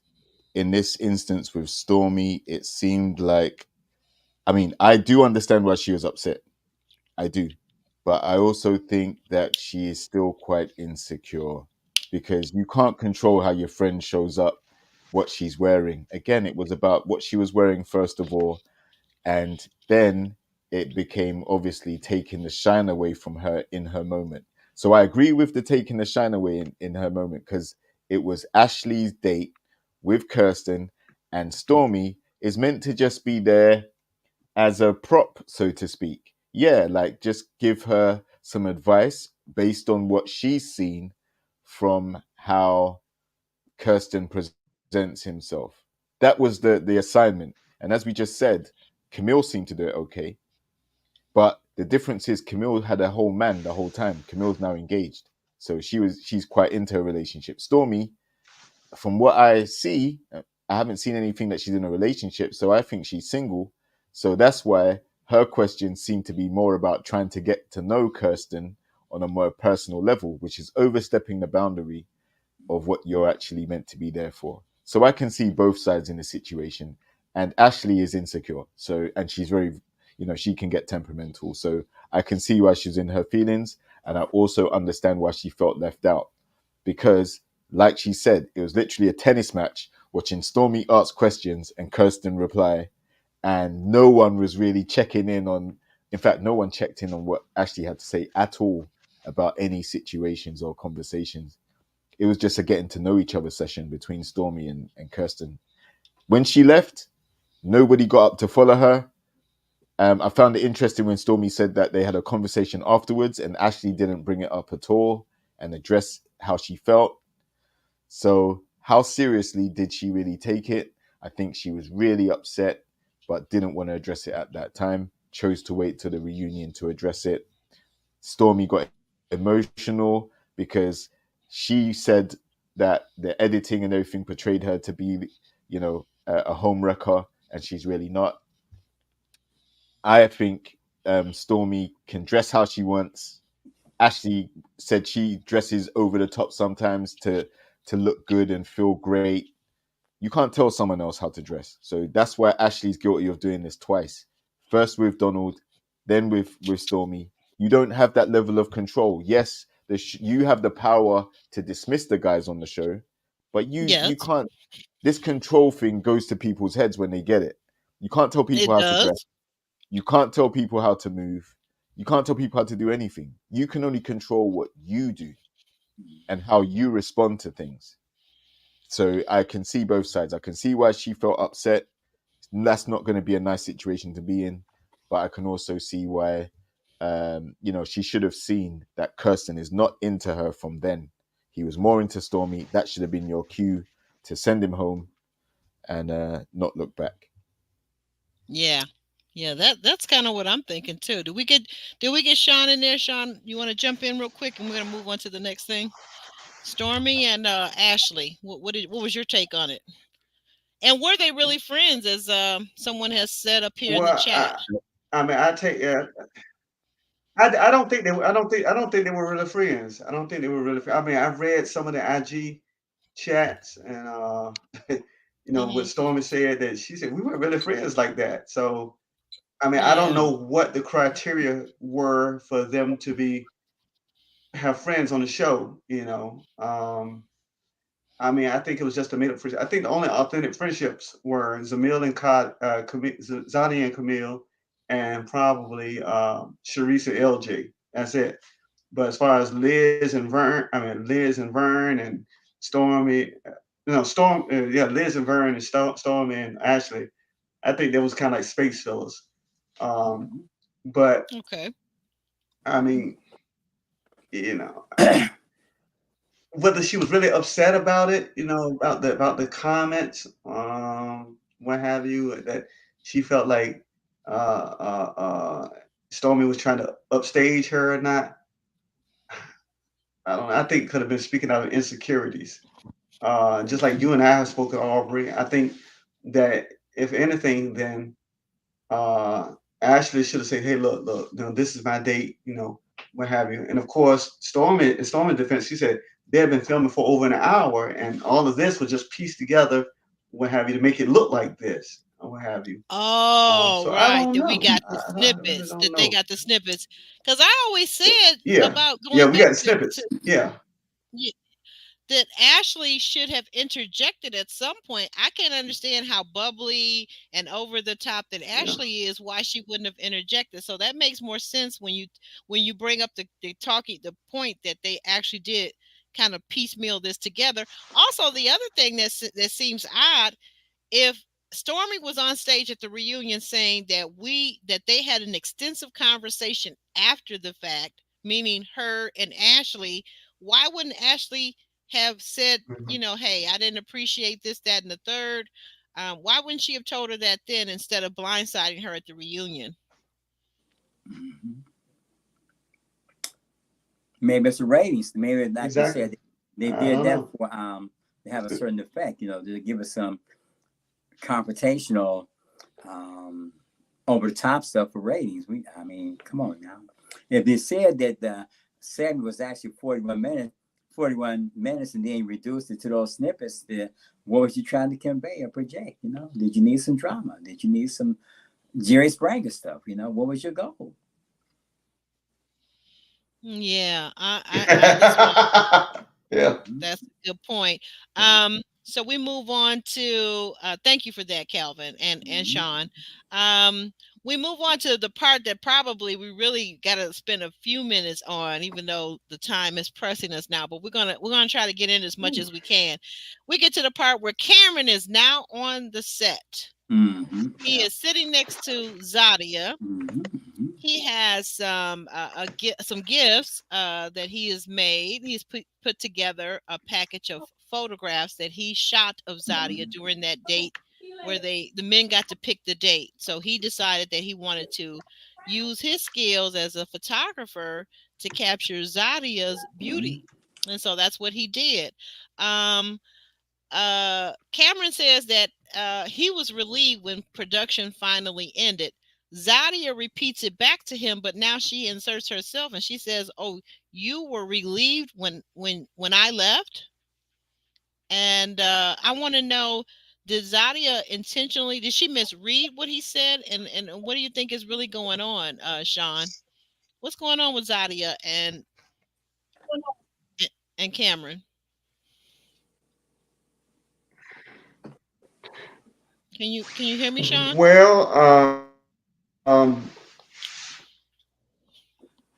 in this instance with Stormy, it seemed like, I do understand why she was upset. I do. But I also think that she is still quite insecure because you can't control how your friend shows up, what she's wearing. Again, it was about what she was wearing first of all. And then it became obviously taking the shine away from her in her moment. So I agree with the taking the shine away in her moment, because it was Ashley's date with Kirsten, and Stormy is meant to just be there as a prop, so to speak. Yeah, like just give her some advice based on what she's seen from how Kirsten presents himself. That was the assignment. And as we just said, Camille seemed to do it okay. But the difference is Camille had a whole man the whole time. Camille's now engaged. So she's quite into a relationship. Stormy, from what I see, I haven't seen anything that she's in a relationship. So I think she's single. So that's why her questions seem to be more about trying to get to know Kirsten on a more personal level, which is overstepping the boundary of what you're actually meant to be there for. So I can see both sides in the situation. And Ashley is insecure. So, and she's very, she can get temperamental. So I can see why she's in her feelings. And I also understand why she felt left out. Because, like she said, it was literally a tennis match, watching Stormy ask questions and Kirsten reply. And no one was really checking in on, in fact, no one checked in on what Ashley had to say at all about any situations or conversations. It was just a getting to know each other session between Stormy and Kirsten. When she left, nobody got up to follow her. I found it interesting when Stormy said that they had a conversation afterwards and Ashley didn't bring it up at all and address how she felt. So how seriously did she really take it? I think she was really upset, but didn't want to address it at that time. Chose to wait till the reunion to address it. Stormy got emotional because she said that the editing and everything portrayed her to be, a home wrecker, and she's really not. I think Stormy can dress how she wants. Ashley said she dresses over the top sometimes to look good and feel great. You can't tell someone else how to dress. So that's why Ashley's guilty of doing this twice. First with Donald, then with Stormy. You don't have that level of control. Yes, you have the power to dismiss the guys on the show, but you can't. This control thing goes to people's heads when they get it. You can't tell people how to dress. You can't tell people how to move. You can't tell people how to do anything. You can only control what you do and how you respond to things. So I can see both sides. I can see why she felt upset. That's not going to be a nice situation to be in. But I can also see why, she should have seen that Kirsten is not into her from then. He was more into Stormy. That should have been your cue to send him home and not look back. Yeah. Yeah, that's kind of what I'm thinking too. Did we get Sean in there? Sean, you want to jump in real quick, and we're gonna move on to the next thing. Stormy and Ashley, what was your take on it? And were they really friends, as someone has said up here in the chat? I don't think they were. I don't think they were really friends. I don't think they were really. I mean, I've read some of the IG chats, and what Stormy said, that she said we weren't really friends like that. So, I mean, I don't know what the criteria were for them to have friends on the show. I mean, I think it was just a made-up friendship. I think the only authentic friendships were Zamil and Zani and Camille, and probably Sharice and LJ. That's it. But as far as Liz and Vern and Stormy, Liz and Vern and Stormy and Ashley, I think that was kind of like space fillers. But okay. I mean, whether she was really upset about it, about the comments, what have you, that she felt like Stormy was trying to upstage her or not. I don't know. I think it could have been speaking out of insecurities. Just like you and I have spoken, Aubrey. I think that if anything, then Ashley should have said, "Hey, look, this is my date, what have you." And of course, Stormy's defense, she said they had been filming for over an hour, and all of this was just pieced together, what have you, to make it look like this, or what have you. Oh, right. We got the snippets. They got the snippets. Because I always said about going we got the snippets. That Ashley should have interjected at some point. I can't understand how bubbly and over the top that Ashley is, why she wouldn't have interjected. So that makes more sense when you bring up the point that they actually did kind of piecemeal this together. Also, the other thing that seems odd, if Stormy was on stage at the reunion saying that they had an extensive conversation after the fact, meaning her and Ashley, why wouldn't Ashley have said, hey, I didn't appreciate this, that, and the third? Why wouldn't she have told her that then instead of blindsiding her at the reunion? Maybe it's the ratings. Maybe, like you said, they did that for to have a certain effect, to give us some confrontational over the top stuff for ratings. I mean, come on now. If they said that the segment was actually 41 minutes, and then you reduced it to those snippets, then what was you trying to convey or project? Did you need some drama? Did you need some Jerry Springer stuff? What was your goal? Yeah, I Yeah. that's a good point. So we move on to thank you for that, Calvin and Sean. We move on to the part that probably we really got to spend a few minutes on, even though the time is pressing us now. But we're gonna try to get in as much as we can. We get to the part where Cameron is now on the set. He is sitting next to Zadia. He has some gifts that he has made. He's put together a package of photographs that he shot of Zadia during that date where the men got to pick the date. So he decided that he wanted to use his skills as a photographer to capture Zadia's beauty. And so that's what he did. Cameron says that he was relieved when production finally ended. Zadia repeats it back to him, but now she inserts herself and she says, "Oh, you were relieved when I left." And I want to know, did she misread what he said? And what do you think is really going on, Sean? What's going on with Zadia and Cameron? Can you hear me, Sean? Well,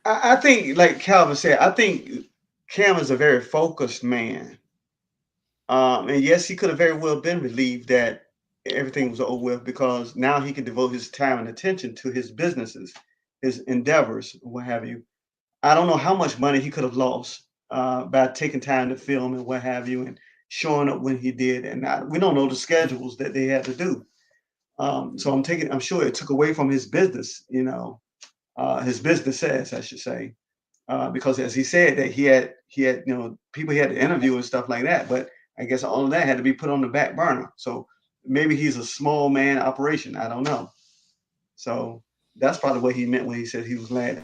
I think, like Calvin said, I think Cameron's a very focused man. And yes, he could have very well been relieved that everything was over with, because now he can devote his time and attention to his businesses, his endeavors, what have you. I don't know how much money he could have lost by taking time to film and what have you, and showing up when he did. And we don't know the schedules that they had to do. So I'm sure it took away from his business, his businesses, I should say, because as he said that he had people he had to interview and stuff like that. But I guess all of that had to be put on the back burner. So maybe he's a small man operation. I don't know. So that's probably what he meant when he said he was glad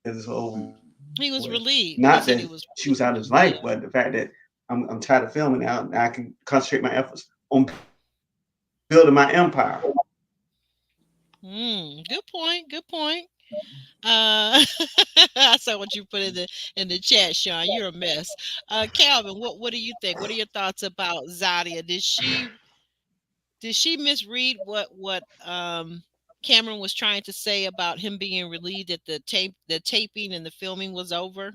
that it's over. He was relieved. Not that she was out of his life, but the fact that I'm tired of filming now, and I can concentrate my efforts on building my empire. Good point. Good point. I saw what you put in the chat, Sean. You're a mess. Calvin, what do you think? What are your thoughts about Zadia? Did she misread what Cameron was trying to say about him being relieved that the taping and the filming was over?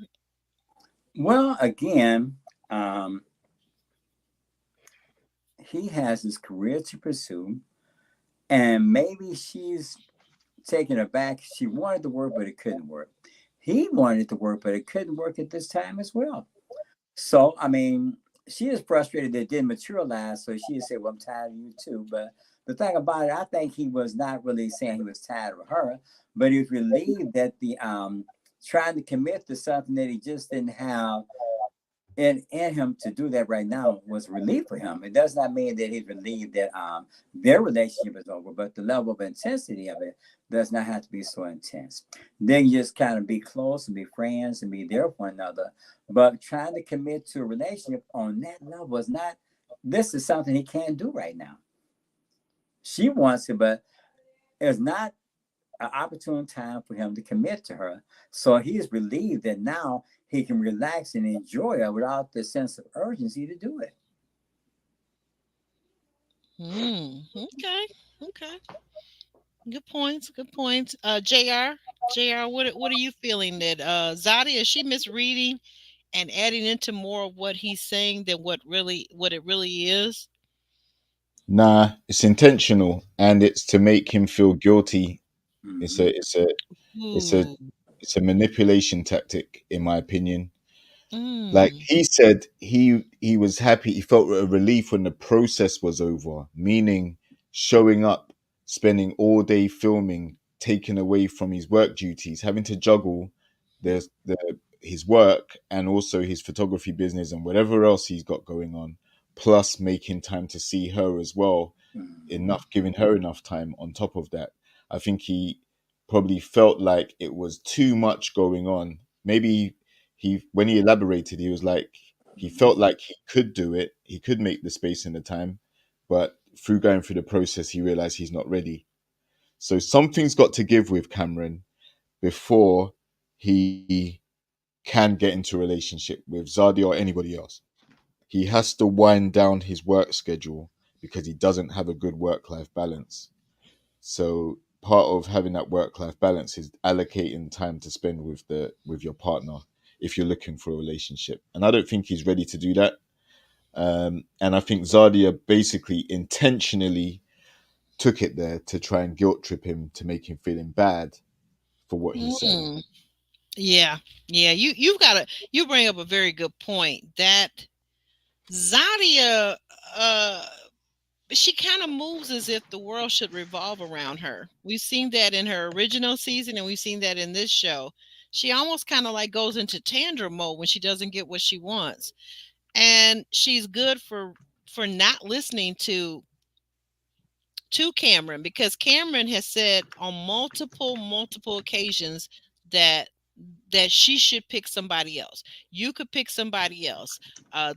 Well, again, he has his career to pursue, and maybe she's taken aback. She wanted to work, but it couldn't work. He wanted to work, but it couldn't work at this time as well. So, I mean, she is frustrated that it didn't materialize. So she said, "Well, I'm tired of you too." But the thing about it, I think he was not really saying he was tired of her, but he was relieved that the trying to commit to something that he just didn't have in him to do that right now was relief for him. It does not mean that he's relieved that their relationship is over, but the level of intensity of it does not have to be so intense. Then you just kind of be close and be friends and be there for one another. But trying to commit to a relationship on that level is not, this is something he can't do right now. She wants it, but it's not an opportune time for him to commit to her. So he's relieved that now he can relax and enjoy it without the sense of urgency to do it. Okay. Good points. JR, what are you feeling that Zadia, is she misreading and adding into more of what he's saying than what it really is? Nah, it's intentional, and it's to make him feel guilty. It's a manipulation tactic, in my opinion. Like he said, he was happy. He felt a relief when the process was over, meaning showing up, spending all day filming, taken away from his work duties, having to juggle his work and also his photography business and whatever else he's got going on, plus making time to see her as well, giving her enough time on top of that. I think he probably felt like it was too much going on. Maybe when he elaborated, he was like, he felt like he could do it, he could make the space and the time, but through going through the process, he realized he's not ready. So something's got to give with Cameron before he can get into a relationship with Zadi or anybody else. He has to wind down his work schedule because he doesn't have a good work-life balance. So part of having that work-life balance is allocating time to spend with your partner if you're looking for a relationship. And I don't think he's ready to do that. And I think Zadia basically intentionally took it there to try and guilt trip him to make him feeling bad for what he said. Mm. Yeah, yeah. You bring up a very good point that Zadia, uh, she kind of moves as if the world should revolve around her. We've seen that in her original season, and we've seen that in this show. She almost kind of like goes into tantrum mode when she doesn't get what she wants, and she's good for not listening to Cameron, because Cameron has said on multiple occasions that she should pick somebody else. You could pick somebody else.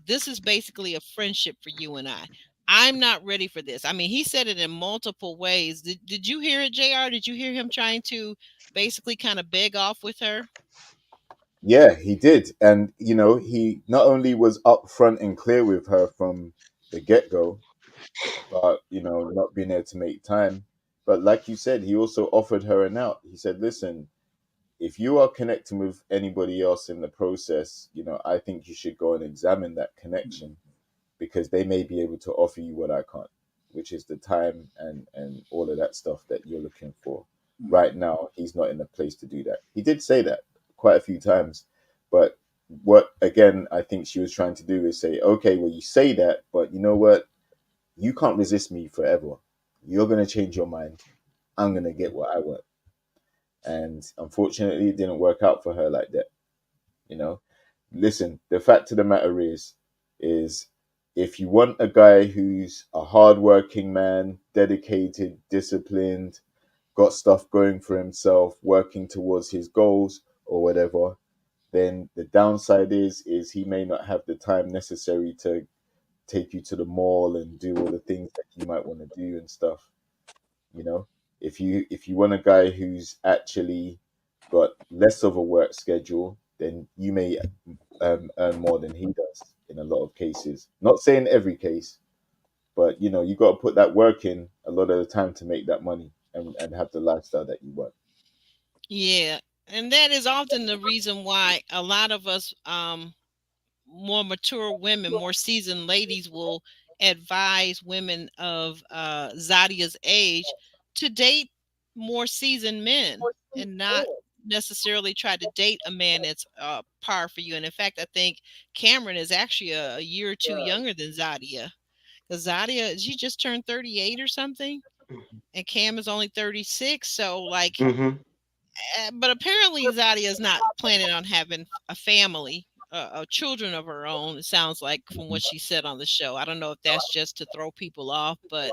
This is basically a friendship for you and I. I'm not ready for this. I mean, he said it in multiple ways. Did you hear it, JR? Did you hear him trying to basically kind of beg off with her? Yeah, he did. And, he not only was upfront and clear with her from the get go about, not being able to make time, but like you said, he also offered her an out. He said, listen, if you are connecting with anybody else in the process, I think you should go and examine that connection because they may be able to offer you what I can't, which is the time and all of that stuff that you're looking for. Right now, he's not in a place to do that. He did say that quite a few times, but what, again, I think she was trying to do is say, okay, well, you say that, but you know what? You can't resist me forever. You're going to change your mind. I'm going to get what I want. And unfortunately, it didn't work out for her like that. Listen, the fact of the matter is if you want a guy who's a hardworking man, dedicated, disciplined, got stuff going for himself, working towards his goals or whatever, then the downside is he may not have the time necessary to take you to the mall and do all the things that you might want to do and stuff. If you want a guy who's actually got less of a work schedule, then you may earn more than he does in a lot of cases. Not saying every case, but you got to put that work in a lot of the time to make that money and have the lifestyle that you want. Yeah, and that is often the reason why a lot of us more mature women, more seasoned ladies will advise women of Zadia's age to date more seasoned men and not necessarily try to date a man that's par for you. And in fact, I think Cameron is actually a year or two younger than Zadia. Because Zadia, she just turned 38 or something, and Cam is only 36. So, like, but apparently Zadia is not planning on having a family, children of her own. It sounds like from what she said on the show. I don't know if that's just to throw people off, but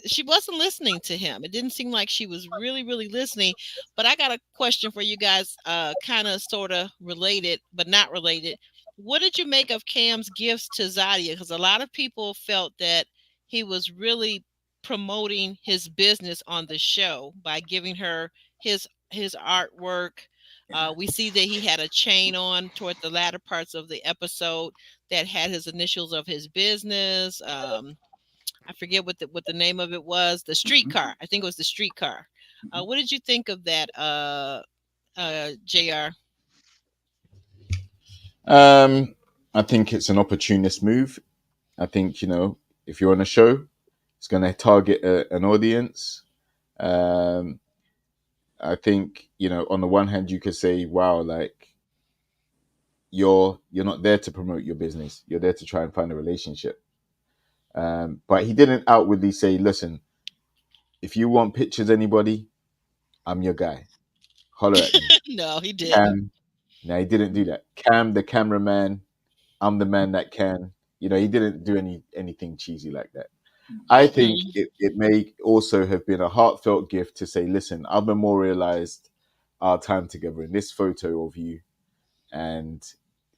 she wasn't listening to him. It didn't seem like she was really listening. But I got a question for you guys, kind of sort of related, but not related. What did you make of Cam's gifts to Zadia? Because a lot of people felt that he was really promoting his business on the show by giving her his artwork. We see that he had a chain on toward the latter parts of the episode that had his initials of his business. I forget what the name of it was. The streetcar. I think it was the streetcar. What did you think of that, Jr.? I think it's an opportunist move. I think if you're on a show, it's going to target an audience. I think on the one hand you could say, wow, like you're not there to promote your business. You're there to try and find a relationship. But he didn't outwardly say, listen, if you want pictures, anybody, I'm your guy. Holler at me. No, he didn't. No, he didn't do that. Cam, the cameraman, I'm the man that can. He didn't do anything cheesy like that. I think Mhm. it may also have been a heartfelt gift to say, listen, I've memorialized our time together in this photo of you, and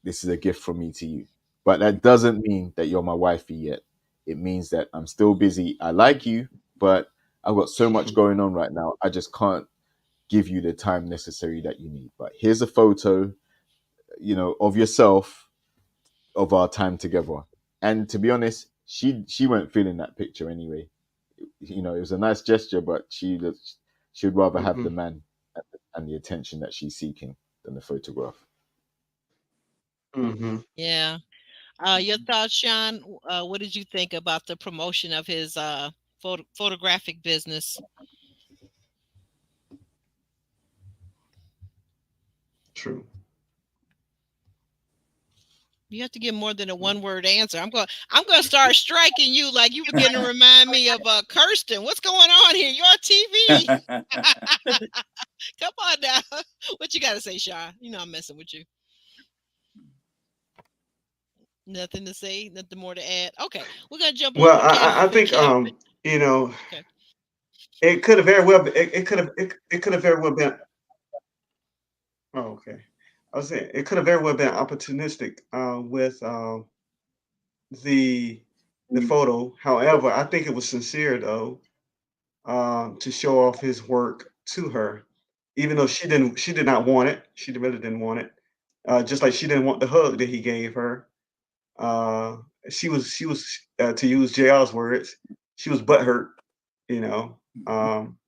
this is a gift from me to you. But that doesn't mean that you're my wifey yet. It means that I'm still busy. I like you, but I've got so much going on right now. I just can't give you the time necessary that you need. But here's a photo, of yourself, of our time together. And to be honest, she won't feel in that picture anyway. It was a nice gesture, but she'd rather have the Mhm. man and the attention that she's seeking than the photograph. Mhm. Yeah. Your thoughts, Sean? What did you think about the promotion of his photographic business? True. You have to give more than a one-word answer. I'm going to start striking you like you begin to remind me of Kirsten. What's going on here? You're on TV. Come on now. What you got to say, Sean? You know I'm messing with you. Nothing to say, nothing more to add. Okay, we're gonna jump Well, over to I think Calvin. you know, Okay. it could have very well it could have very well been. Oh, okay. I was saying it could have very well been opportunistic with the the photo. However, I think it was sincere though, to show off his work to her, even though she did not want it. She really didn't want it. Just like she didn't want the hug that he gave her. Uh, she was to use JR's words, she was butthurt. You know, um,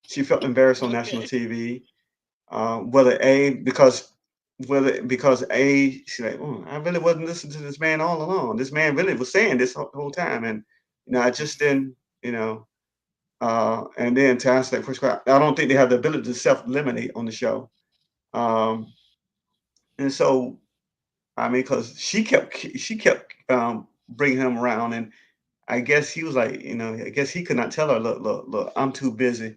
she felt embarrassed on national Okay. TV. Whether she's like, oh, I really wasn't listening to this man all along. This man really was saying this whole time, and I just didn't, you know. And then to answer that first question, I don't think they have the ability to self-eliminate on the show. Um, and so, I mean, because she kept bringing him around, and I guess he was like, I guess he could not tell her, look, I'm too busy.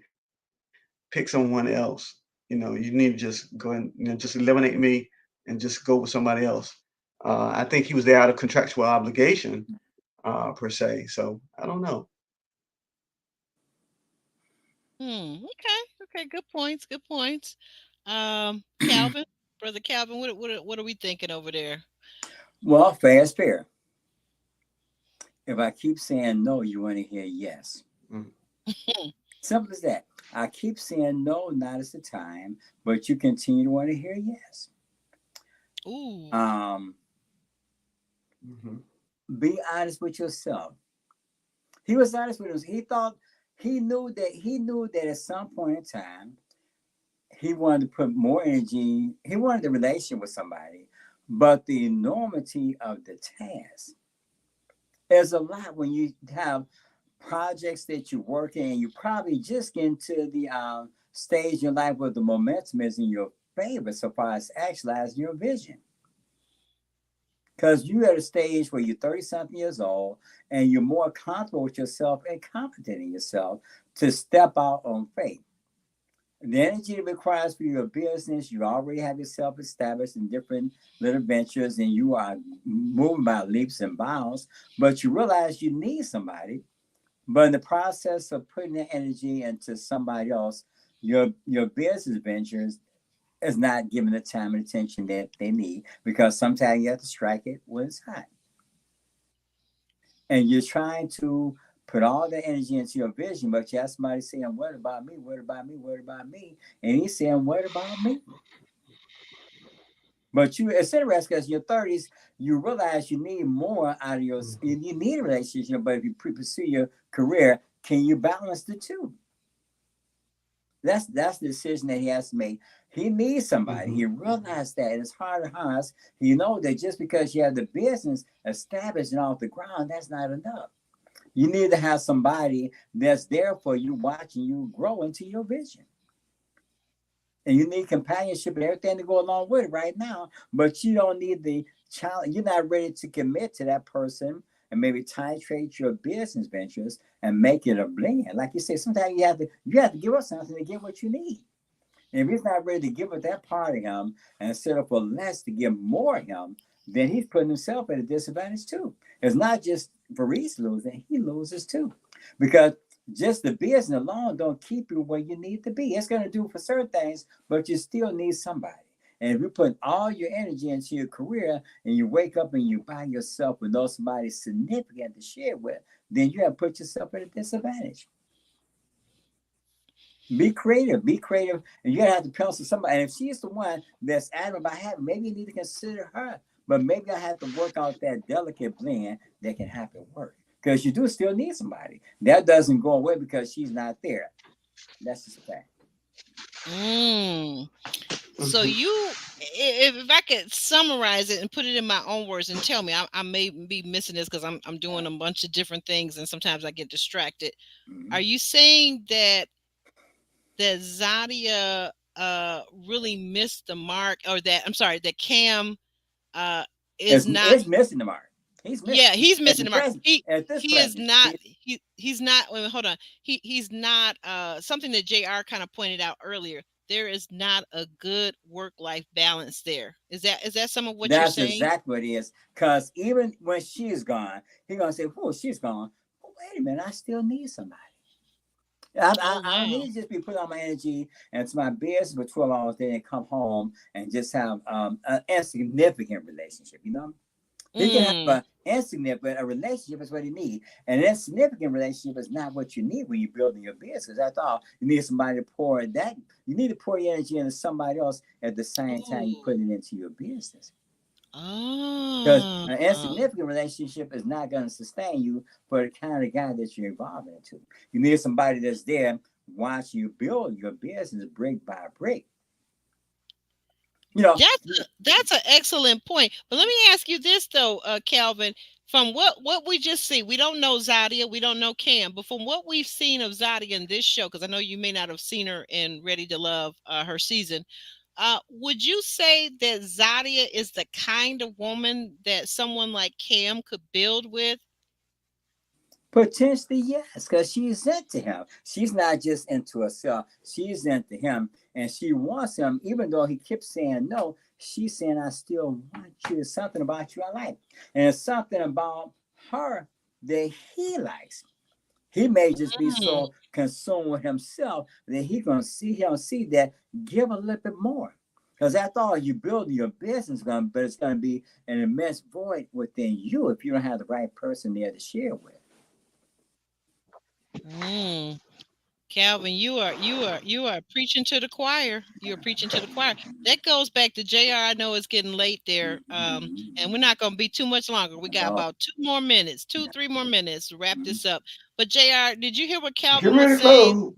Pick someone else. You need to just go and just eliminate me and just go with somebody else. I think he was there out of contractual obligation, per se. So I don't know. Okay. Okay. Good points. Good points. Calvin, brother Calvin, what are we thinking over there? Well, fair is fair. If I keep saying no, you want to hear yes. Mm. Simple as that. I keep saying no, not as the time, but you continue to want to hear yes. Ooh. Mhm. Be honest with yourself. He was honest with us. He knew that at some point in time he wanted to put more energy. He wanted a relationship with somebody, but the enormity of the task is a lot when you have projects that you're working and you probably just get into the stage in your life where the momentum is in your favor so far as actualizing your vision. Because you're at a stage where you're 30 something years old and you're more comfortable with yourself and confident in yourself to step out on faith. The energy it requires for your business, you already have yourself established in different little ventures and you are moving by leaps and bounds, but you realize you need somebody. But in the process of putting the energy into somebody else, your business ventures is not given the time and attention that they need because sometimes you have to strike it when it's hot. And you're trying to put all the energy into your vision, but you have somebody saying, what about me? What about me? What about me? And he's saying, what about me? But you, it's interesting because in your 30s, you realize you need more out of your, you need a relationship, but if you pursue your career, can you balance the two? That's the decision that he has to make. He needs somebody. He realized that in his heart of hearts, he knows that just because you have the business established and off the ground, that's not enough. You need to have somebody that's there for you, watching you grow into your vision. And you need companionship and everything to go along with it right now, but you don't need the challenge. You're not ready to commit to that person and maybe titrate your business ventures and make it a blend. Like you say, sometimes you have to give up something to get what you need. And if he's not ready to give up that part of him and set up for less to give more of him, then he's putting himself at a disadvantage too. It's not just Faris losing, he loses too. Because just the business alone don't keep you where you need to be. It's going to do for certain things, but you still need somebody. And if you put all your energy into your career and you wake up and you by yourself with no somebody significant to share with, then you have put yourself at a disadvantage. Be creative, and you gotta have to pencil somebody. And if she's the one that's adamant about having, maybe you need to consider her. But maybe I have to work out that delicate blend that can happen work. Because you do still need somebody. That doesn't go away because she's not there. That's just a fact. So you, if I could summarize it and put it in my own words and tell me, I may be missing this because I'm doing a bunch of different things and sometimes I get distracted. Are you saying that Zadia really missed the mark, or that Cam is missing the mark? He's missing. Yeah, he's missing the mark. He is not. He's not. Wait, hold on. He's not. Something that JR kind of pointed out earlier. There is not a good work-life balance there. Is that some of what you're saying? That's exactly what it is. Because even when she's gone, he's gonna say, "Oh, she's gone. But wait a minute, I still need somebody. I don't need to just be putting all my energy into my business for 12 hours a day and come home and just have an insignificant relationship, you know? He can have an insignificant, a relationship is what he needs. An insignificant relationship is not what you need when you're building your business. That's all. You need somebody to pour that. You need to pour your energy into somebody else at the same time you're putting it into your business. Because an insignificant relationship is not going to sustain you for the kind of guy that you're evolving into. You need somebody that's there watching you build your business brick by brick. You know, that's an excellent point. But let me ask you this though, Calvin. From what we just see, we don't know Zadia, we don't know Cam, but from what we've seen of Zadia in this show, because I know you may not have seen her in Ready to Love, her season. Would you say that Zadia is the kind of woman that someone like Cam could build with? Potentially, yes, because she's into him. She's not just into herself. She's into him, and she wants him, even though he keeps saying no. She's saying, I still want you. There's something about you I like. And it's something about her that he likes. He may just be so consumed with himself that he's going to see that give a little bit more. Because after all, you build your business, but it's going to be an immense void within you if you don't have the right person there to share with. Calvin, you are preaching to the choir. You're preaching to the choir. That goes back to JR. I know it's getting late there, and we're not going to be too much longer. We got about 3 more minutes to wrap this up. But JR, did you hear what Calvin was saying?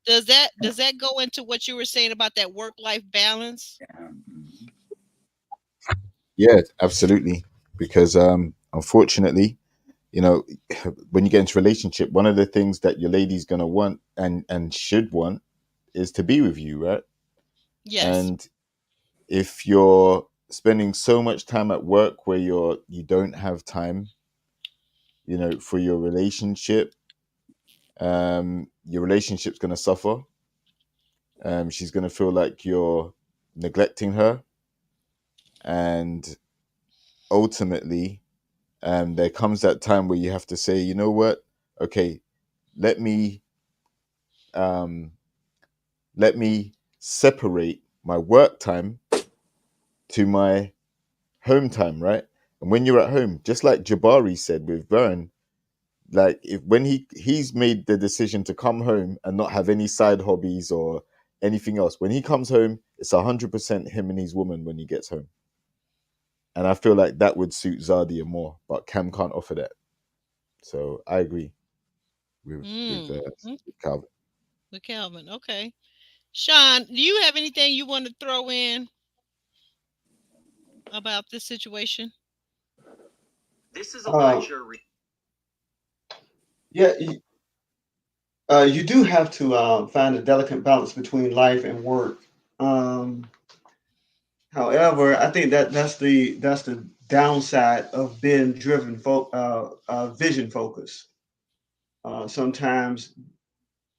Does that go into what you were saying about that work-life balance? Yeah, absolutely. Because unfortunately, you know, when you get into a relationship, one of the things that your lady's gonna want and should want is to be with you, right? Yes. And if you're spending so much time at work where you don't have time, you know, for your relationship, your relationship's gonna suffer. She's gonna feel like you're neglecting her, and ultimately, there comes that time where you have to say, you know what? Okay, let me separate my work time to my home time, right? And when you're at home, just like Jabari said with Vern, like when he's made the decision to come home and not have any side hobbies or anything else, when he comes home, it's 100% him and his woman when he gets home. And I feel like that would suit Zadia more, but Cam can't offer that. So I agree with Calvin. With Calvin, okay. Sean, do you have anything you want to throw in about this situation? This is Elijah. You do have to find a delicate balance between life and work. However, I think that's the downside of being driven vision focus. Sometimes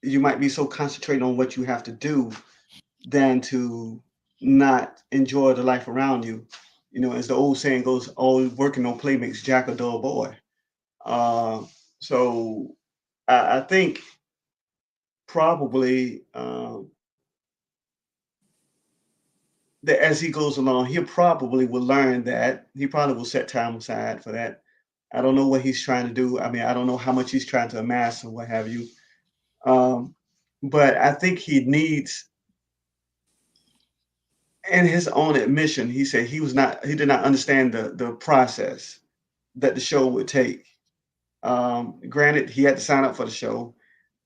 you might be so concentrated on what you have to do than to not enjoy the life around you. as the old saying goes, all work and no play makes Jack a dull boy. So I think probably that as he goes along, he probably will learn that. He probably will set time aside for that. I don't know what he's trying to do. I mean, I don't know how much he's trying to amass or what have you. But I think he needs, in his own admission, he said he did not understand the process that the show would take. Granted, he had to sign up for the show.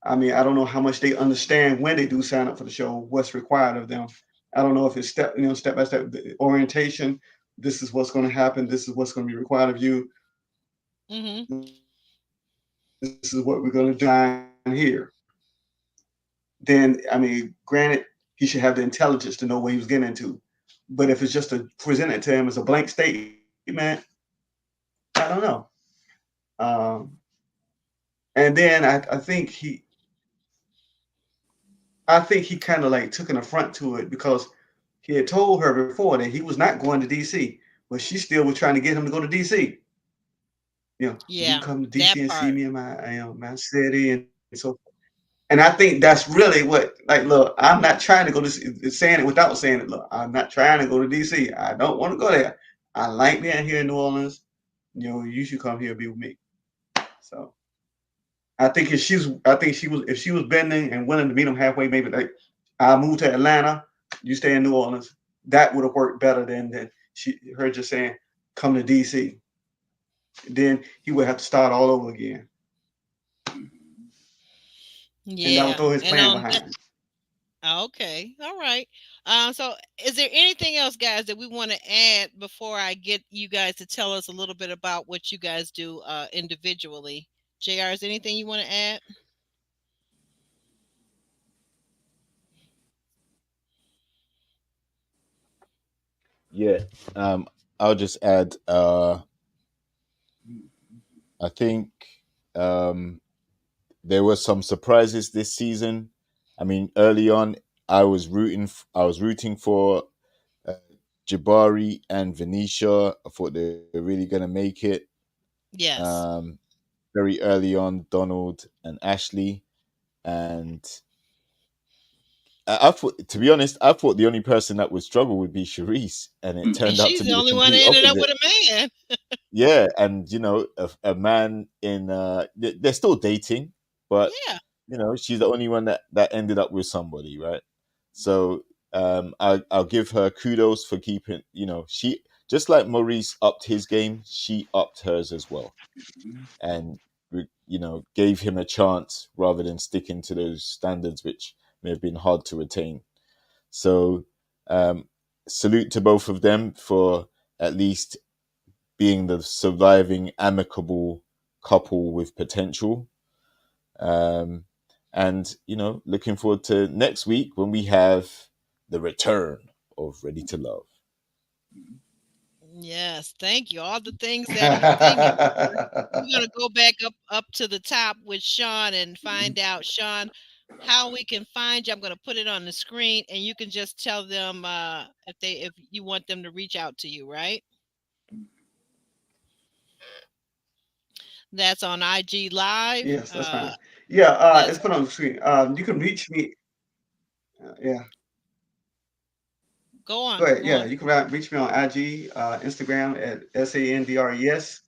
I mean, I don't know how much they understand when they do sign up for the show, what's required of them. I don't know if it's step by step orientation. This is what's going to happen. This is what's going to be required of you. Mm-hmm. This is what we're going to do here. Then, I mean, granted, he should have the intelligence to know what he was getting into. But if it's just to present it to him as a blank statement, I don't know. And then I think he kind of like took an affront to it because he had told her before that he was not going to DC, but she still was trying to get him to go to DC. You come to DC and see me in my city and so forth. And I think that's really what, like, look, I'm not trying to go to, saying it without saying it. Look, I'm not trying to go to DC. I don't want to go there. I like being here in New Orleans. You should come here and be with me. So I think if she was bending and willing to meet him halfway, maybe like, I'll move to Atlanta, you stay in New Orleans. That would have worked better than her just saying, come to DC. Then he would have to start all over again. Yeah. And that would throw his plan behind. Okay. All right. So is there anything else, guys, that we want to add before I get you guys to tell us a little bit about what you guys do individually? JR, is there anything you want to add? Yeah. I'll just add, I think there were some surprises this season. I mean, early on, I was rooting for Jabari and Venetia. I thought they were really going to make it. Yes. Very early on, Donald and Ashley, and I thought, to be honest, I thought the only person that would struggle would be Charisse, and it turned out to be she's the only one that ended up with a man. Yeah, and a man in they're still dating, but she's the only one that ended up with somebody, right? So I'll give her kudos for keeping, she, just like Maurice upped his game, she upped hers as well, and gave him a chance rather than sticking to those standards which may have been hard to attain. So salute to both of them for at least being the surviving amicable couple with potential. And looking forward to next week when we have the return of Ready to Love. Yes, thank you. All the things that you're thinking. We're going to go back up to the top with Sean and find out, Sean, how we can find you. I'm going to put it on the screen, and you can just tell them if you want them to reach out to you, right? That's on IG Live. Yes, that's fine. Yeah, it's put on the screen. You can reach me. Yeah. Go on. Go ahead. You can reach me on IG, Instagram at SANDRES.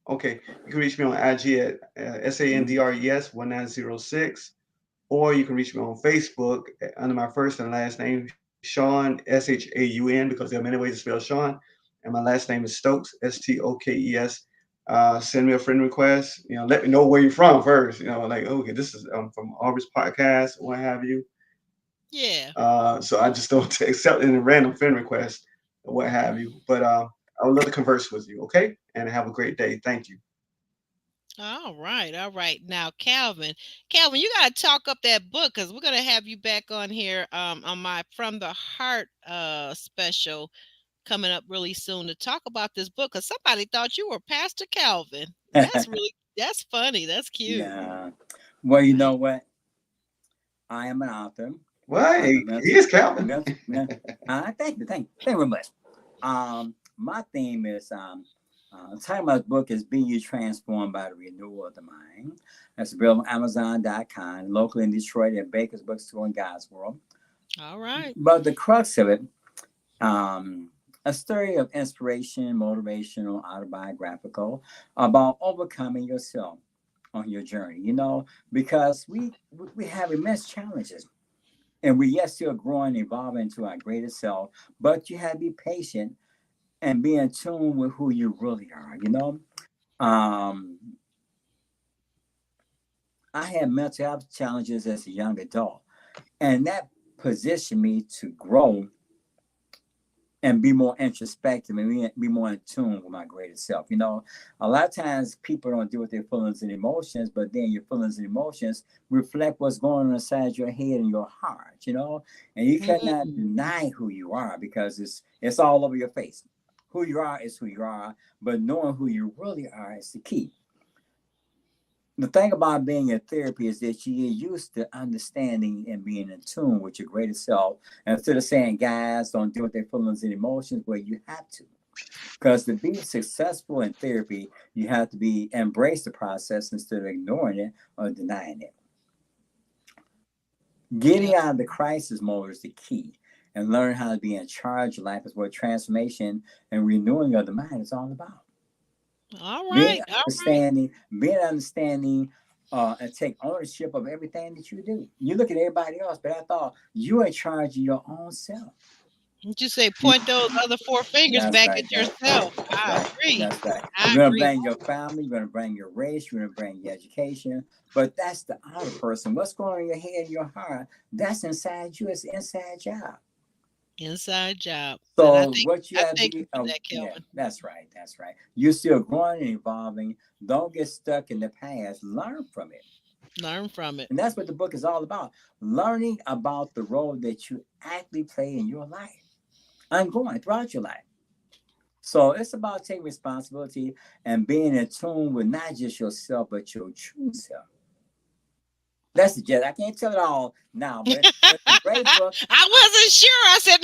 Okay, you can reach me on IG at SANDRES 1906, or you can reach me on Facebook under my first and last name, Shaun, SHAUN, because there are many ways to spell Sean, and my last name is Stokes, STOKES. Send me a friend request. Let me know where you're from first. Like, okay, this is from Aubrey's podcast, what have you. Yeah. So I just don't accept any random friend requests or what have you. But I would love to converse with you, okay? And have a great day. Thank you. All right. Now, Calvin, you got to talk up that book, because we're going to have you back on here on my From the Heart special coming up really soon to talk about this book, because somebody thought you were Pastor Calvin. That's funny. That's cute. Yeah. Well, you know what? I am an author. Well, he is Calvin. Thank you very much. my theme is the title of my book is Be You Transformed by the Renewal of the Mind. That's available on Amazon.com, locally in Detroit at Baker's Bookstore in God's World. All right. But the crux of it, a story of inspiration, motivational, autobiographical about overcoming yourself on your journey. Because we have immense challenges, and we yet still growing, evolving into our greatest self. But you have to be patient and be in tune with who you really are. Um, I had mental health challenges as a young adult, and that positioned me to grow and be more introspective and be more in tune with my greatest self. A lot of times people don't deal with their feelings and emotions, but then your feelings and emotions reflect what's going on inside your head and your heart, and you cannot deny who you are because it's all over your face. Who you are is who you are, but knowing who you really are is the key. The thing about being in therapy is that you get used to understanding and being in tune with your greatest self. And instead of saying, guys, don't deal with their feelings and emotions, well, you have to. Because to be successful in therapy, you have to embrace the process instead of ignoring it or denying it. Getting out of the crisis mode is the key. And learn how to be in charge of life is what transformation and renewing of the mind is all about. All right. Being understanding, and take ownership of everything that you do. You look at everybody else, but I thought you are in charge of your own self. Did you say point those other four fingers back at yourself? I agree. That's right. I You're going to agree. bring your family, you're going to bring your race, you're going to bring your education, but that's the outer person. What's going on in your head and your heart? That's inside you. It's an inside job. Inside job. So what you I have to thank do, you for that, Kelvin. yeah, that's right. That's right. You're still growing and evolving. Don't get stuck in the past. Learn from it. Learn from it. And that's what the book is all about. Learning about the role that you actually play in your life, ongoing throughout your life. So it's about taking responsibility and being in tune with not just yourself, but your true self. That's the jet. I can't tell it all now, but it's a great book. I wasn't sure. I said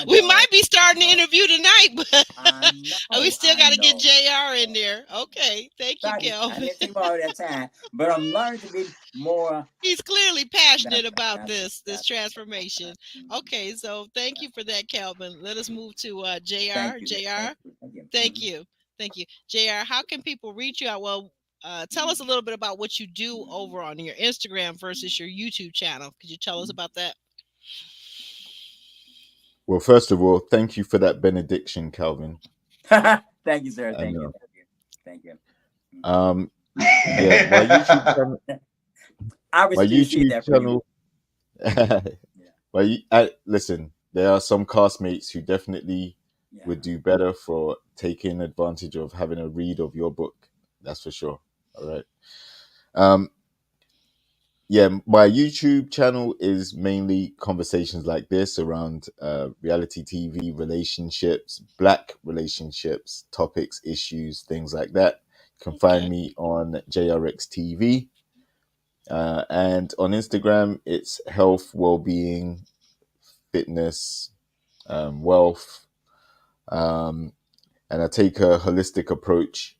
we might be starting the interview tonight, but we still got to get JR in there. Okay, thank you, Kelvin. I didn't think about it that time, but I'm learning to be more. He's clearly passionate about this transformation. Okay, so thank you for that, Kelvin. Let us move to JR. JR, thank you. JR, how can people reach you out? Well, tell us a little bit about what you do over on your Instagram versus your YouTube channel. Could you tell us about that? Well, first of all, thank you for that benediction, Calvin. Thank you, sir. Thank you. Yeah, my YouTube channel. My YouTube channel. Listen, there are some castmates who definitely would do better for taking advantage of having a read of your book. That's for sure. All right. Yeah, my YouTube channel is mainly conversations like this around reality TV, relationships, Black relationships, topics, issues, things like that. You can find me on JRX TV. And on Instagram, it's health, well-being, fitness, wealth. And I take a holistic approach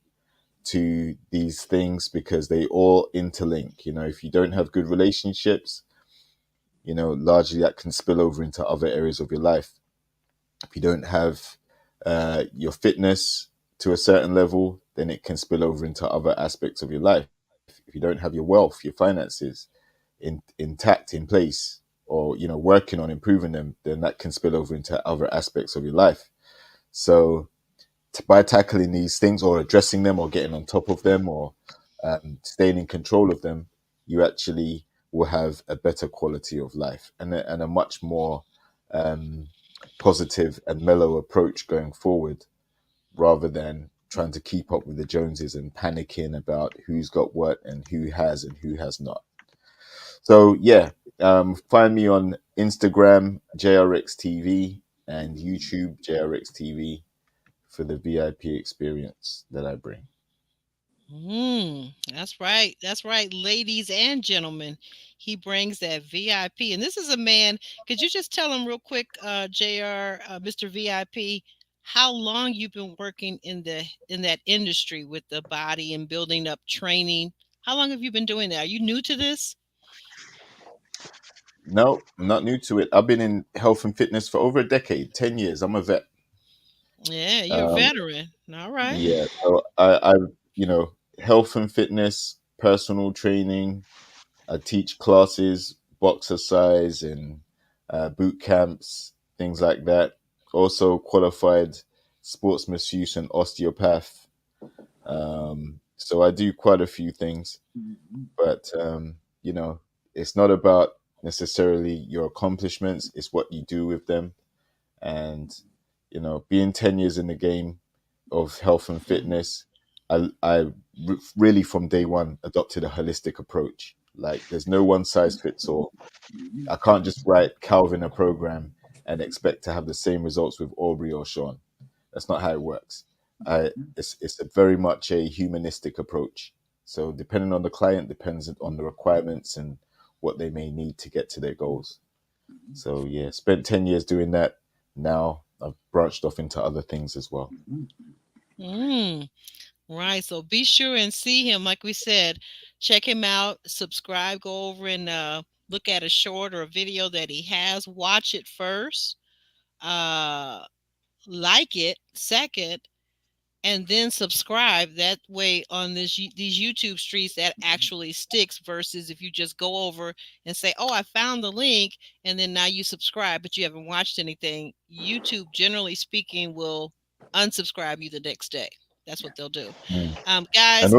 to these things because they all interlink. If you don't have good relationships, largely that can spill over into other areas of your life. If you don't have your fitness to a certain level, then it can spill over into other aspects of your life. If you don't have your wealth, your finances intact, in place, or working on improving them, then that can spill over into other aspects of your life. So by tackling these things or addressing them or getting on top of them or staying in control of them, you actually will have a better quality of life and a much more positive and mellow approach going forward, rather than trying to keep up with the Joneses and panicking about who's got what and who has not. So yeah, find me on Instagram, JRX TV, and YouTube, JRX TV, for the VIP experience that I bring. That's right, ladies and gentlemen. He brings that VIP, and this is a man. Could you just tell him real quick, JR, Mr. VIP, how long you've been working in that industry with the body and building up training. How long have you been doing that? Are you new to this? No, I'm not new to it. I've been in health and fitness for over a decade, 10 years. I'm a vet. Yeah, you're a Um, veteran. All right. yeah, so you know, health and fitness, personal training. I teach classes, boxercise and boot camps, things like that. Also qualified sports masseuse and osteopath. So I do quite a few things, but you know, it's not about necessarily your accomplishments; it's what you do with them. And you know, being 10 years in the game of health and fitness, really from day one adopted a holistic approach. Like, there's no one size fits all. I can't just write Calvin a program and expect to have the same results with Aubrey or Sean. That's not how it works. It's a very much a humanistic approach. So depending on the client, depends on the requirements and what they may need to get to their goals. So yeah, spent 10 years doing that. Now I've branched off into other things as well. Mm, right. So be sure and see him. Like we said, check him out, subscribe, go over and look at a short or a video that he has. Watch it first. Uh, like it second, and then subscribe. That way, on these YouTube streets, that actually sticks. Versus if you just go over and say, "Oh, I found the link," and then now you subscribe, but you haven't watched anything. YouTube, generally speaking, will unsubscribe you the next day. That's what they'll do. Mm. Guys, And oh,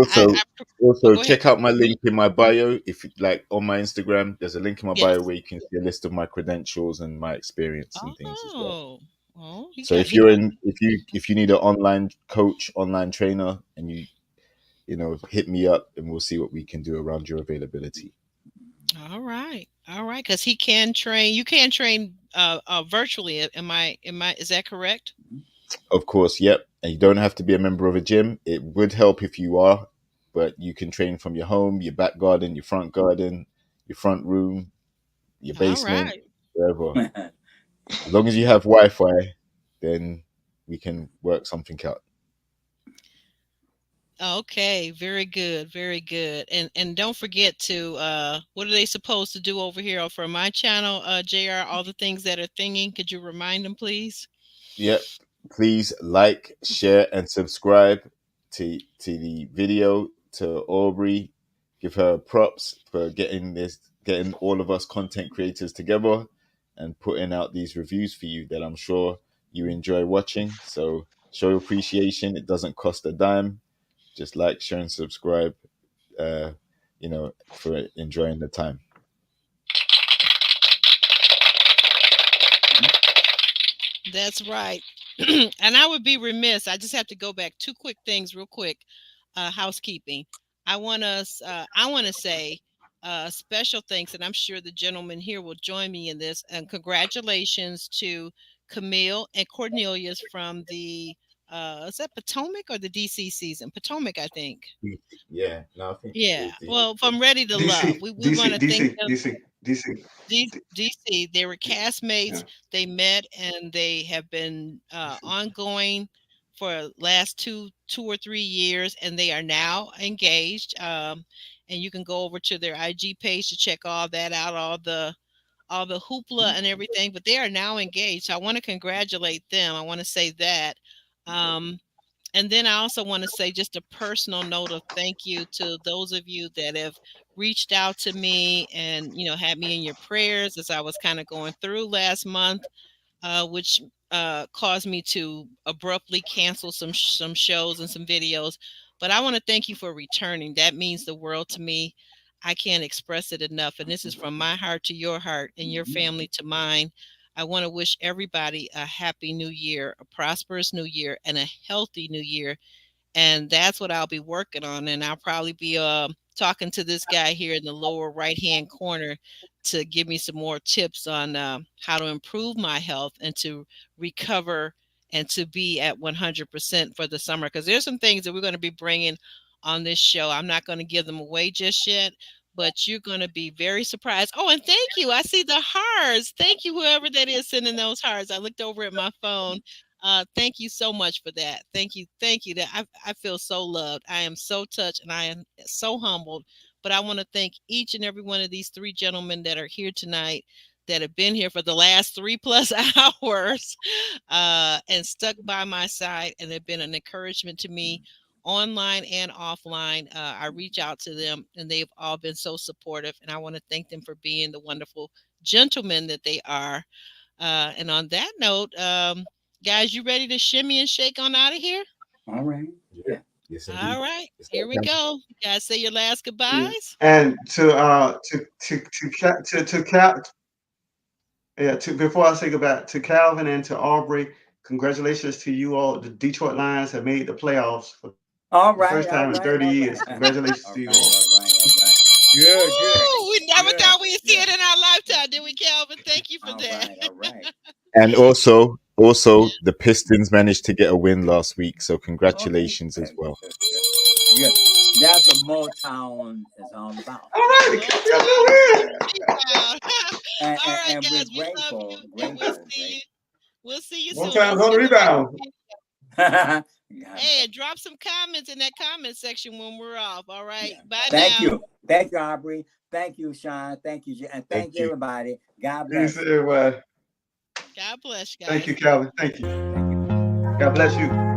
also go ahead. check out my link in my bio. If like on my Instagram, there's a link in my bio Yes. where you can see a list of my credentials and my experience and things as well. Oh, oh, So if you're in, if you need an online coach, online trainer, and you know, hit me up and we'll see what we can do around your availability. all right, all right. Because he can train. You can train virtually. Am I? Is that correct? Of course, yep. And you don't have to be a member of a gym. It would help if you are, but you can train from your home, your back garden, your front room, your All basement, right. wherever. As long as you have Wi-Fi, then we can work something out. Okay, very good, very good. And don't forget to what are they supposed to do over here for my channel, JR, all the things that are thinging. Could you remind them, please? Yep. Please like, share, and subscribe to the video, to Aubrey. Give her props for getting all of us content creators together and putting out these reviews for you that I'm sure you enjoy watching. So show your appreciation. It doesn't cost a dime. Just like, share, and subscribe. Uh, you know, for enjoying the time. That's right. And I would be remiss. I just have to go back two quick things real quick. Housekeeping. I want to say special thanks, and I'm sure the gentleman here will join me in this. And congratulations to Camille and Cornelius from the is that Potomac or the DC season? Potomac, I think. Yeah, no, I think Yeah. it was Well, from Ready to Love, DC, we want DC, to thank DC, them. DC, DC. DC. They were castmates. Yeah. They met and they have been ongoing for last two or 3 years, and they are now engaged. And you can go over to their IG page to check all that out, all the hoopla and everything. But they are now engaged. So I want to congratulate them. I want to say that. Um, and then I also want to say just a personal note of thank you to those of you that have reached out to me and had me in your prayers as I was kind of going through last month, which caused me to abruptly cancel some shows and some videos. But I want to thank you for returning. That means the world to me. I can't express it enough. And this is from my heart to your heart and your family to mine. I want to wish everybody a happy new year, a prosperous new year, and a healthy new year. And that's what I'll be working on. And I'll probably be talking to this guy here in the lower right hand corner to give me some more tips on how to improve my health and to recover and to be at 100% for the summer. Because there's some things that we're going to be bringing on this show. I'm not going to give them away just yet, but you're going to be very surprised. Oh, and thank you. I see the hearts. Thank you, whoever that is sending those hearts. I looked over at my phone. Thank you so much for that. Thank you. That I feel so loved. I am so touched and I am so humbled. But I want to thank each and every one of these three gentlemen that are here tonight, that have been here for the last 3+ hours and stuck by my side and have been an encouragement to me online and offline. I reach out to them and they've all been so supportive. And I want to thank them for being the wonderful gentlemen that they are. And on that note, guys, you ready to shimmy and shake on out of here? All right. Yeah. Yes, All right, here we go. You guys say your last goodbyes. And to before I say goodbye to Calvin and to Aubrey, congratulations to you all. The Detroit Lions have made the playoffs for All the right. first time in 30 years. Congratulations to you all. Good. Ooh, we never Good. thought we'd see it in our lifetime, did we, Calvin? Thank you for All that. right. All right. And also the Pistons managed to get a win last week, so congratulations as well. Good. That's what Motown is all about. All right, All right, And guys, we're we love you, and we'll see you soon. Motown's on the rebound. Hey, drop some comments in that comment section when we're off. All right. Bye Thank now. you. Thank you, Aubrey. Thank you, Sean. Thank you, and thank you, everybody. God bless. Peace, everybody. God bless you guys. Thank you, Calvin. Thank you. God bless you.